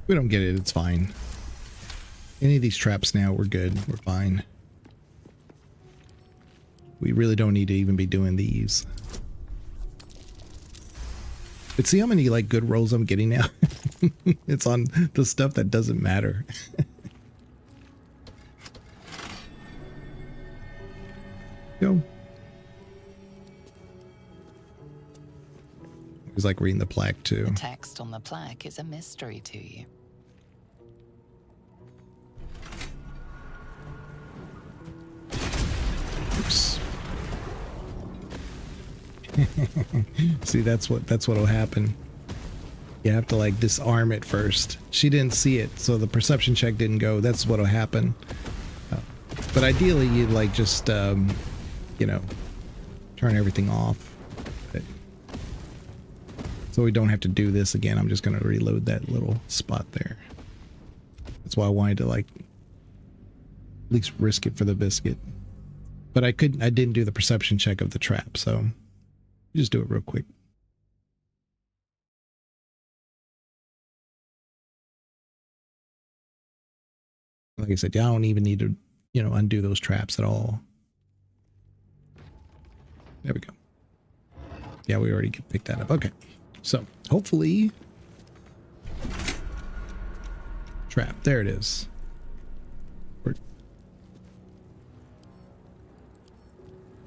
We don't get it, it's fine. Any of these traps now, we're good, we're fine. We really don't need to even be doing these. But see how many like good rolls I'm getting now? It's on the stuff that doesn't matter. Go. It was like reading the plaque too. The text on the plaque is a mystery to you. Oops. See, that's what'll happen. You have to like disarm it first. She didn't see it, so the perception check didn't go. That's what'll happen. But ideally, you'd like just, you know, turn everything off. But, so we don't have to do this again. I'm just going to reload that little spot there. That's why I wanted to like at least risk it for the biscuit. But I didn't do the perception check of the trap, so just do it real quick. Like I said, I don't even need to, you know, undo those traps at all. There we go. Yeah, we already picked that up. Okay. So hopefully trap. There it is. Wait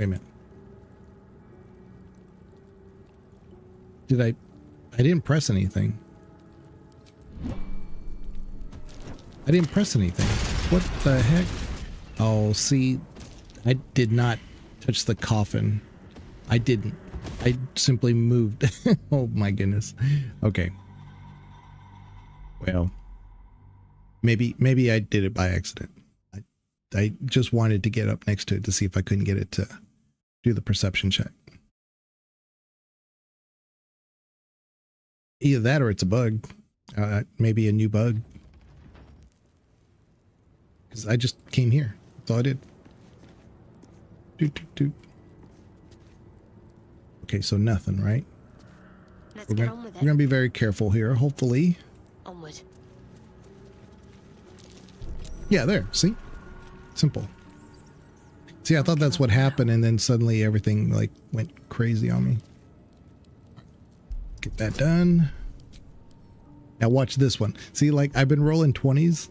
a minute. I didn't press anything. I didn't press anything. What the heck? Oh, see, I did not touch the coffin. I didn't. I simply moved. Oh my goodness. Okay. Well, maybe I did it by accident. I just wanted to get up next to it to see if I couldn't get it to do the perception check. Either that or it's a bug. Maybe a new bug. Because I just came here. That's all I did. Okay, so nothing, right? We're gonna be very careful here, hopefully. Onward. Yeah, there. See? Simple. See, I thought that's what happened, and then suddenly everything like went crazy on me. Get that done. Now watch this one. See, like I've been rolling 20s.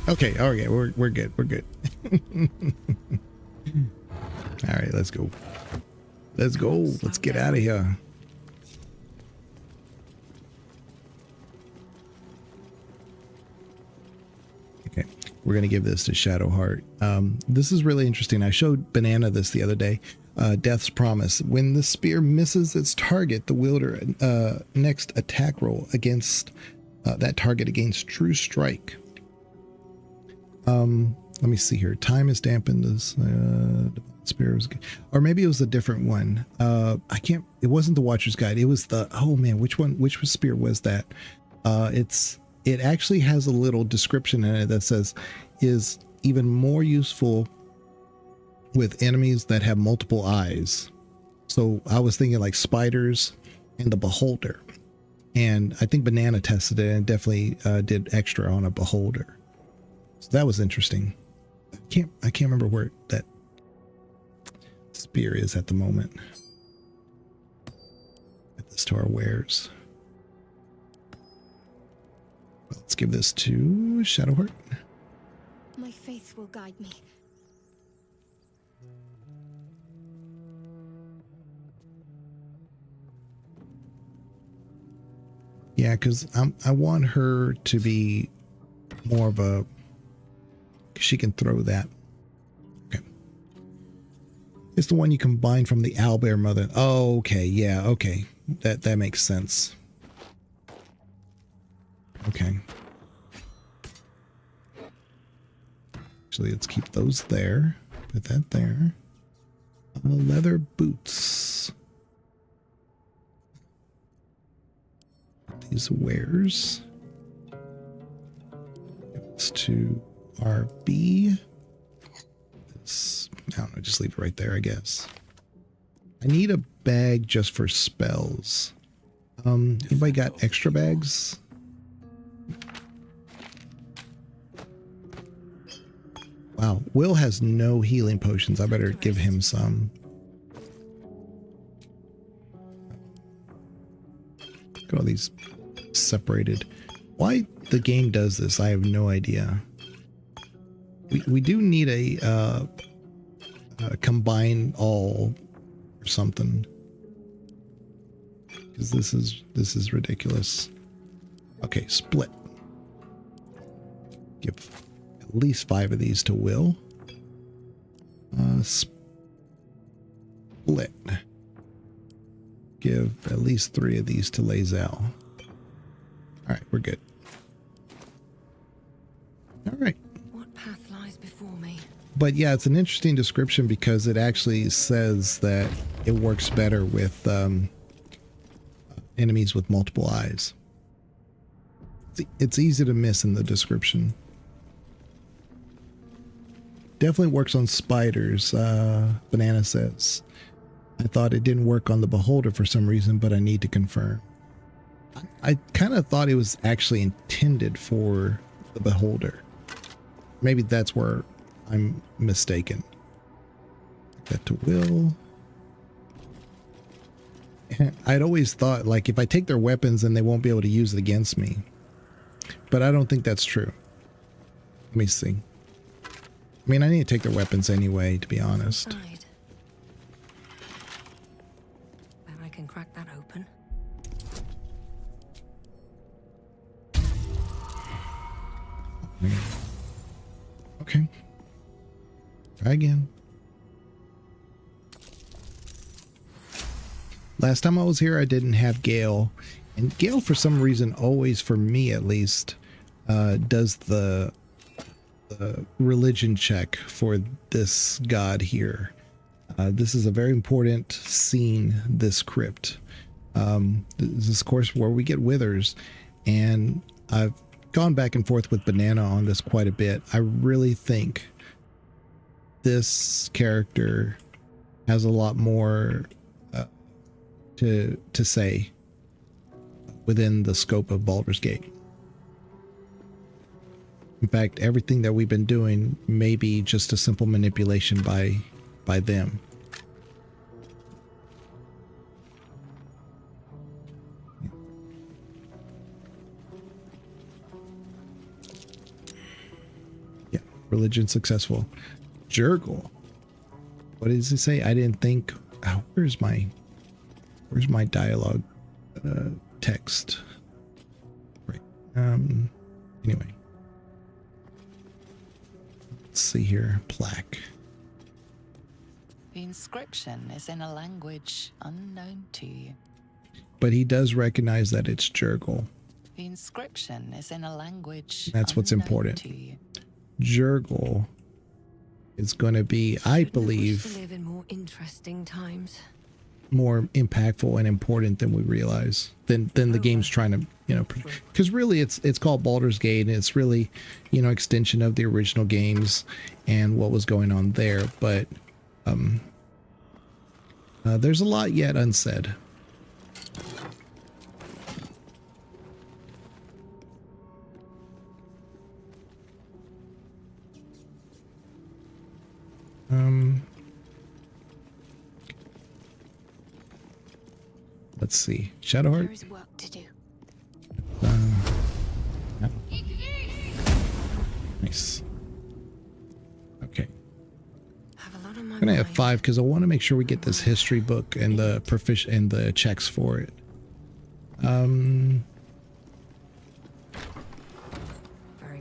Okay, we're good. We're good. All right, let's go. Let's go. Let's get out of here. Okay, we're gonna give this to Shadowheart. This is really interesting. I showed Banana this the other day. Death's Promise. When the spear misses its target, the wielder next attack roll against that target against True Strike. Let me see here. Time is dampened as spear was, or maybe it was a different one. I can't. It wasn't the Watcher's Guide. It was the. Oh man, which one? Which spear was that? It actually has a little description in it that says is even more useful with enemies that have multiple eyes. So I was thinking like spiders and the Beholder. And I think Banana tested it and definitely did extra on a Beholder. So that was interesting. I can't remember where that spear is at the moment. Add this to our wares. Let's give this to Shadowheart. My faith will guide me. Yeah, because I want her to be more of a. She can throw that. Okay. It's the one you combine from the owlbear mother. Oh, okay. Yeah. Okay. That makes sense. Okay. Actually, let's keep those there. Put that there. Leather boots. These wares. It's to RB. This, I don't know, just leave it right there, I guess. I need a bag just for spells. Anybody got extra bags? Wow, Will has no healing potions. I better give him some. Look at all these separated. Why the game does this, I have no idea. We do need a combine all or something, because this is ridiculous. Okay, split. Give at least 5 of these to Will. Split. Give at least 3 of these to Lae'zel. All right, we're good. All right. What path lies before me? But yeah, it's an interesting description because it actually says that it works better with enemies with multiple eyes. It's easy to miss in the description. Definitely works on spiders, Banana says. I thought it didn't work on the beholder for some reason, but I need to confirm. I kind of thought it was actually intended for the beholder. Maybe that's where I'm mistaken. That to will. I'd always thought, like, if I take their weapons, then they won't be able to use it against me. But I don't think that's true. Let me see. I mean, I need to take their weapons anyway, to be honest. Bet I can crack that open. Okay. Try again. Last time I was here, I didn't have Gale. And Gale, for some reason, always, for me at least, does the religion check for this god here. This is a very important scene, this crypt. This is, of course, where we get withers. And I've gone back and forth with Banana on this quite a bit. I really think this character has a lot more to say within the scope of Baldur's Gate. In fact, everything that we've been doing may be just a simple manipulation by them. Yeah, religion successful. Jurgle. What does it say? I didn't think. Oh, where's my dialogue text? Right. Anyway. Let's see here. Plaque. The inscription is in a language unknown to you. But he does recognize that it's Jurgle. The inscription is in a language That's what's important. to you. Jurgle is going to be, I believe, To live in more interesting times. more impactful and important than we realize, than the game's trying to, you know, because really it's called Baldur's Gate, and it's really, you know, extension of the original games and what was going on there. But there's a lot yet unsaid. Let's see. Shadowheart. There is work to do. Yeah. Nice. Okay. I'm gonna have 5 because I want to make sure we get this history book and the and the checks for it. Very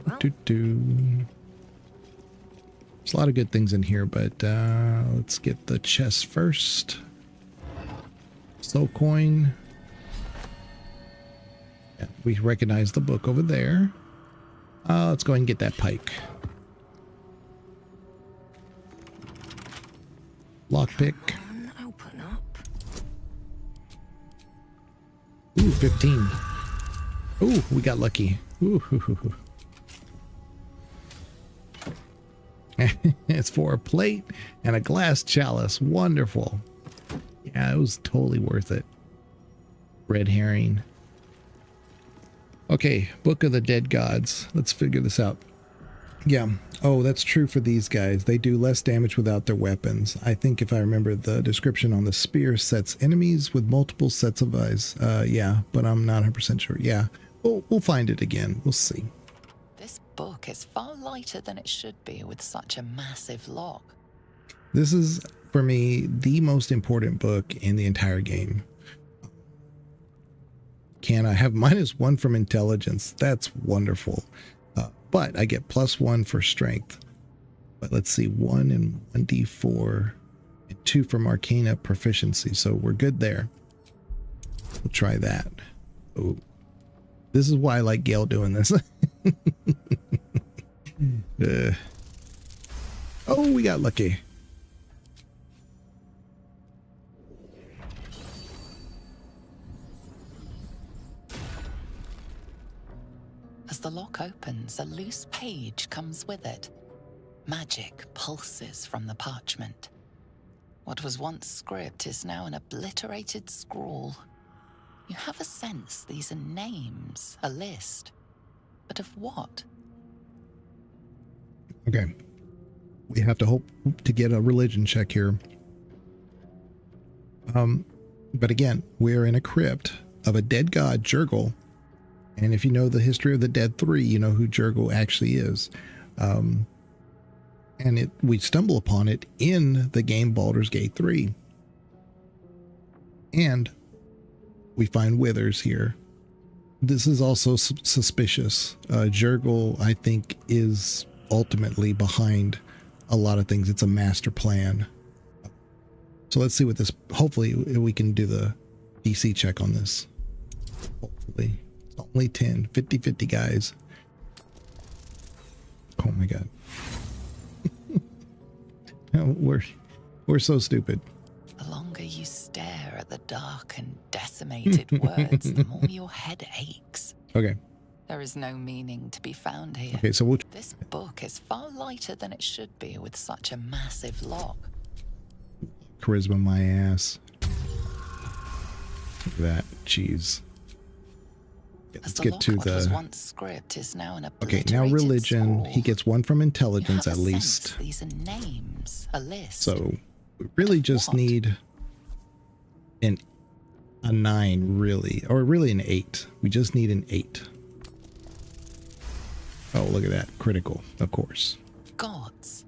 well. There's a lot of good things in here, but let's get the chest first. Soul coin. Yeah, we recognize the book over there. Let's go ahead and get that pike. Lockpick. Open up. Ooh, 15. Ooh, we got lucky. Ooh. It's for a plate and a glass chalice. Wonderful. Yeah, it was totally worth it. Red herring. Okay, Book of the Dead Gods. Let's figure this out. Yeah. Oh, that's true for these guys. They do less damage without their weapons. I think if I remember the description on the spear sets enemies with multiple sets of eyes. Yeah, but I'm not 100% sure. Yeah. We'll find it again. We'll see. This book is far lighter than it should be with such a massive log. This is, for me, the most important book in the entire game. Can I have -1 from intelligence? That's wonderful. But I get +1 for strength. But let's see, 1 and 1d4 and 2 from arcana proficiency. So we're good there. We'll try that. Oh, this is why I like Gale doing this. Oh, we got lucky. As the lock opens, a loose page comes with it. Magic pulses from the parchment. What was once script is now an obliterated scrawl. You have a sense these are names, a list. But of what? Okay. We have to hope to get a religion check here. But again, we're in a crypt of a dead god, Jurgle. And if you know the history of the Dead Three, you know who Jurgle actually is. And we stumble upon it in the game Baldur's Gate 3. And we find withers here. This is also suspicious. Jurgle, I think, is ultimately behind a lot of things. It's a master plan. So let's see what this, hopefully we can do the DC check on this. Hopefully. It's only 10, 50-50 guys. Oh my God. We're so stupid. The longer you stare at the dark and decimated words, the more your head aches. Okay. There is no meaning to be found here. Okay, so This book is far lighter than it should be with such a massive lock. Charisma my ass. Look at that. Jeez. Let's get to What was the... once script is now an Okay, now religion. scroll. He gets one from intelligence You at have a least. sense these are names, a list. So we really just need a 9, really. Or really an 8. We just need an 8. Oh, look at that. Critical, of course. Gods.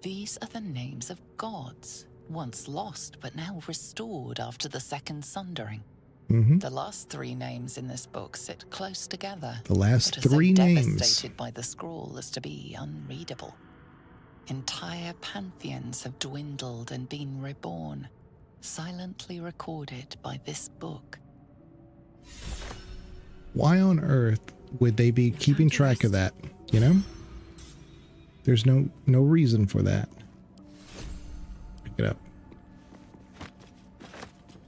These are the names of gods, once lost but now restored after the Second Sundering. Mm-hmm. The last 3 names in this book sit close together. The last but are 3 so names. devastated by the scroll as to be unreadable. Entire pantheons have dwindled and been reborn, silently recorded by this book. Why on earth would they be keeping track of that? You know? There's no reason for that. Pick it up.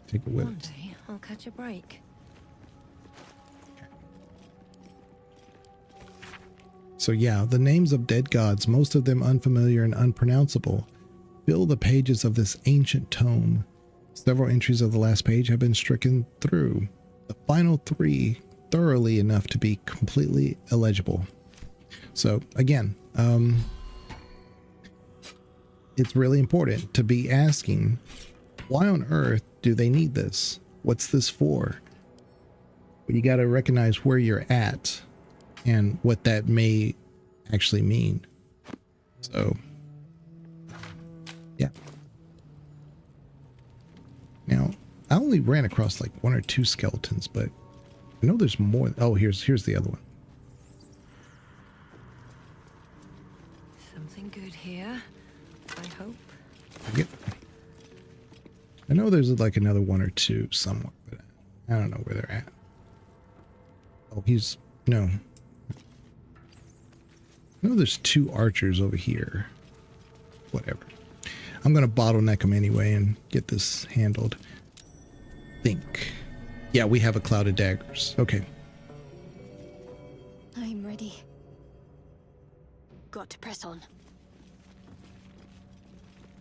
Take a whip. One day I'll catch a break. So yeah, the names of dead gods, most of them unfamiliar and unpronounceable, fill the pages of this ancient tome. Several entries of the last page have been stricken through. The final 3 thoroughly enough to be completely illegible. So again, it's really important to be asking, why on earth do they need this? What's this for? But you got to recognize where you're at and what that may actually mean. So, yeah. Now, I only ran across like 1 or 2 skeletons, but I know there's more. Oh, here's the other one. Something good here, I hope. I know there's like another 1 or 2 somewhere, but I don't know where they're at. Oh, no. I know there's 2 archers over here. Whatever. I'm going to bottleneck them anyway and get this handled. Think. Yeah, we have a cloud of daggers. Okay. I'm ready. Got to press on.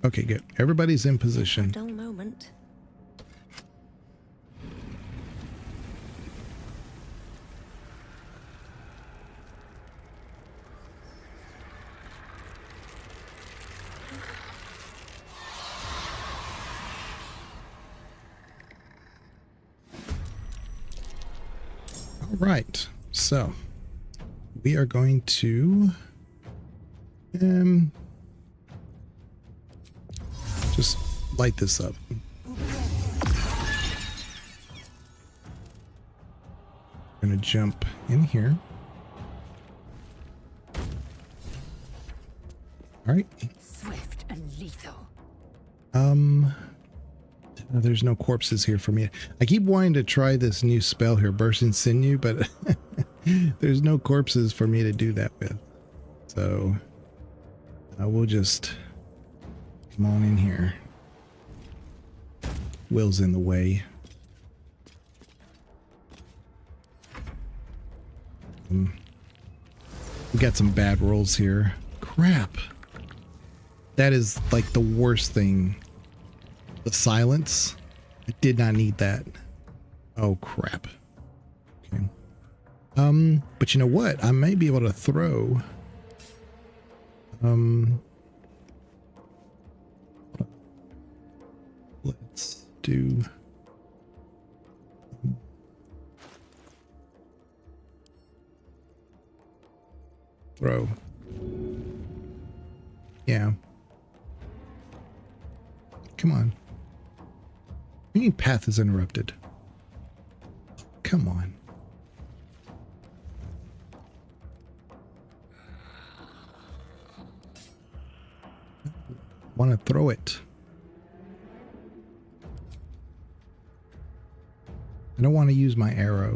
Okay, good. Everybody's in position. Dull moment. All right. So we are going to just light this up. I'm going to jump in here. All right. Swift and lethal. There's no corpses here for me. I keep wanting to try this new spell here, Bursting Sinew, but there's no corpses for me to do that with. So We'll just come on in here. Will's in the way. We got some bad rolls here. Crap. That is like the worst thing. The silence. I did not need that. Oh crap. Okay. But you know what? I may be able to throw. Let's do. Throw. Yeah. Come on. Any path is interrupted. Come on. Want to throw it. I don't want to use my arrow.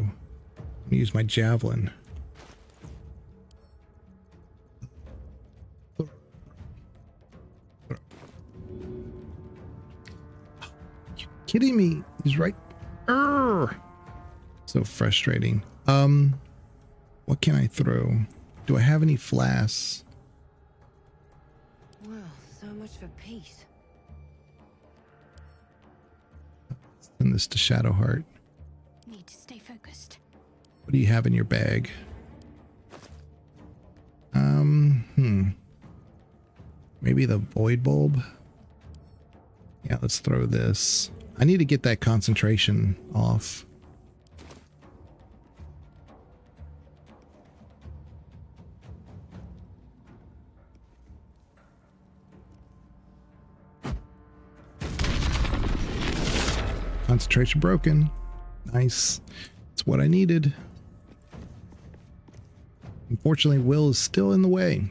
I'm going to use my javelin. Kidding me? He's right. Urgh. So frustrating. What can I throw? Do I have any flasks? Well, so much for peace. Send this to Shadowheart. Need to stay focused. What do you have in your bag? Maybe the void bulb. Yeah, let's throw this. I need to get that concentration off. Concentration broken. Nice. That's what I needed. Unfortunately, Will is still in the way.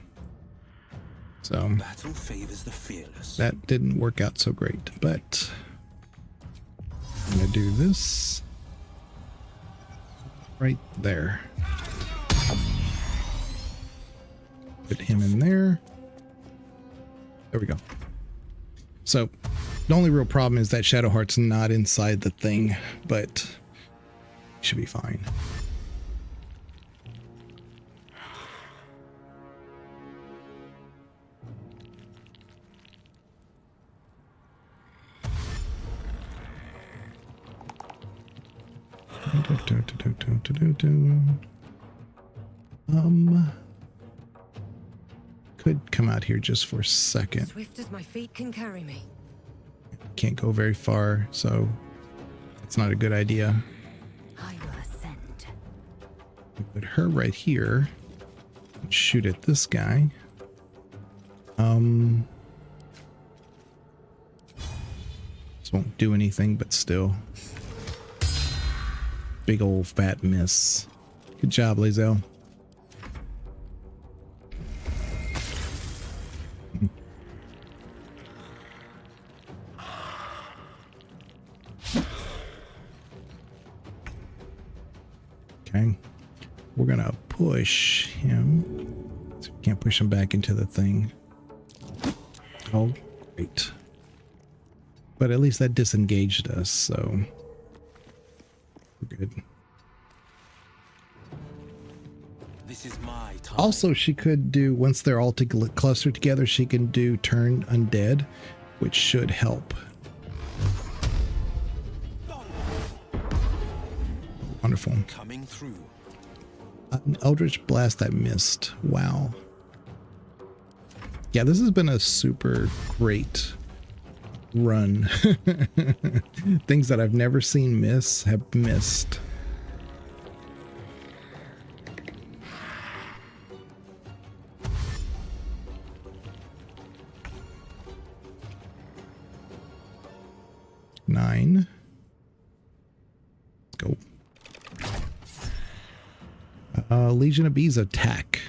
So Battle favors the fearless. That didn't work out so great, but I'm gonna do this right there. Put him in there. There we go. So the only real problem is that Shadowheart's not inside the thing, but it should be fine. Could come out here just for a second. Swift as my feet can carry me. Can't go very far, so it's not a good idea. I will ascend. Put her right here. And shoot at this guy. This won't do anything, but still. Big old fat miss. Good job, Lazel. Okay. We're gonna push him. So we can't push him back into the thing. Oh, great. But at least that disengaged us, so we're good. This is my time. Also, she could do, once they're all clustered together, she can do turn undead, which should help. Wonderful. Coming through. An Eldritch Blast that missed. Wow. Yeah, this has been a super great run. Things that I've never seen miss have missed. Nine. Let's go. Legion of Bees attack.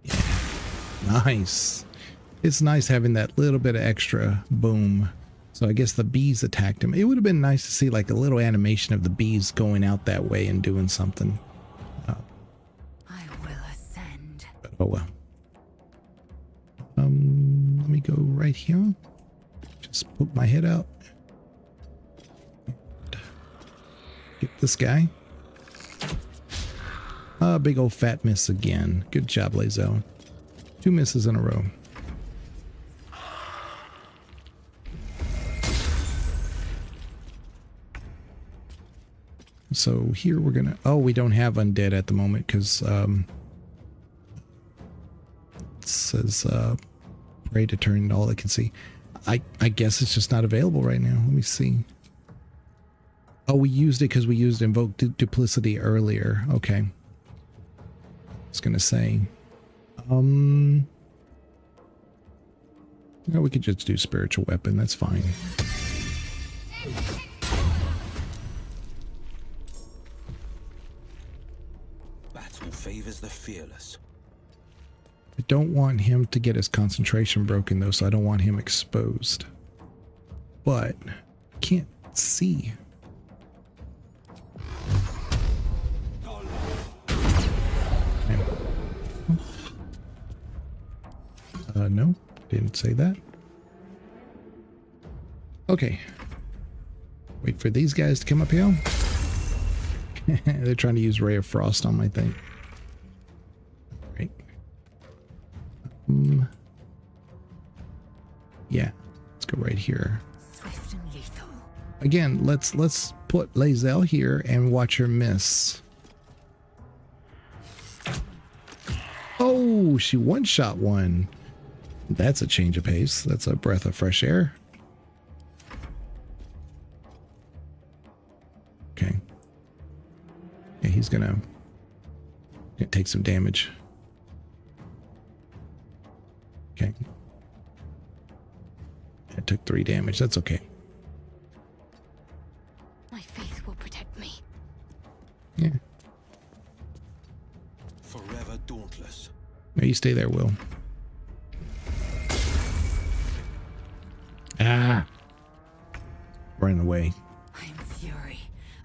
Yeah. Nice. It's nice having that little bit of extra boom. So I guess the bees attacked him. It would have been nice to see like a little animation of the bees going out that way and doing something. I will ascend. But oh well. go right here. Just poke my head out. Get this guy. Big old fat miss again. Good job, Lae'zel. 2 misses in a row. So here we're gonna, oh, we don't have undead at the moment because it says pray to turn all I can see. I guess it's just not available right now. Let me see. Oh, we used it because we used invoke duplicity earlier. Okay. I was gonna say, no, we could just do spiritual weapon. That's fine. Battle favors the fearless. I don't want him to get his concentration broken though, so I don't want him exposed. But can't see. No, didn't say that. Okay. Wait for these guys to come up here. They're trying to use Ray of Frost on my thing. Right. Yeah, let's go right here. Swift and lethal. Again, let's put Lae'zel here and watch her miss. Oh, she one-shot one. That's a change of pace. That's a breath of fresh air. Okay. Yeah, he's gonna take some damage. Okay. I took 3 damage. That's okay. My faith will protect me. Yeah. Forever dauntless. No, you stay there, Will. Ah. Running away. I am fury.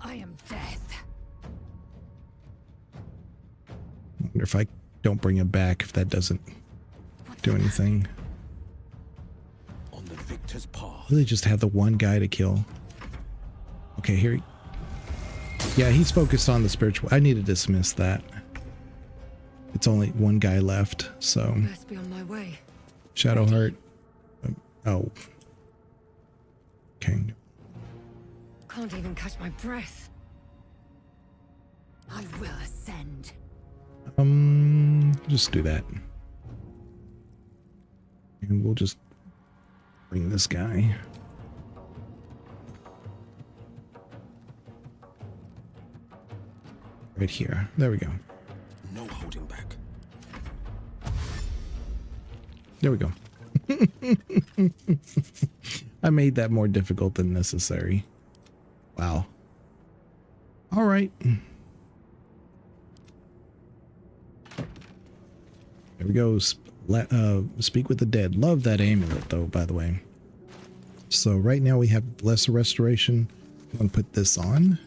I am death. I wonder if I don't bring him back, if that doesn't do anything. On the victor's path. Really just have the one guy to kill. Okay, here he... Yeah, he's focused on the spiritual. I need to dismiss that. It's only one guy left, so... Best be on my way. Shadowheart. Oh. Okay. Can't even catch my breath. I will ascend. Just do that. And we'll just bring this guy. Right here. There we go. No holding back. There we go. I made that more difficult than necessary. Wow. All right. There we go. Speak with the dead. Love that amulet, though, by the way. So right now we have lesser restoration. I'm going to put this on.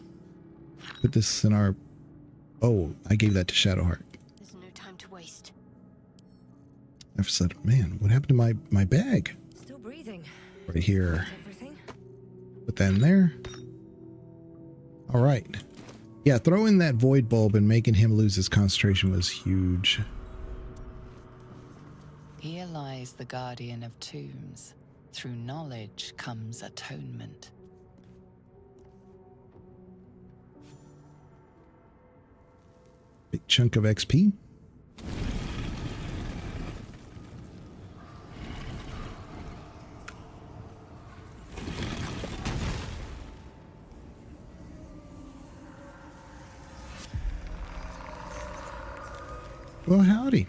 Put this in our... Oh, I gave that to Shadowheart. There's no time to waste. I've said, man, what happened to my bag? Still breathing. Right here. Everything. Put that in there. All right. Yeah, throwing that void bulb and making him lose his concentration was huge. Here lies the guardian of tombs. Through knowledge comes atonement. Big chunk of XP. Well, howdy.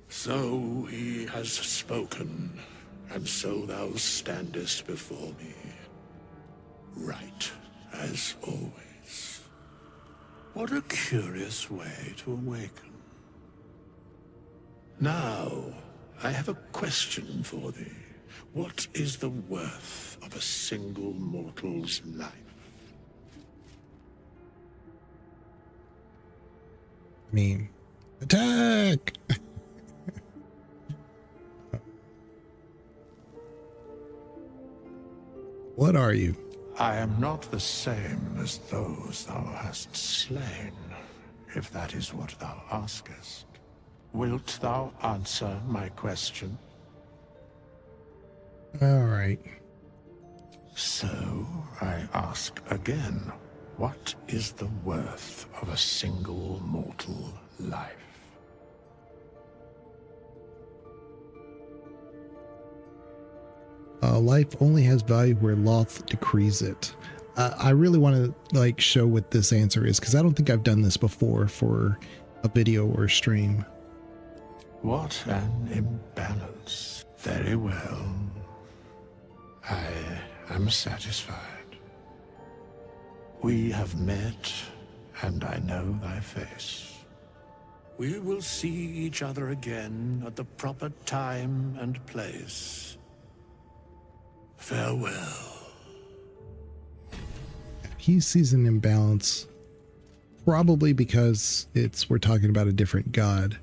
So he has spoken, and so thou standest before me, right as always. What a curious way to awaken. Now, I have a question for thee. What is the worth of a single mortal's life? I mean, attack! What are you? I am not the same as those thou hast slain, if that is what thou askest. Wilt thou answer my question? All right. So, I ask again, what is the worth of a single mortal life? Life only has value where Loth decrees it. I really want to like show what this answer is, because I don't think I've done this before for a video or a stream. What an imbalance. Very well. I am satisfied. We have met, and I know thy face. We will see each other again at the proper time and place. Farewell. He sees an imbalance, probably because we're talking about a different god.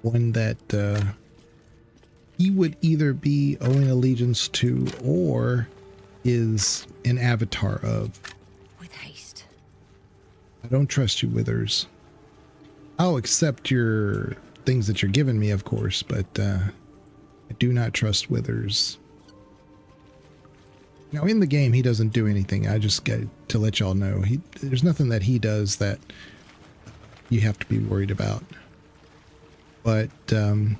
One that he would either be owing allegiance to or is an avatar of. With haste. I don't trust you, Withers. I'll accept your things that you're giving me, of course, but I do not trust Withers. Now, in the game, he doesn't do anything. I just get to let y'all know. There's nothing that he does that you have to be worried about. But I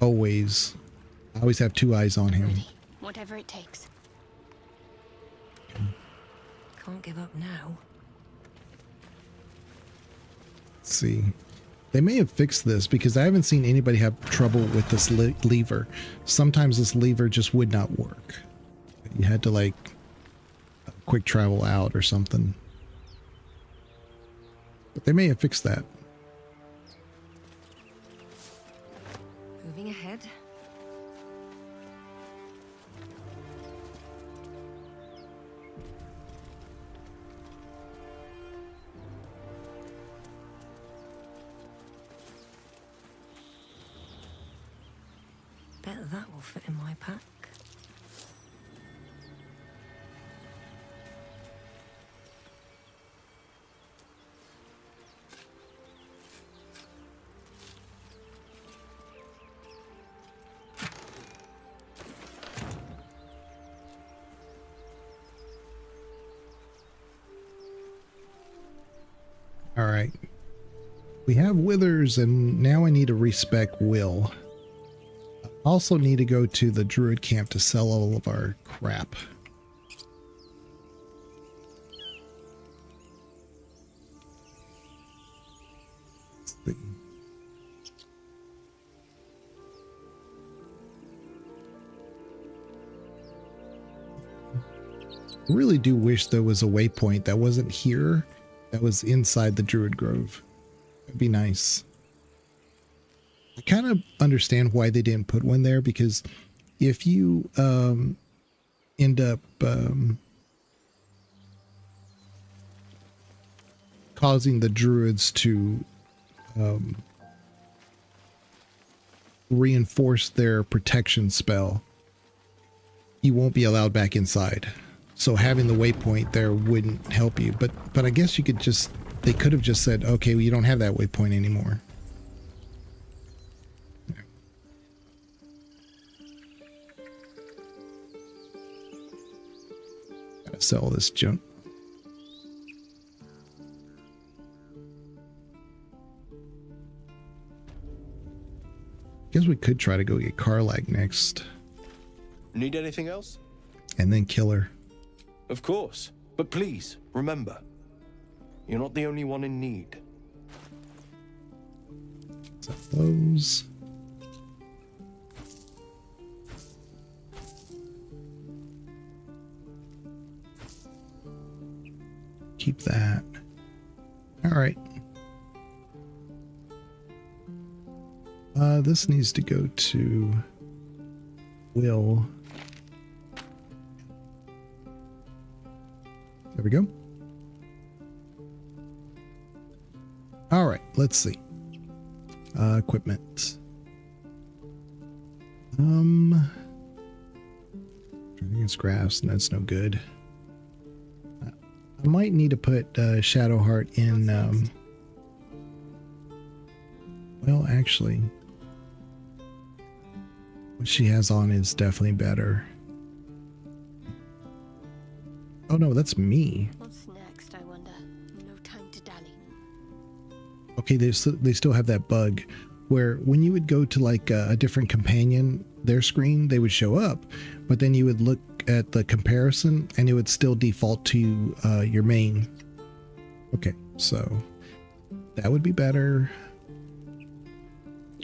always have two eyes on him. Ready. Whatever it takes. Can't give up now. Let's see. They may have fixed this because I haven't seen anybody have trouble with this lever. Sometimes this lever just would not work. You had to like quick travel out or something. But they may have fixed that. Moving ahead. Bet that will fit in my pack. All right. We have Withers, and now I need to respec Will. I also need to go to the druid camp to sell all of our crap. Let's see. I really do wish there was a waypoint that wasn't here, that was inside the Druid Grove. That'd be nice. I kind of understand why they didn't put one there, because if you end up causing the druids to reinforce their protection spell, you won't be allowed back inside. So having the waypoint there wouldn't help you. But I guess you could just, they could have just said, okay, well, you don't have that waypoint anymore. Gotta sell this junk. Guess we could try to go get Karlach next. Need anything else? And then kill her. Of course. But please, remember, you're not the only one in need. Suppose. Keep that. All right. This needs to go to Will. There we go. All right, let's see. Equipment. Trying against grass, and that's no good. I might need to put Shadowheart in. Well, actually, what she has on is definitely better. Oh no, that's me. What's next, I wonder? No time to dally. Okay, they still have that bug where when you would go to like a different companion, their screen, they would show up, but then you would look at the comparison and it would still default to your main. Okay, so that would be better.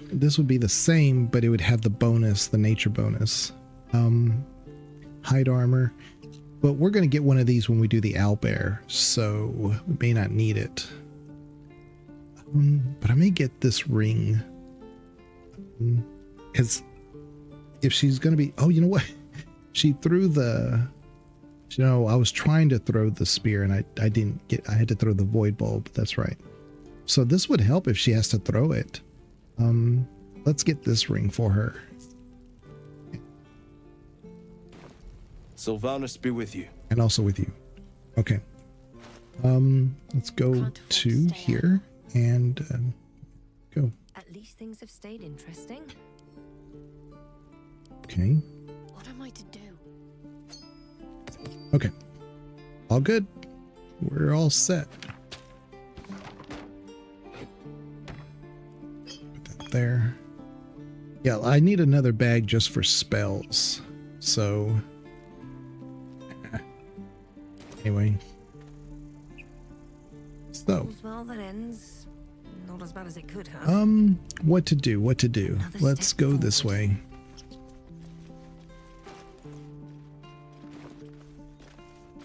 This would be the same, but it would have the bonus, the nature bonus. Hide armor. But we're going to get one of these when we do the owlbear, so we may not need it. But I may get this ring. Because if she's going to be... Oh, you know what? She threw the... You know, I was trying to throw the spear and I didn't get... I had to throw the void bulb. That's right. So this would help if she has to throw it. Let's get this ring for her. Sylvanus be with you. And also with you. Okay. Let's go to here and go. At least things have stayed interesting. Okay. What am I to do? Okay. All good. We're all set. Put that there. Yeah, I need another bag just for spells. So anyway. So Well, that ends not as bad as it could have. what to do? Let's go this way.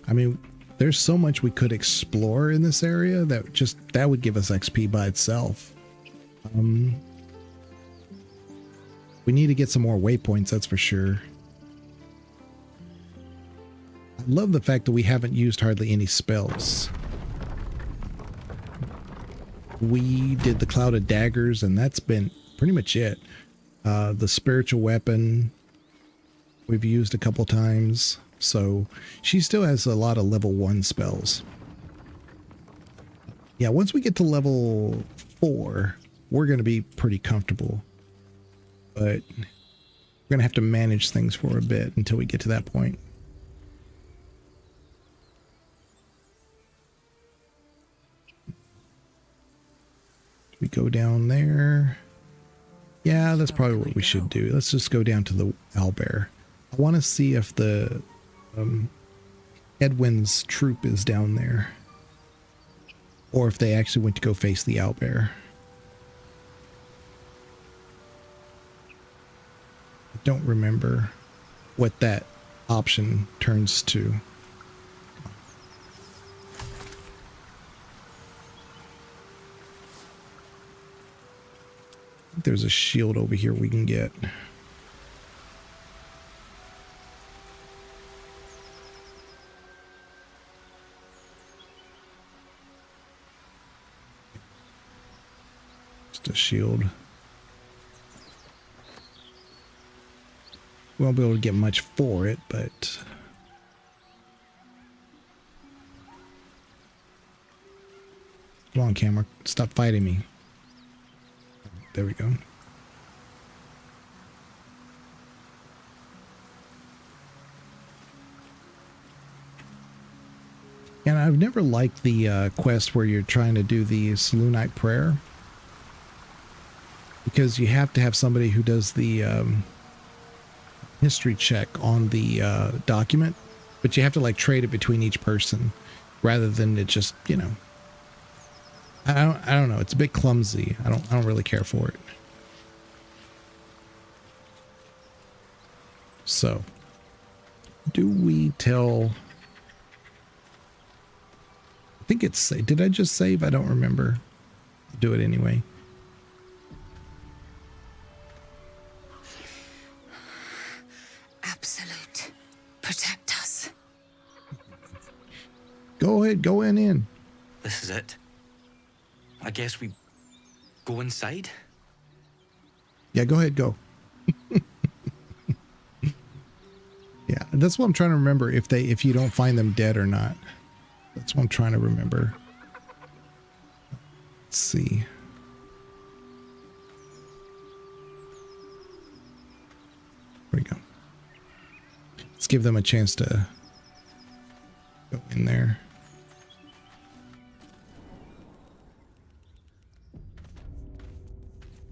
I mean, there's so much we could explore in this area that would give us XP by itself. We need to get some more waypoints, that's for sure. I love the fact that we haven't used hardly any spells. We did the Cloud of Daggers, and that's been pretty much it. The spiritual weapon we've used a couple times. So she still has a lot of level 1 spells. Yeah, once we get to level 4, we're going to be pretty comfortable. But we're going to have to manage things for a bit until we get to that point. We go down there. Yeah, that's probably what we should do. Let's just go down to the owlbear. I want to see if the Edwin's troop is down there, or if they actually went to go face the owlbear. I don't remember what that option turns to. There's a shield over here we can get. Just a shield. We won't be able to get much for it, but come on, camera, stop fighting me. There we go. And I've never liked the quest where you're trying to do the Selûnite prayer, because you have to have somebody who does the history check on the document, but you have to like trade it between each person rather than it just, you know, I don't know. It's a bit clumsy. I don't really care for it. So, do we tell? I think it's. Did I just save? I don't remember. Do it anyway. Go ahead, go in. This is it. I guess we go inside? Yeah, go ahead, go. Yeah, that's what I'm trying to remember, if you don't find them dead or not. That's what I'm trying to remember. Let's see. There we go. Let's give them a chance to go in there.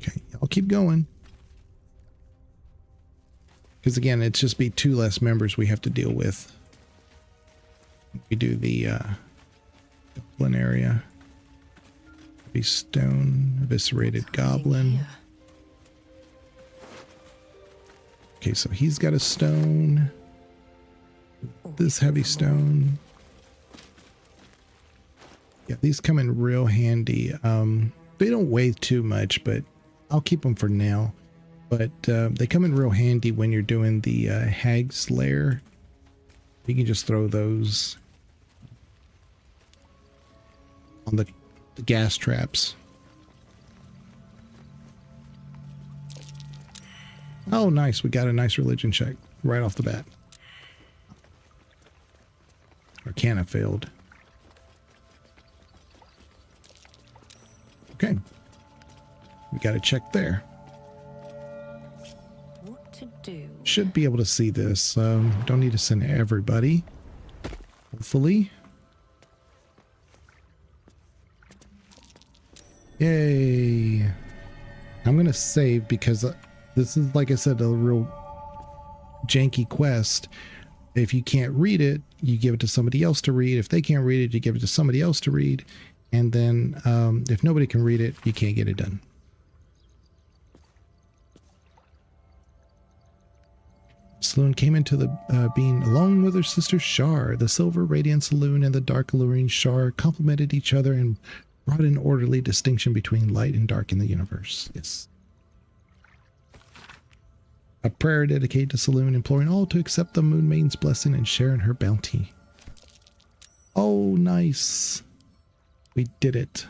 Okay, I'll keep going. Because again, it's just be 2 less members we have to deal with. We do the goblin area. Heavy stone, eviscerated goblin. Okay, so he's got a stone. This heavy stone. Yeah, these come in real handy. They don't weigh too much, but I'll keep them for now. But they come in real handy when you're doing the hag's lair. You can just throw those on the gas traps. Oh, nice. We got a nice religion check right off the bat. Arcana failed. Okay. We got a check there. What to do? Should be able to see this. Don't need to send everybody. Hopefully. Yay. I'm going to save because this is, like I said, a real janky quest. If you can't read it, you give it to somebody else to read. If they can't read it, you give it to somebody else to read. And then if nobody can read it, you can't get it done. Saloon came into the being along with her sister Shar. The silver radiant saloon and the dark alluring Shar complemented each other and brought an orderly distinction between light and dark in the universe. Yes. A prayer dedicated to Saloon, imploring all to accept the Moon Maiden's blessing and share in her bounty. Oh, nice. We did it.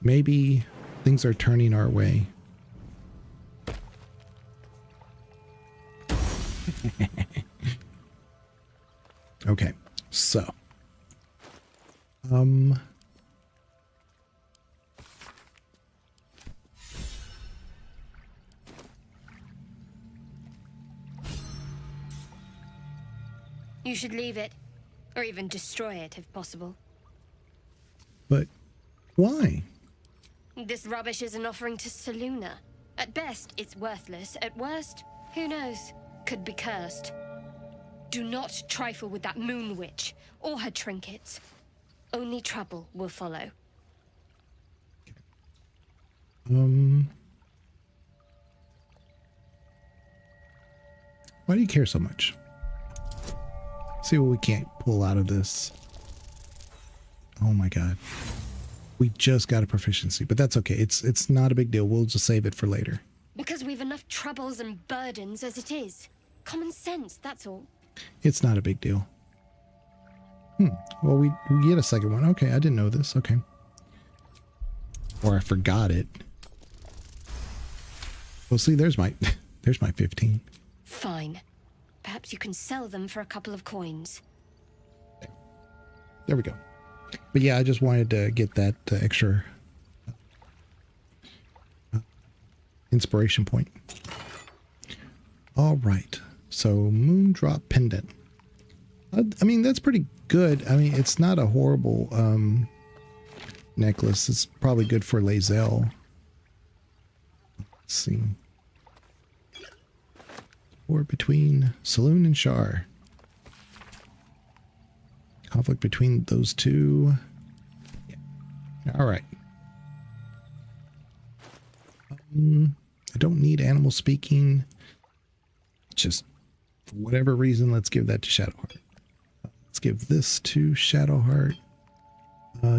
Maybe things are turning our way. Okay, so you should leave it, or even destroy it if possible. But why? This rubbish is an offering to Saluna. At best, it's worthless. At worst, who knows? Could be cursed. Do not trifle with that moon witch or her trinkets. Only trouble will follow. Why do you care so much? See what we can't pull out of this. Oh my god. We just got a proficiency, but that's okay. It's not a big deal. We'll just save it for later. Because we've enough troubles and burdens as it is. Common sense, that's all. It's not a big deal. Well, we get a second one. Okay, I didn't know this. Okay. Or I forgot it. Well, see, there's my 15. Fine. Perhaps you can sell them for a couple of coins. There we go. But yeah, I just wanted to get that extra inspiration point. All right. So Moondrop Pendant. I mean, that's pretty good. I mean, it's not a horrible necklace. It's probably good for Lae'zel. Let's see. War between Saloon and Shar. Conflict between those two. Yeah. All right. I don't need animal speaking. Just for whatever reason, let's give that to Shadowheart. Let's give this to Shadowheart.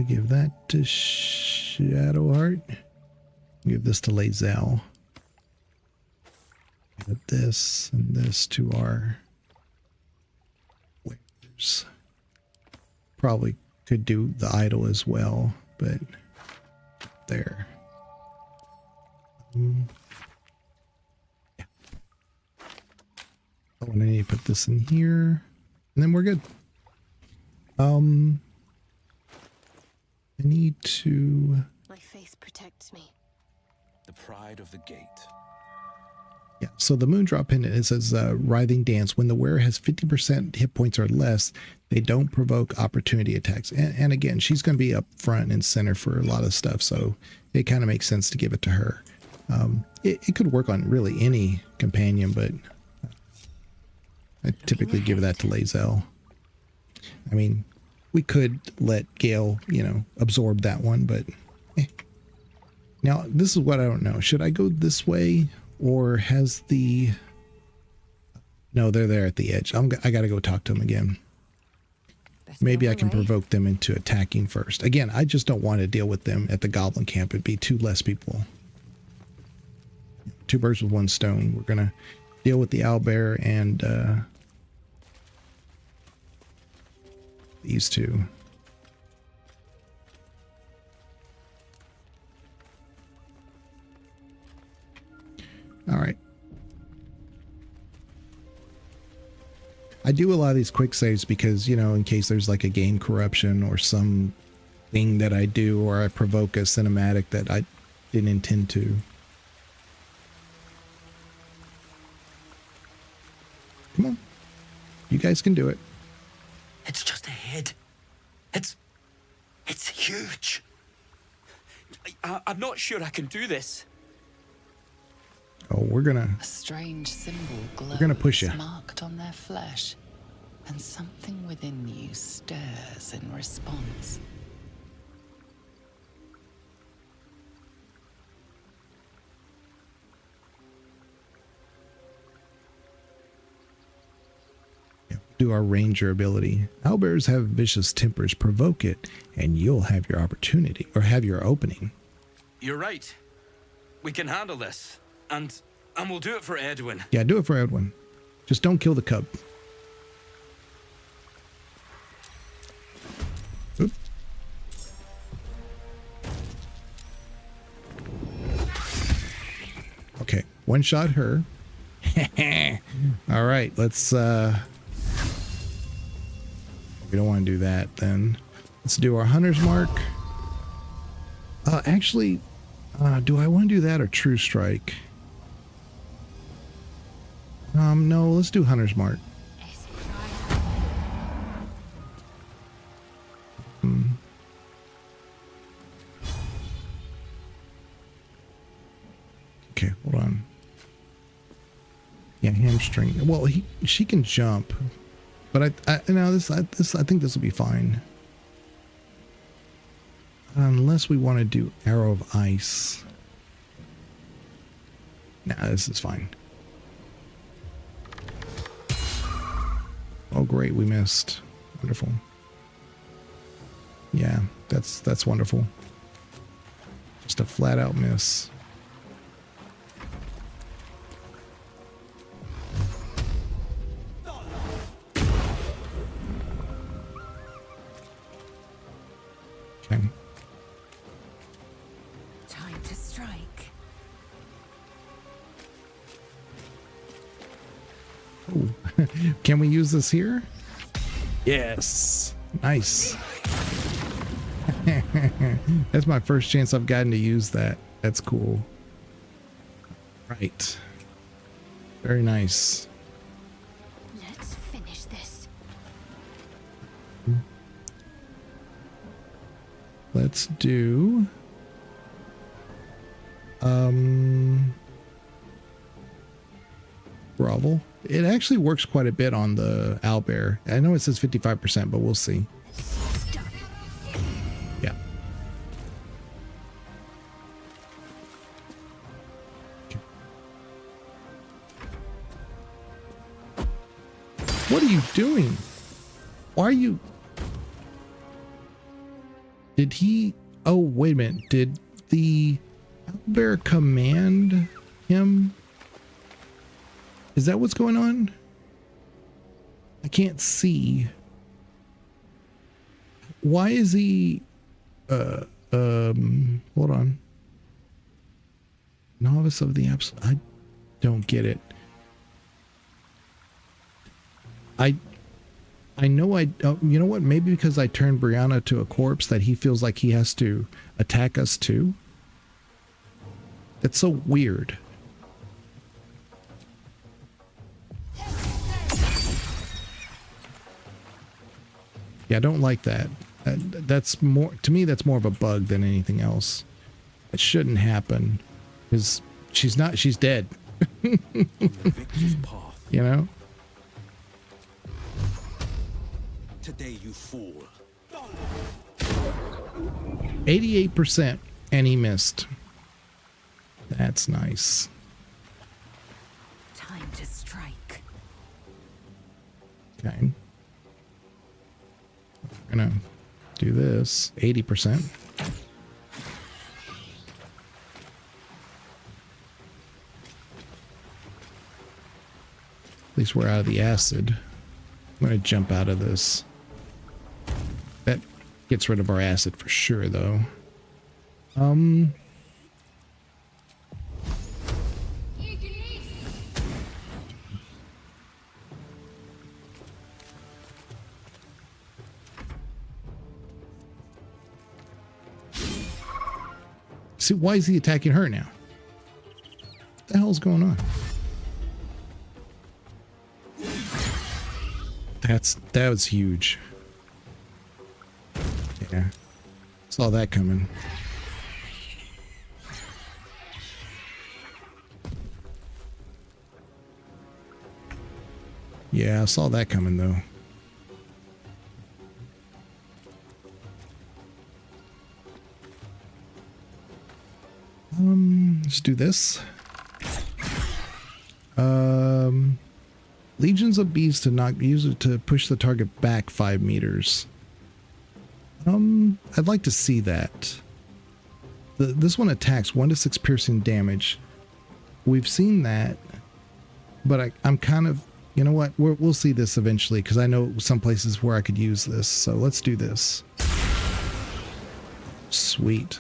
Give that to Shadowheart. Give this to Lae'zel. Give this and this to our Probably could do the idol as well, but there. Yeah. Oh, and I need to put this in here, and then we're good. I need to. My faith protects me. The pride of the gate. Yeah, so the Moondrop pendant, it says writhing dance. When the wearer has 50% hit points or less, they don't provoke opportunity attacks. And again, she's going to be up front and center for a lot of stuff, so it kind of makes sense to give it to her. It could work on really any companion, but I typically give that to Lae'zel. I mean, we could let Gale, absorb that one, but Now, this is what I don't know. Should I go this way? Or has the... No, they're there at the edge. I got to go talk to them again. Maybe I can provoke them into attacking first. Again, I just don't want to deal with them at the goblin camp. It'd be two less people. Two birds with one stone. We're going to deal with the owlbear and these two. All right. I do a lot of these quick saves because, in case there's like a game corruption or some thing that I do, or I provoke a cinematic that I didn't intend to. Come on. You guys can do it. It's just ahead. It's huge. I'm not sure I can do this. Oh, we're gonna... A strange symbol glows, we're gonna push you. Marked on their flesh, and something within you stirs in response. Do our ranger ability. Owlbears have vicious tempers. Provoke it, and you'll have your opportunity, or have your opening. You're right. We can handle this. And we'll do it for Edwin. Yeah, do it for Edwin. Just don't kill the cub. Oop. Okay, one shot her. All right, let's we don't want to do that then. Let's do our hunter's mark. Actually, do I want to do that or true strike? No, let's do hunter's mark. Okay, hold on. Yeah, hamstring. Well, she can jump, but I think this will be fine. Unless we want to do arrow of ice. Nah, this is fine. Oh, great, we missed. Wonderful. Yeah, that's wonderful. Just a flat out miss. Okay. Time to strike. Oh, can we use this here? Yes. Nice. That's my first chance I've gotten to use that. That's cool. Right. Very nice. Let's finish this. Let's do grovel. It actually works quite a bit on the owlbear. I know it says 55%, but we'll see. Yeah. Okay. What are you doing? Why are you... Did he... Oh, wait a minute. Did the owlbear command him? Is that what's going on? I can't see. Why is he hold on. Novice of the absolute. I don't get it. I know you know what? Maybe because I turned Brianna to a corpse that he feels like he has to attack us too. That's so weird. Yeah, I don't like that. That's more, to me, that's more of a bug than anything else. It shouldn't happen. Because she's dead. You know? Today you fool. 88%, and he missed. That's nice. Time to strike. Okay. We're gonna do this. 80%. At least we're out of the acid. I'm gonna jump out of this. That gets rid of our acid for sure, though. See, why is he attacking her now? What the hell's going on? That was huge. Yeah. Saw that coming. Yeah, I saw that coming though. Let's do this. Legions of bees to knock, use it to push the target back 5 meters. I'd like to see that. This one attacks 1 to 6 piercing damage. We've seen that, but I'm kind of, you know what? We'll see this eventually because I know some places where I could use this. So let's do this. Sweet.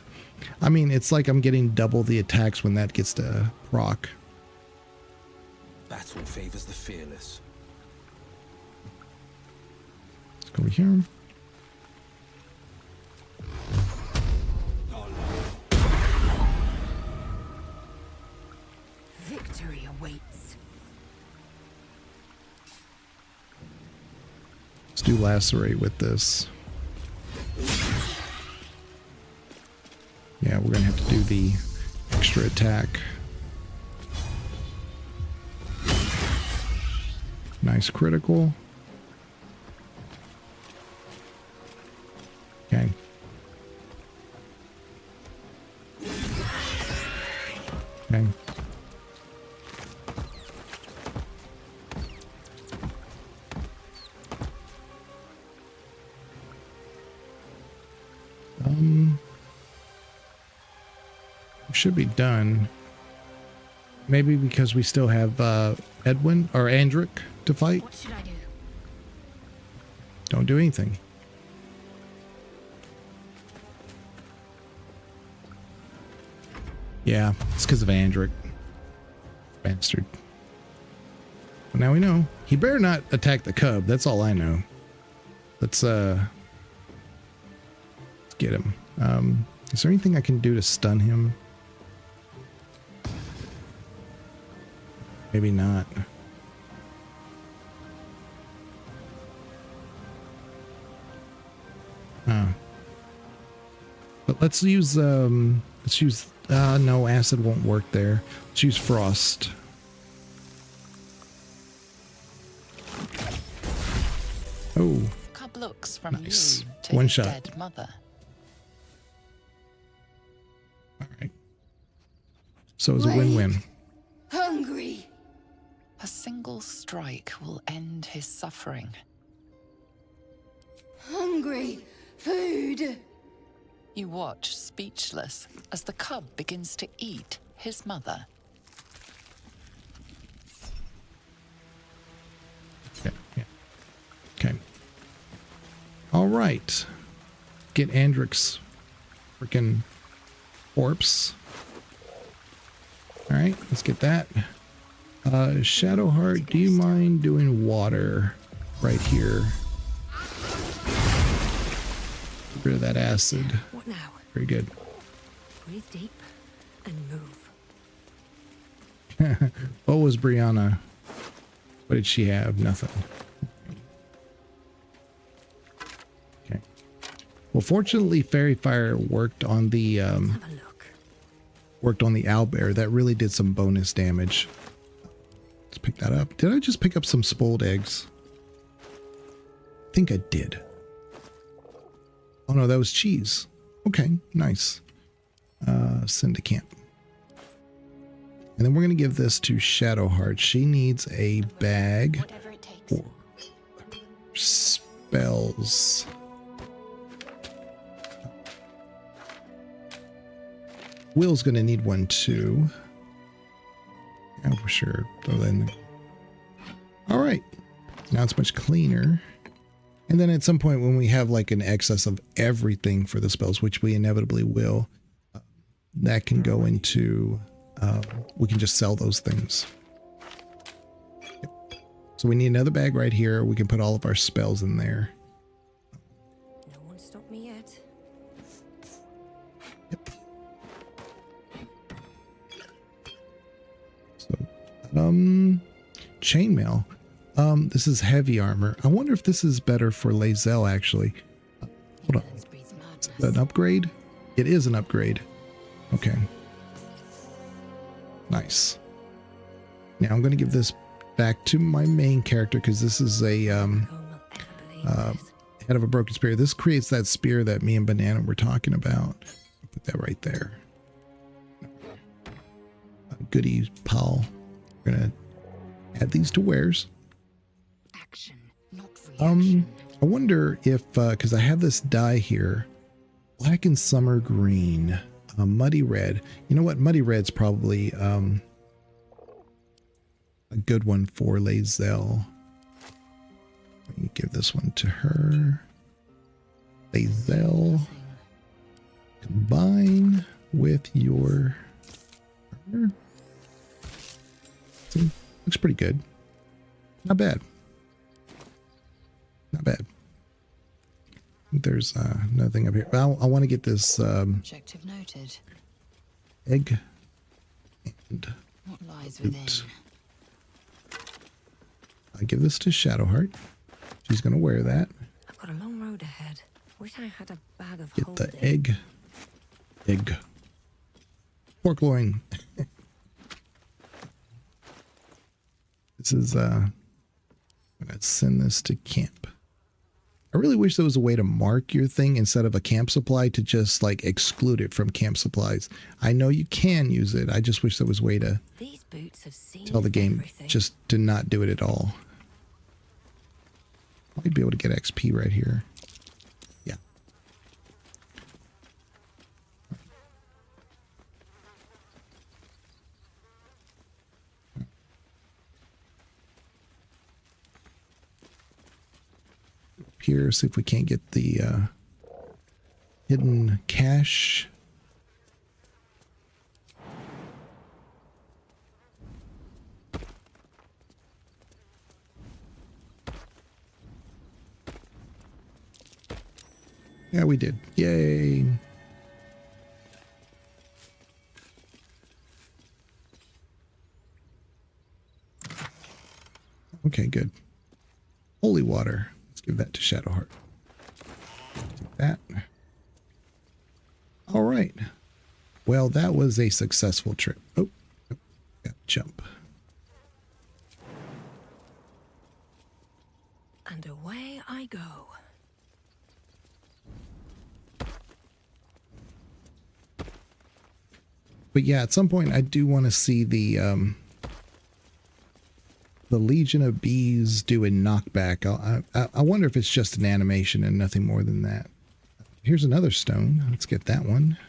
I mean, it's like I'm getting double the attacks when that gets to proc. Battle favors the fearless. Let's go over here. Victory awaits. Let's do lacerate with this. Yeah, we're gonna have to do the extra attack. Nice critical. Okay. Okay. Should be done. Maybe because we still have Edwin or Andric to fight. What should I do? Don't do anything. Yeah, it's because of Andric. Bastard. Well, now we know. He better not attack the cub. That's all I know. Let's get him. Is there anything I can do to stun him? Maybe not. But let's use no, acid won't work there. Let's use frost. Oh. Cub looks from nice. You to One his shot. Dead mother. All right. So it's a win-win. Hungry. A single strike will end his suffering. Hungry. Food. You watch, speechless, as the cub begins to eat his mother. Yeah. Okay. All right. get Andric's freaking corpse. All right, let's get that. Shadowheart, do you mind doing water right here? Get rid of that acid. What now? Very good. Breathe deep and move. What was Brianna? What did she have? Nothing. Okay. Well, fortunately, Fairy Fire worked on the owlbear. That really did some bonus damage. Let's pick that up. Did I just pick up some spoiled eggs? I think I did. Oh no, that was cheese. Okay, nice. Send to camp. And then we're going to give this to Shadowheart. She needs a bag for spells. Will's going to need one too. Yeah, for sure. Throw that in there. All right. Now it's much cleaner. And then at some point when we have like an excess of everything for the spells, which we inevitably will, that can go into, we can just sell those things. Yep. So we need another bag right here. We can put all of our spells in there. No one stopped me yet. Yep. So, chainmail. This is heavy armor. I wonder if this is better for Lae'zel, actually. Hold on. Is that an upgrade? It is an upgrade. Okay. Nice. Now I'm going to give this back to my main character because this is a head of a broken spear. This creates that spear that me and Banana were talking about. Put that right there. Goody pal. We're going to add these to wares. I wonder if, because I have this dye here, black and summer green, muddy red. You know what? Muddy red's probably a good one for Lae'zel. Let me give this one to her. Lae'zel. Combine with your... See, looks pretty good. Not bad. Not bad. There's another thing up here. I want to get this Objective noted. egg and What lies root. within? I give this to Shadowheart. She's going to wear that. I've got a long road ahead. Wish I had a bag of Get holding. the egg. Egg. Pork loin. This is, I'm going to send this to camp. I really wish there was a way to mark your thing instead of a camp supply to just like exclude it from camp supplies. I know you can use it. I just wish there was a way to These boots have seen tell the game everything. just to not do it at all. I'd be able to get XP right here. Yeah. Here, see if we can't get the hidden cache. Yeah, we did. Yay. Okay, good. Holy water. Let's give that to Shadowheart. Take that. All right. Well, that was a successful trip. Oh, got to jump. And away I go. But yeah, at some point I do want to see the Legion of Bees do a knockback. I wonder if it's just an animation and nothing more than that. Here's another stone. Let's get that one.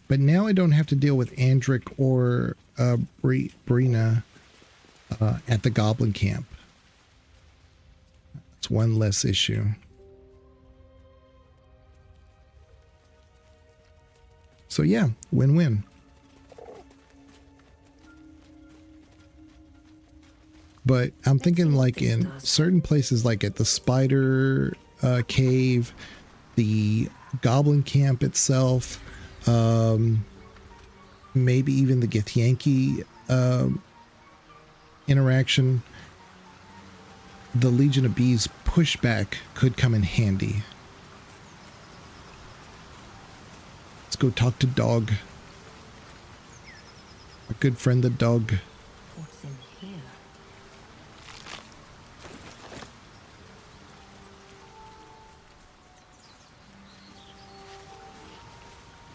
But now I don't have to deal with Andric or Brina at the Goblin Camp. That's one less issue. So yeah, win-win. But I'm thinking like in certain places, like at the spider cave, the goblin camp itself, maybe even the Githyanki interaction, the Legion of Bees pushback could come in handy. Let's go talk to Dog. Our good friend the dog. What's in here?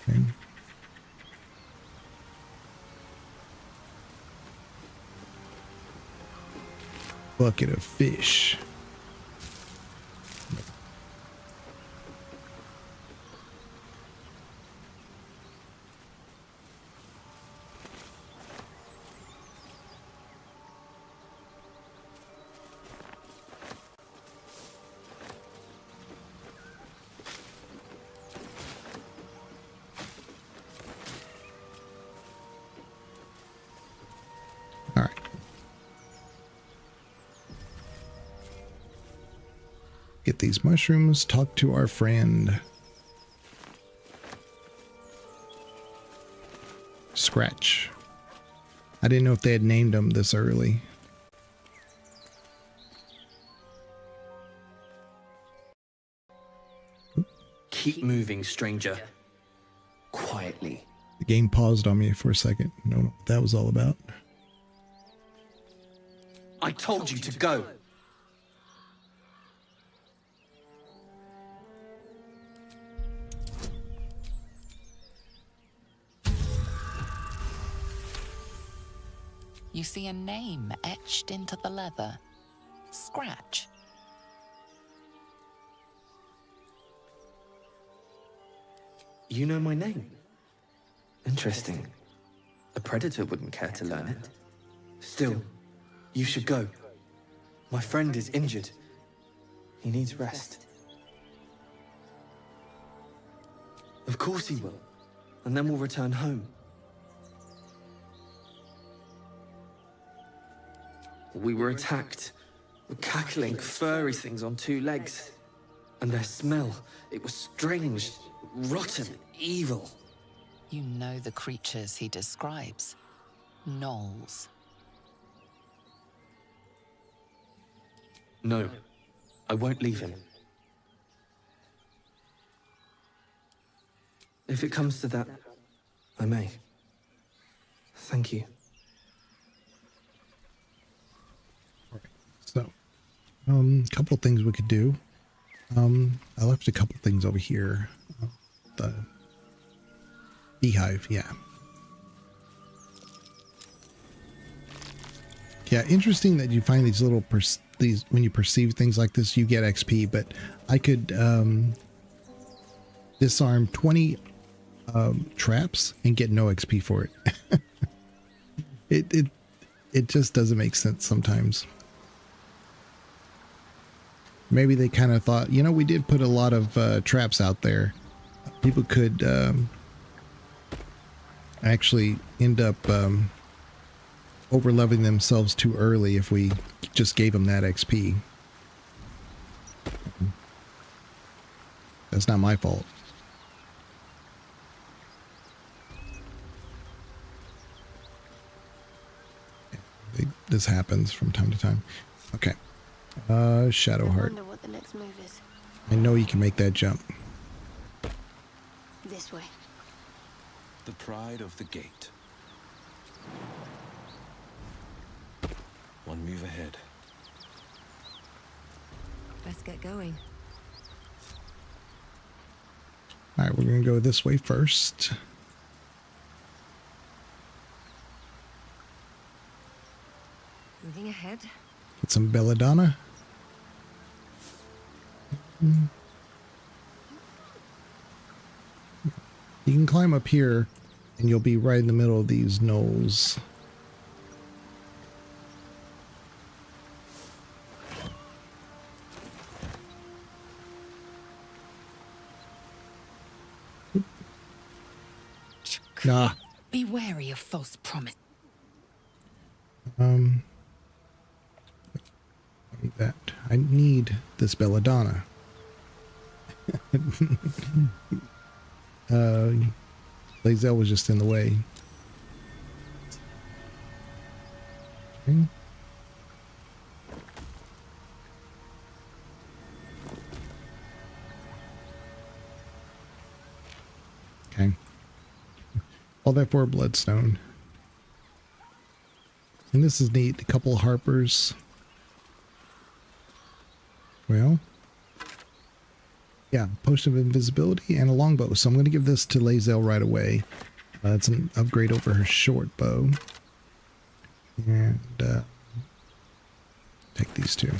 Okay. Bucket of fish. All right. Get these mushrooms, talk to our friend. Scratch. I didn't know if they had named him this early. Keep moving, stranger. Quietly. The game paused on me for a second. I don't know what that was all about. I told you to go. You see a name etched into the leather. Scratch. You know my name? Interesting. A predator wouldn't care to learn it. Still, you should go. My friend is injured. He needs rest. Of course he will. And then we'll return home. We were attacked. Cackling, furry things on two legs. And their smell, it was strange, rotten, evil. You know the creatures he describes. Gnolls. No, I won't leave him. If it comes to that, I may. Thank you. So, couple things we could do. I left a couple things over here. The beehive, yeah. Yeah, interesting that you find these little these when you perceive things like this, you get XP. But I could disarm 20 traps and get no XP for it. It just doesn't make sense sometimes. Maybe they kind of thought, you know, we did put a lot of traps out there. People could actually end up overleveling themselves too early if we just gave them that XP. That's not my fault. This happens from time to time. Okay. Shadowheart. I wonder what the next move is. I know you can make that jump. This way. The pride of the gate. One move ahead. Let's get going. All right, we're going to go this way first. Moving ahead. Get some belladonna. You can climb up here and you'll be right in the middle of these knolls. Look. Nah. Be wary of false promise. That I need this belladonna. Lae'zel was just in the way. Okay. Okay. All that for a bloodstone. And this is neat. A couple of harpers. Well, yeah, potion of invisibility and a longbow. So I'm going to give this to Lae'zel right away. It's an upgrade over her short bow. And take these two.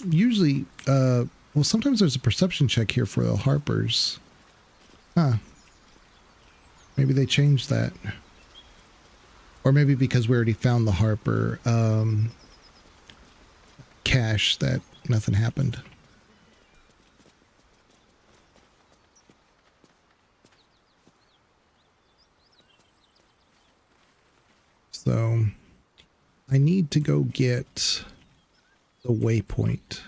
Usually, well, sometimes there's a perception check here for the harpers. Huh. Maybe they changed that. Or maybe because we already found the harper cache that nothing happened. So I need to go get the waypoint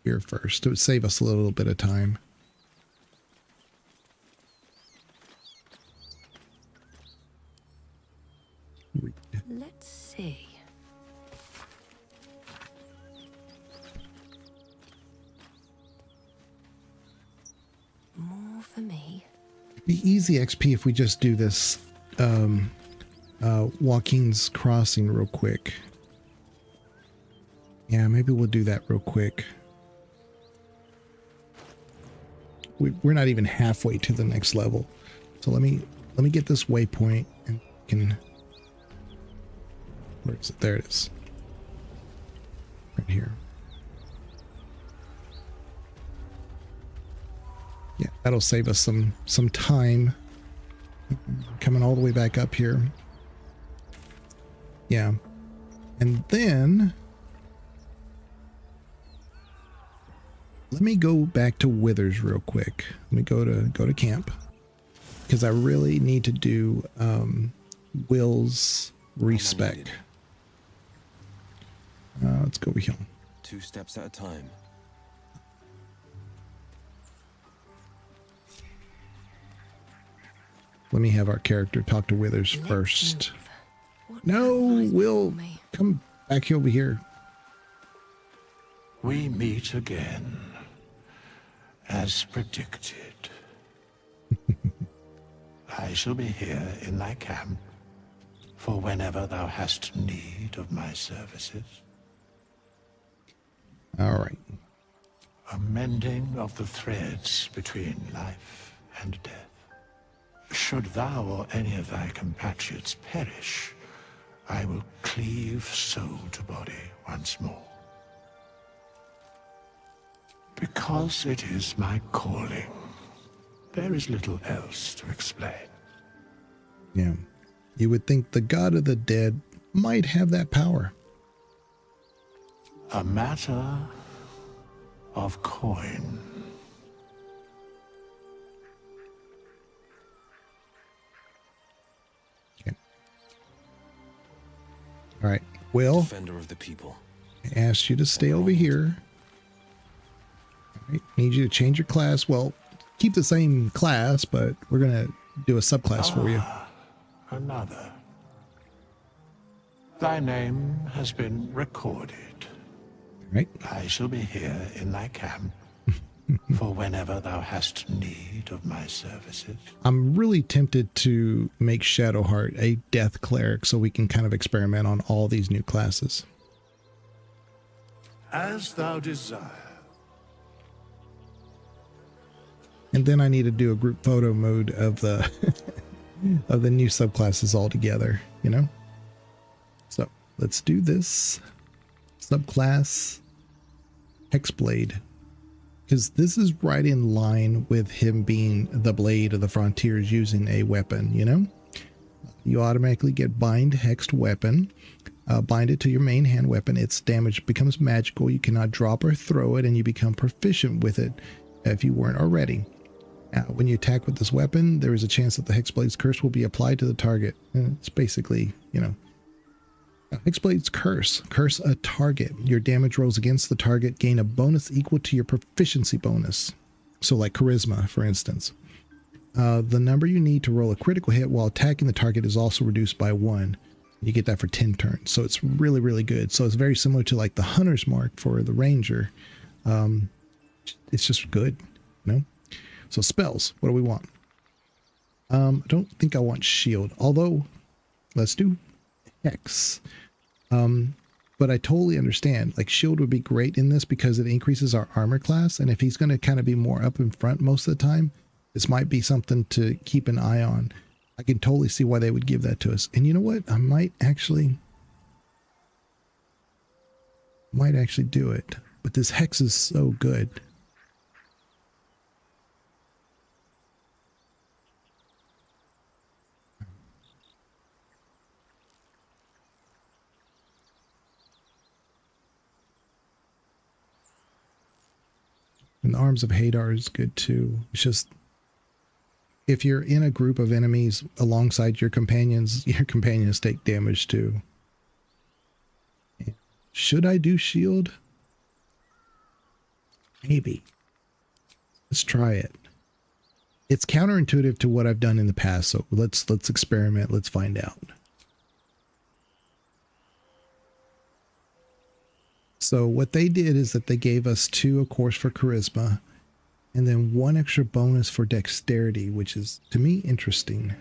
here first. It would save us a little bit of time. Let's see. More for me. It'd be easy XP if we just do this Joaquin's Crossing real quick. Yeah, maybe we'll do that real quick. We're not even halfway to the next level. So let me get this waypoint and can... Where is it? There it is. Right here. Yeah, that'll save us some time. Coming all the way back up here. Yeah. And then let me go back to Withers real quick. Let me go to camp. Because I really need to do Will's respec. Let's go over here. 2 steps at a time. Let me have our character talk to Withers first. No, Will, come back over here. We meet again, as predicted. I shall be here in thy camp for whenever thou hast need of my services. All right. A mending of the threads between life and death. Should thou or any of thy compatriots perish, I will cleave soul to body once more. Because it is my calling, there is little else to explain. Yeah. You would think the god of the dead might have that power. A matter of coin. Okay. All right. Will, Defender of the people. I asked you to stay over here. All right. Need you to change your class. Well, keep the same class, but we're going to do a subclass for you. Another. Thy name has been recorded. Right. I shall be here in thy camp for whenever thou hast need of my services. I'm really tempted to make Shadowheart a death cleric so we can kind of experiment on all these new classes. As thou desire. And then I need to do a group photo mode of the of the new subclasses all together, you know? So let's do this. Subclass Hexblade, because this is right in line with him being the Blade of the Frontiers using a weapon, you know? You automatically get bind hexed weapon. Bind it to your main hand weapon. Its damage becomes magical. You cannot drop or throw it, and you become proficient with it if you weren't already. When you attack with this weapon, there is a chance that the Hexblade's curse will be applied to the target. It's basically, you know, Hexblade's curse. Curse a target. Your damage rolls against the target gain a bonus equal to your proficiency bonus. So like charisma, for instance. The number you need to roll a critical hit while attacking the target is also reduced by 1. You get that for 10 turns. So it's really, really good. So it's very similar to like the Hunter's Mark for the Ranger. It's just good, you know? So spells, what do we want? I don't think I want shield, although let's do Hex. But I totally understand, like shield would be great in this because it increases our armor class. And if he's going to kind of be more up in front most of the time, this might be something to keep an eye on. I can totally see why they would give that to us. And you know what? I might actually do it. But this Hex is so good. And the Arms of Hadar is good too. It's just, if you're in a group of enemies alongside your companions take damage too. Should I do shield? Maybe. Let's try it. It's counterintuitive to what I've done in the past, so let's experiment. Let's find out. So what they did is that they gave us 2, of course, for charisma, and then 1 extra bonus for dexterity, which is, to me, interesting.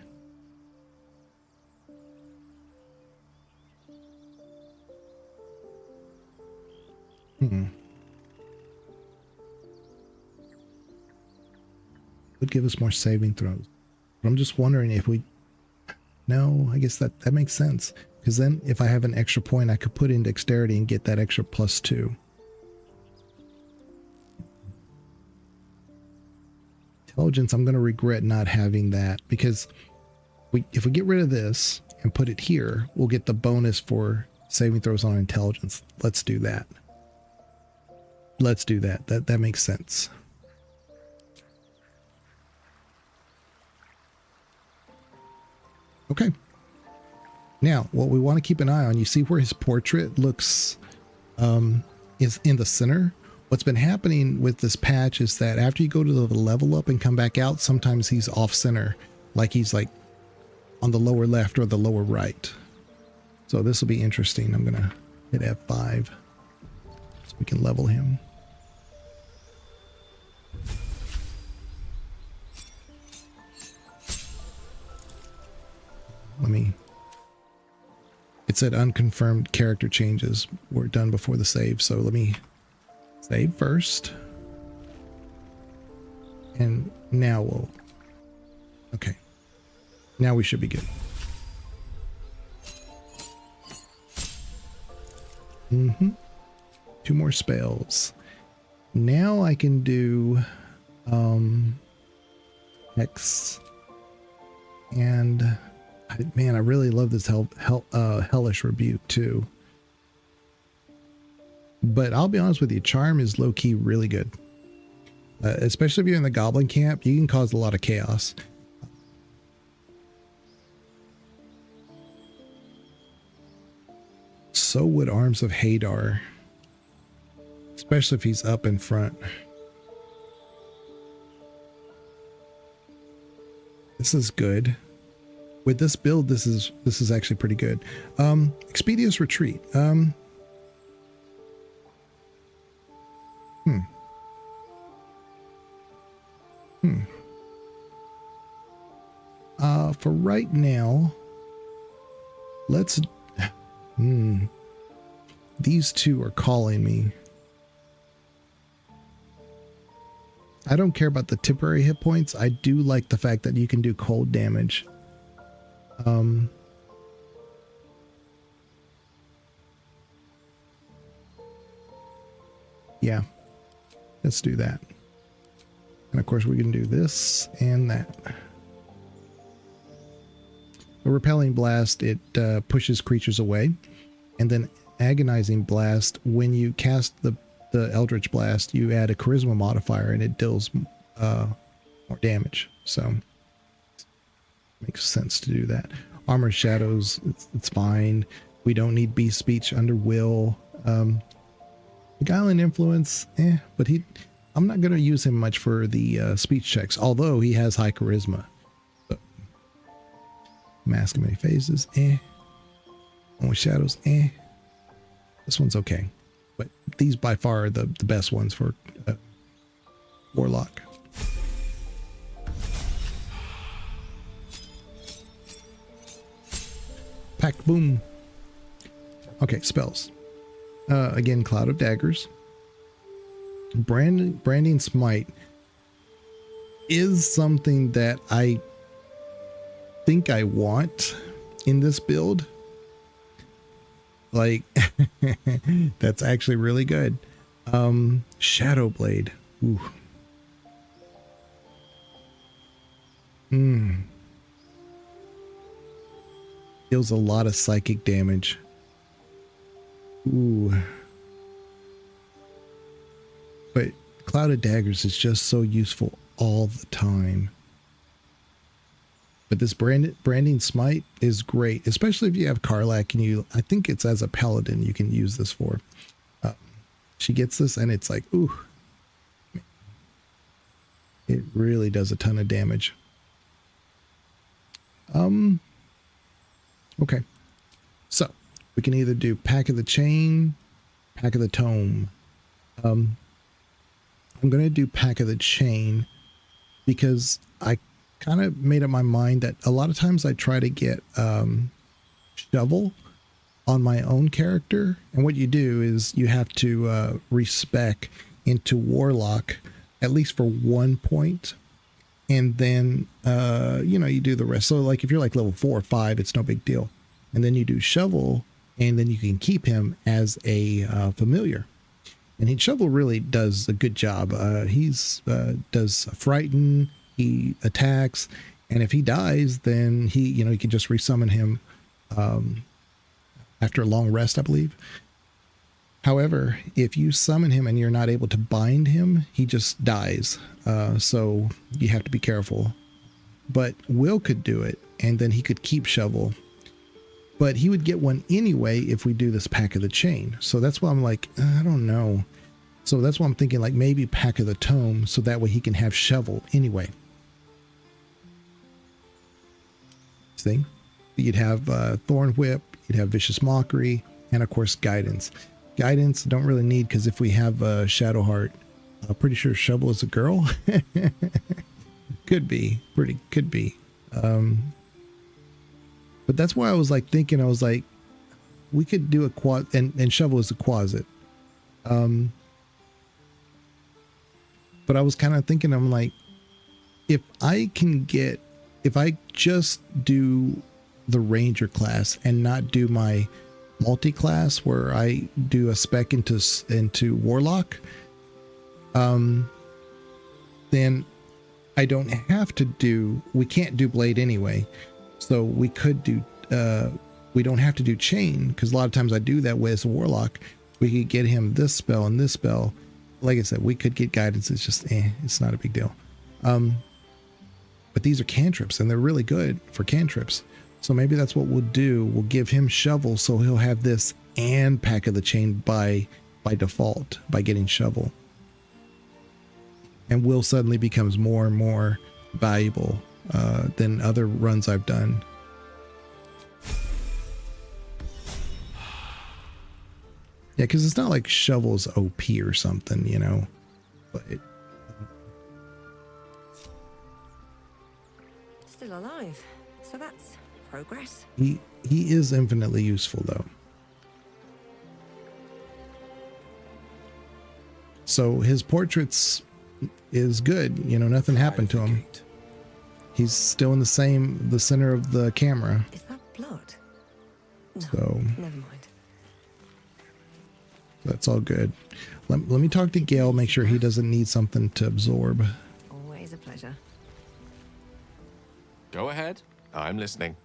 Would give us more saving throws. But I'm just wondering if we... No, I guess that makes sense. Because then if I have an extra point, I could put in dexterity and get that extra +2. Intelligence, I'm going to regret not having that, because if we get rid of this and put it here, we'll get the bonus for saving throws on intelligence. Let's do that. Let's do that. That makes sense. Okay. Now, what we want to keep an eye on, you see where his portrait looks, is in the center. What's been happening with this patch is that after you go to the level up and come back out, sometimes he's off center, like he's like on the lower left or the lower right. So this will be interesting. I'm going to hit F5 so we can level him. It said unconfirmed character changes were done before the save, so let me save first. And now we'll... Okay. Now we should be good. Mm-hmm. 2 more spells. Now I can do Hex. And man, I really love this Hellish Rebuke too. But I'll be honest with you, Charm is low-key really good. Especially if you're in the Goblin camp, you can cause a lot of chaos. So would Arms of Hadar. Especially if he's up in front. This is good. With this build, this is actually pretty good. Expeditious Retreat. For right now, let's... These 2 are calling me. I don't care about the temporary hit points. I do like the fact that you can do cold damage. Yeah, let's do that. And of course we can do this and that. A Repelling Blast, it pushes creatures away. And then Agonizing Blast, when you cast the Eldritch Blast, you add a Charisma modifier and it deals more damage. So makes sense to do that. Armor shadows, it's fine. We don't need beast speech under will. Beguiling influence, but I'm not going to use him much for the speech checks, although he has high charisma. So, mask of many phases, Only shadows, This one's okay, but these by far are the best ones for Warlock. Pack boom. Okay, spells. Again, Cloud of Daggers. Branding Smite is something that I think I want in this build. Like, that's actually really good. Shadow Blade. Ooh. Deals a lot of psychic damage. Ooh. But Cloud of Daggers is just so useful all the time. But this branding smite is great, especially if you have Karlach and I think it's as a paladin you can use this for. She gets this and it's like, ooh. It really does a ton of damage. Okay. So we can either do Pack of the Chain, Pack of the Tome. I'm going to do Pack of the Chain because I kind of made up my mind that a lot of times I try to get Shovel on my own character. And what you do is you have to respec into Warlock, at least for 1 point. And then, you do the rest. So like if you're like level 4 or 5, it's no big deal. And then you do Shovel, and then you can keep him as a familiar. And Shovel really does a good job. He's does Frighten, he attacks, and if he dies, then you can just resummon him after a long rest, I believe. However, if you summon him and you're not able to bind him, he just dies. So you have to be careful. But Will could do it, and then he could keep Shovel. But he would get one anyway if we do this Pack of the Chain. So that's why I'm like, I don't know. So that's why I'm thinking like maybe Pack of the Tome, so that way he can have Shovel anyway. See? You'd have Thorn Whip, you'd have Vicious Mockery, and of course Guidance. Guidance don't really need, because if we have Shadowheart, I'm pretty sure Shovel is a girl. Could be. But that's why I was like thinking, I was like, we could do a quad, and Shovel is a Quasit. But I was kind of thinking, I'm like, if I just do the Ranger class and not do my multi-class where I do a spec into Warlock, then I don't have to we can't do Blade anyway. So we could do, we don't have to do Chain, because a lot of times I do that with a Warlock. We could get him this spell and this spell. Like I said, we could get Guidance. It's just, it's not a big deal. But these are cantrips, and they're really good for cantrips. So maybe that's what we'll do. We'll give him Shovel, so he'll have this and Pack of the Chain by default, by getting Shovel. And Will suddenly becomes more and more valuable than other runs I've done. Yeah, because it's not like Shovel's OP or something, but Still alive, so that's progress. He is infinitely useful though. So his portraits is good, nothing happened to him. He's still in the center of the camera. Is that blood? No, so never mind. That's all good. Let me talk to Gale, make sure he doesn't need something to absorb. Always a pleasure. Go ahead. I'm listening.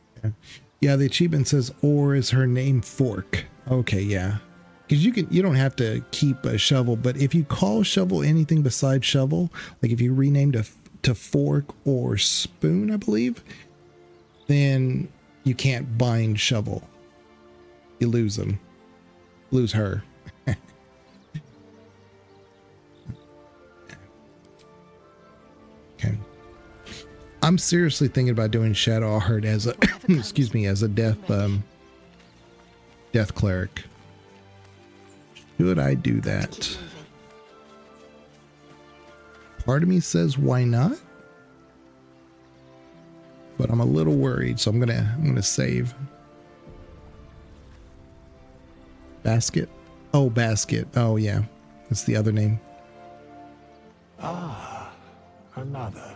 Yeah, the achievement says, or is her name Fork. Okay, yeah. Because you don't have to keep a Shovel, but if you call Shovel anything besides Shovel, like if you renamed to fork or spoon, I believe, then you can't bind shovel. You lose them. Lose her. Okay. I'm seriously thinking about doing Shadowheart as a excuse me, as a death cleric. Should I do that? Part of me says why not? But I'm a little worried, so I'm gonna save. Basket? Oh, basket. Oh yeah. That's the other name. Ah, another.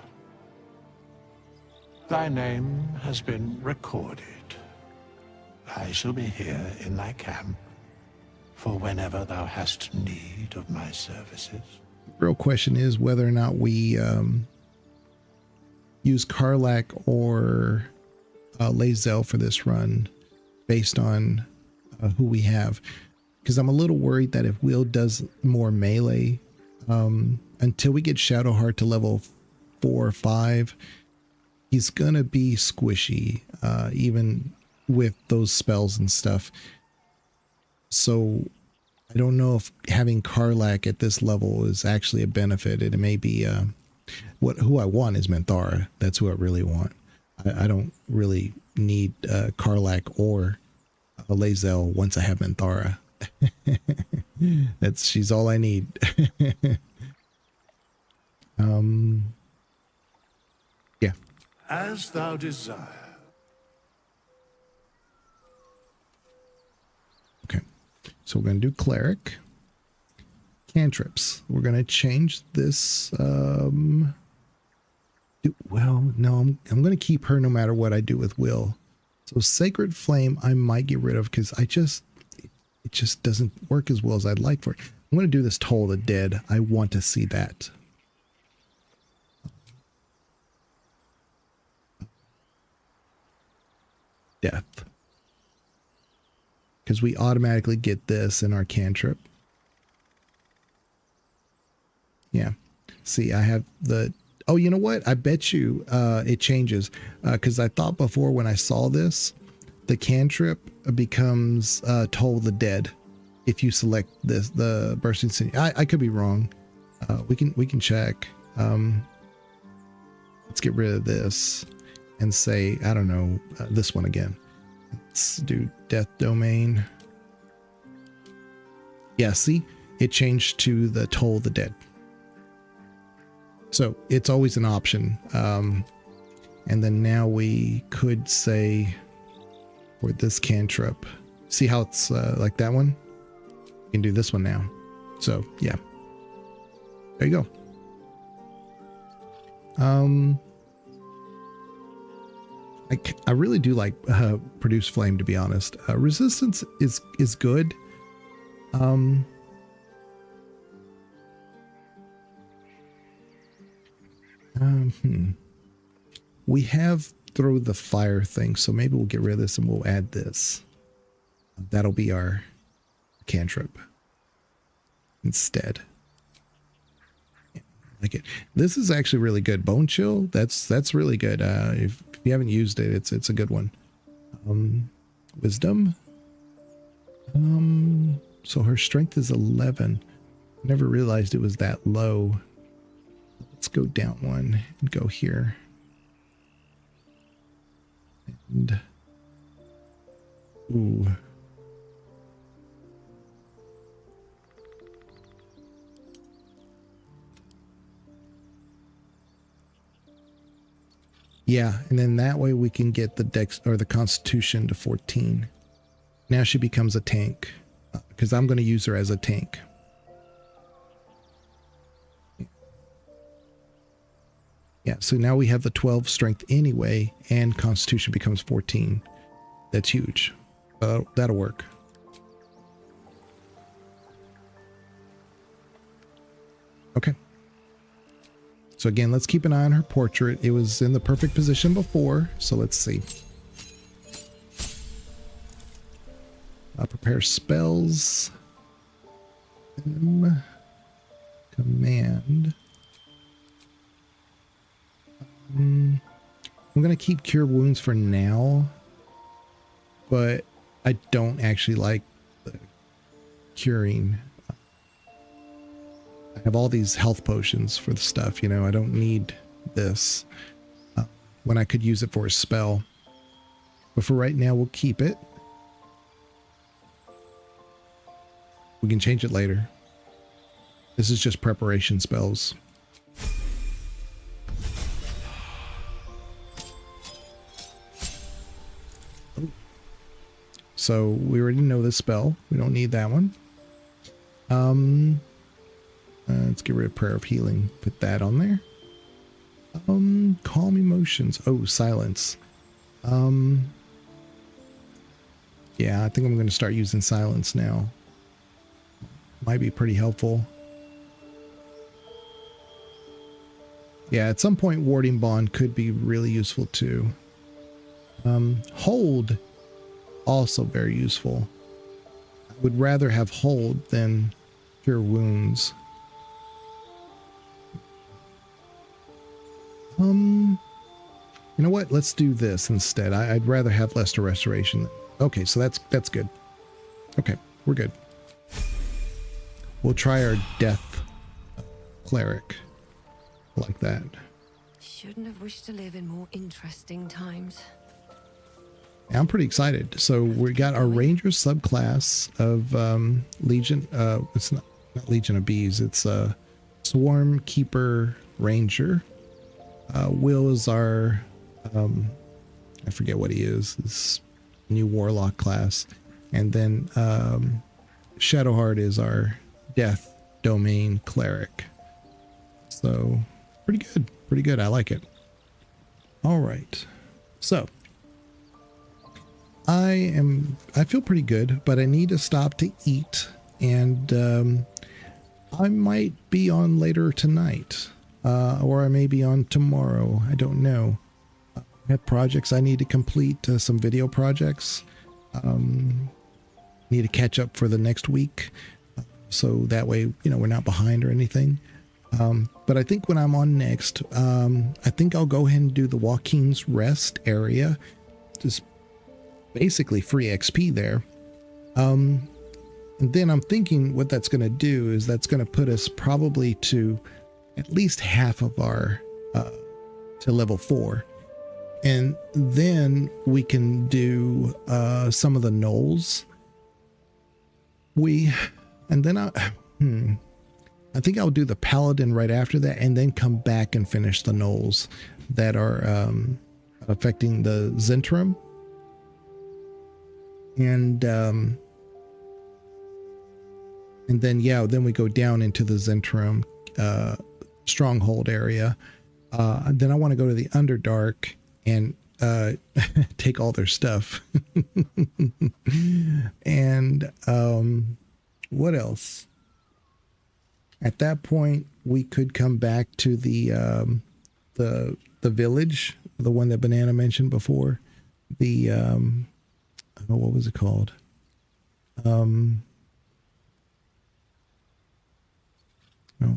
Thy name has been recorded. I shall be here in thy camp for whenever thou hast need of my services. Real question is whether or not we use Karlach or Lae'zel for this run based on who we have, because I'm a little worried that if Will does more melee until we get Shadowheart to level 4 or 5, he's gonna be squishy even with those spells and stuff. So I don't know if having Karlach at this level is actually a benefit. It may be who I want is Minthara. That's who I really want. I don't really need Karlach or Lae'zel once I have Minthara. She's all I need. Yeah. As thou desire. Okay. So we're going to do cleric. Cantrips. We're going to change this. Well, no, I'm going to keep her no matter what I do with Will. So Sacred Flame, I might get rid of because it just doesn't work as well as I'd like for it. I'm going to do this Toll of the Dead. I want to see that. Death. Because we automatically get this in our cantrip. Yeah. See, I have the... Oh, you know what? I bet you it changes. Because I thought before when I saw this, the cantrip becomes Toll the Dead if you select this, the Bursting City. I could be wrong. We can check. Let's get rid of this and say, I don't know, this one again. Let's do Death Domain. Yeah, see? It changed to the Toll the Dead. So it's always an option. And then now we could say for this cantrip, see how it's like that one? We can do this one now. So yeah, there you go. I really do like Produce Flame, to be honest. Resistance is good. We have Throw the Fire thing, so maybe we'll get rid of this and we'll add this. That'll be our cantrip instead. Yeah, like it. This is actually really good. Bone Chill, that's really good. If you haven't used it, it's a good one. Wisdom. So her strength is 11. Never realized it was that low. Let's go down one and go here. And ooh. Yeah, and then that way we can get the dex or the constitution to 14. Now she becomes a tank because I'm going to use her as a tank. Yeah, so now we have the 12 strength anyway, and constitution becomes 14. That's huge. That'll work. Okay. So again, let's keep an eye on her portrait. It was in the perfect position before, so let's see. Prepare spells. Command. I'm going to keep Cure Wounds for now, but I don't actually like the curing. I have all these health potions for the stuff, you know, I don't need this when I could use it for a spell. But for right now, we'll keep it. We can change it later. This is just preparation spells. So we already know this spell. We don't need that one. Let's get rid of Prayer of Healing. Put that on there. Calm Emotions. Oh, Silence. Yeah, I think I'm going to start using Silence now. Might be pretty helpful. Yeah, at some point Warding Bond could be really useful too. Hold, also very useful. I would rather have Hold than Cure Wounds. You know what? Let's do this instead. I'd rather have Lesser Restoration. Okay, so that's good. Okay, we're good. We'll try our Death Cleric like that. Shouldn't have wished to live in more interesting times. I'm pretty excited. So we got our Ranger subclass of Legion. It's not Legion of Bees. It's Swarmkeeper Ranger. Will is our I forget what he is. This new Warlock class, and then Shadowheart is our Death Domain Cleric. So pretty good. I like it. All right. So I feel pretty good, but I need to stop to eat, and I might be on later tonight, or I may be on tomorrow. I don't know. I have projects I need to complete, some video projects. Need to catch up for the next week, so that way, you know, we're not behind or anything. But I think when I'm on next, I think I'll go ahead and do the Joaquin's Rest area. Just basically free XP there. And then I'm thinking what that's going to do is that's going to put us probably to at least half of our, to level 4. And then we can do some of the gnolls. I think I'll do the Paladin right after that, and then come back and finish the gnolls that are affecting the Zentrum. And then, yeah, then we go down into the Zentrum stronghold area. Then I want to go to the Underdark and take all their stuff. And what else? At that point, we could come back to the village, the one that Banana mentioned before. The what was it called? Oh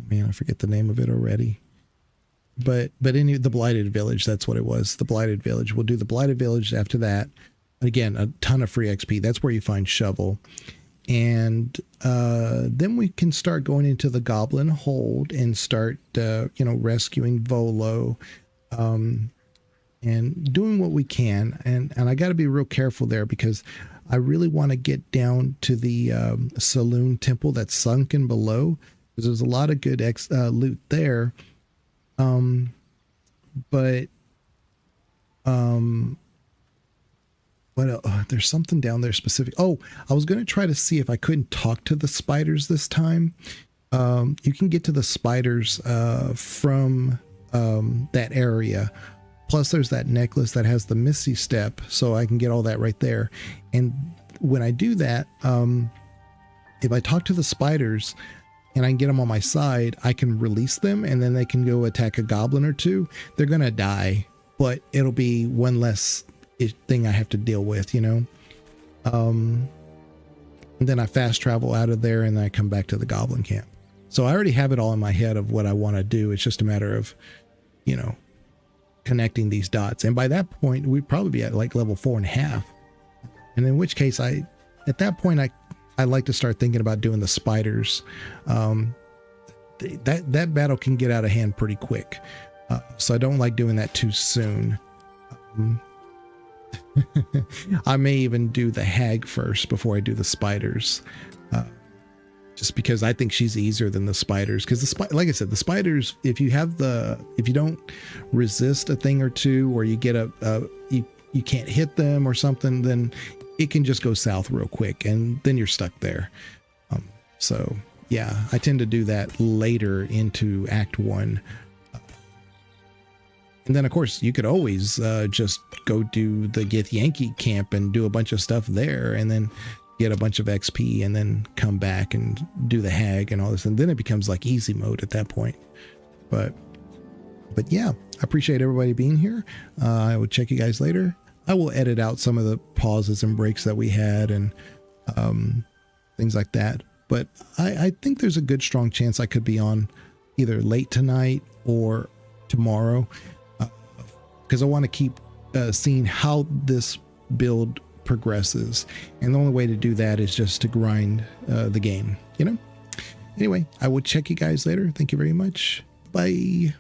man, I forget the name of it already. But the Blighted Village, that's what it was. The Blighted Village. We'll do the Blighted Village after that. Again, a ton of free XP. That's where you find Shovel. And then we can start going into the Goblin Hold and start, rescuing Volo, and doing what we can. And I got to be real careful there, because I really want to get down to the Saloon Temple that's sunken below, because there's a lot of good loot there. What else? There's something down there specific. Oh, I was going to try to see if I couldn't talk to the spiders this time. You can get to the spiders from that area. Plus, there's that necklace that has the Misty Step, so I can get all that right there. And when I do that, if I talk to the spiders and I can get them on my side, I can release them, and then they can go attack a goblin or two. They're going to die, but it'll be one less thing I have to deal with, you know. And then I fast travel out of there, and then I come back to the goblin camp. So I already have it all in my head of what I want to do. It's just a matter of, connecting these dots. And by that point, we'd probably be at like level 4.5. And in which case, at that point, I like to start thinking about doing the spiders. That battle can get out of hand pretty quick. So I don't like doing that too soon. I may even do the hag first before I do the spiders. Just because I think she's easier than the spiders. Because like I said, the spiders, if you don't resist a thing or two, or you get you can't hit them or something, then it can just go south real quick, and then you're stuck there. So yeah, I tend to do that later into Act 1. And then, of course, you could always just go do the Githyanki camp and do a bunch of stuff there, and then get a bunch of XP, and then come back and do the hag and all this. And then it becomes like easy mode at that point. But yeah, I appreciate everybody being here. I will check you guys later. I will edit out some of the pauses and breaks that we had and things like that. But I think there's a good strong chance I could be on either late tonight or tomorrow, because I want to keep seeing how this build progresses, and the only way to do that is just to grind the game, you know. Anyway, I will check you guys later. Thank you very much. Bye.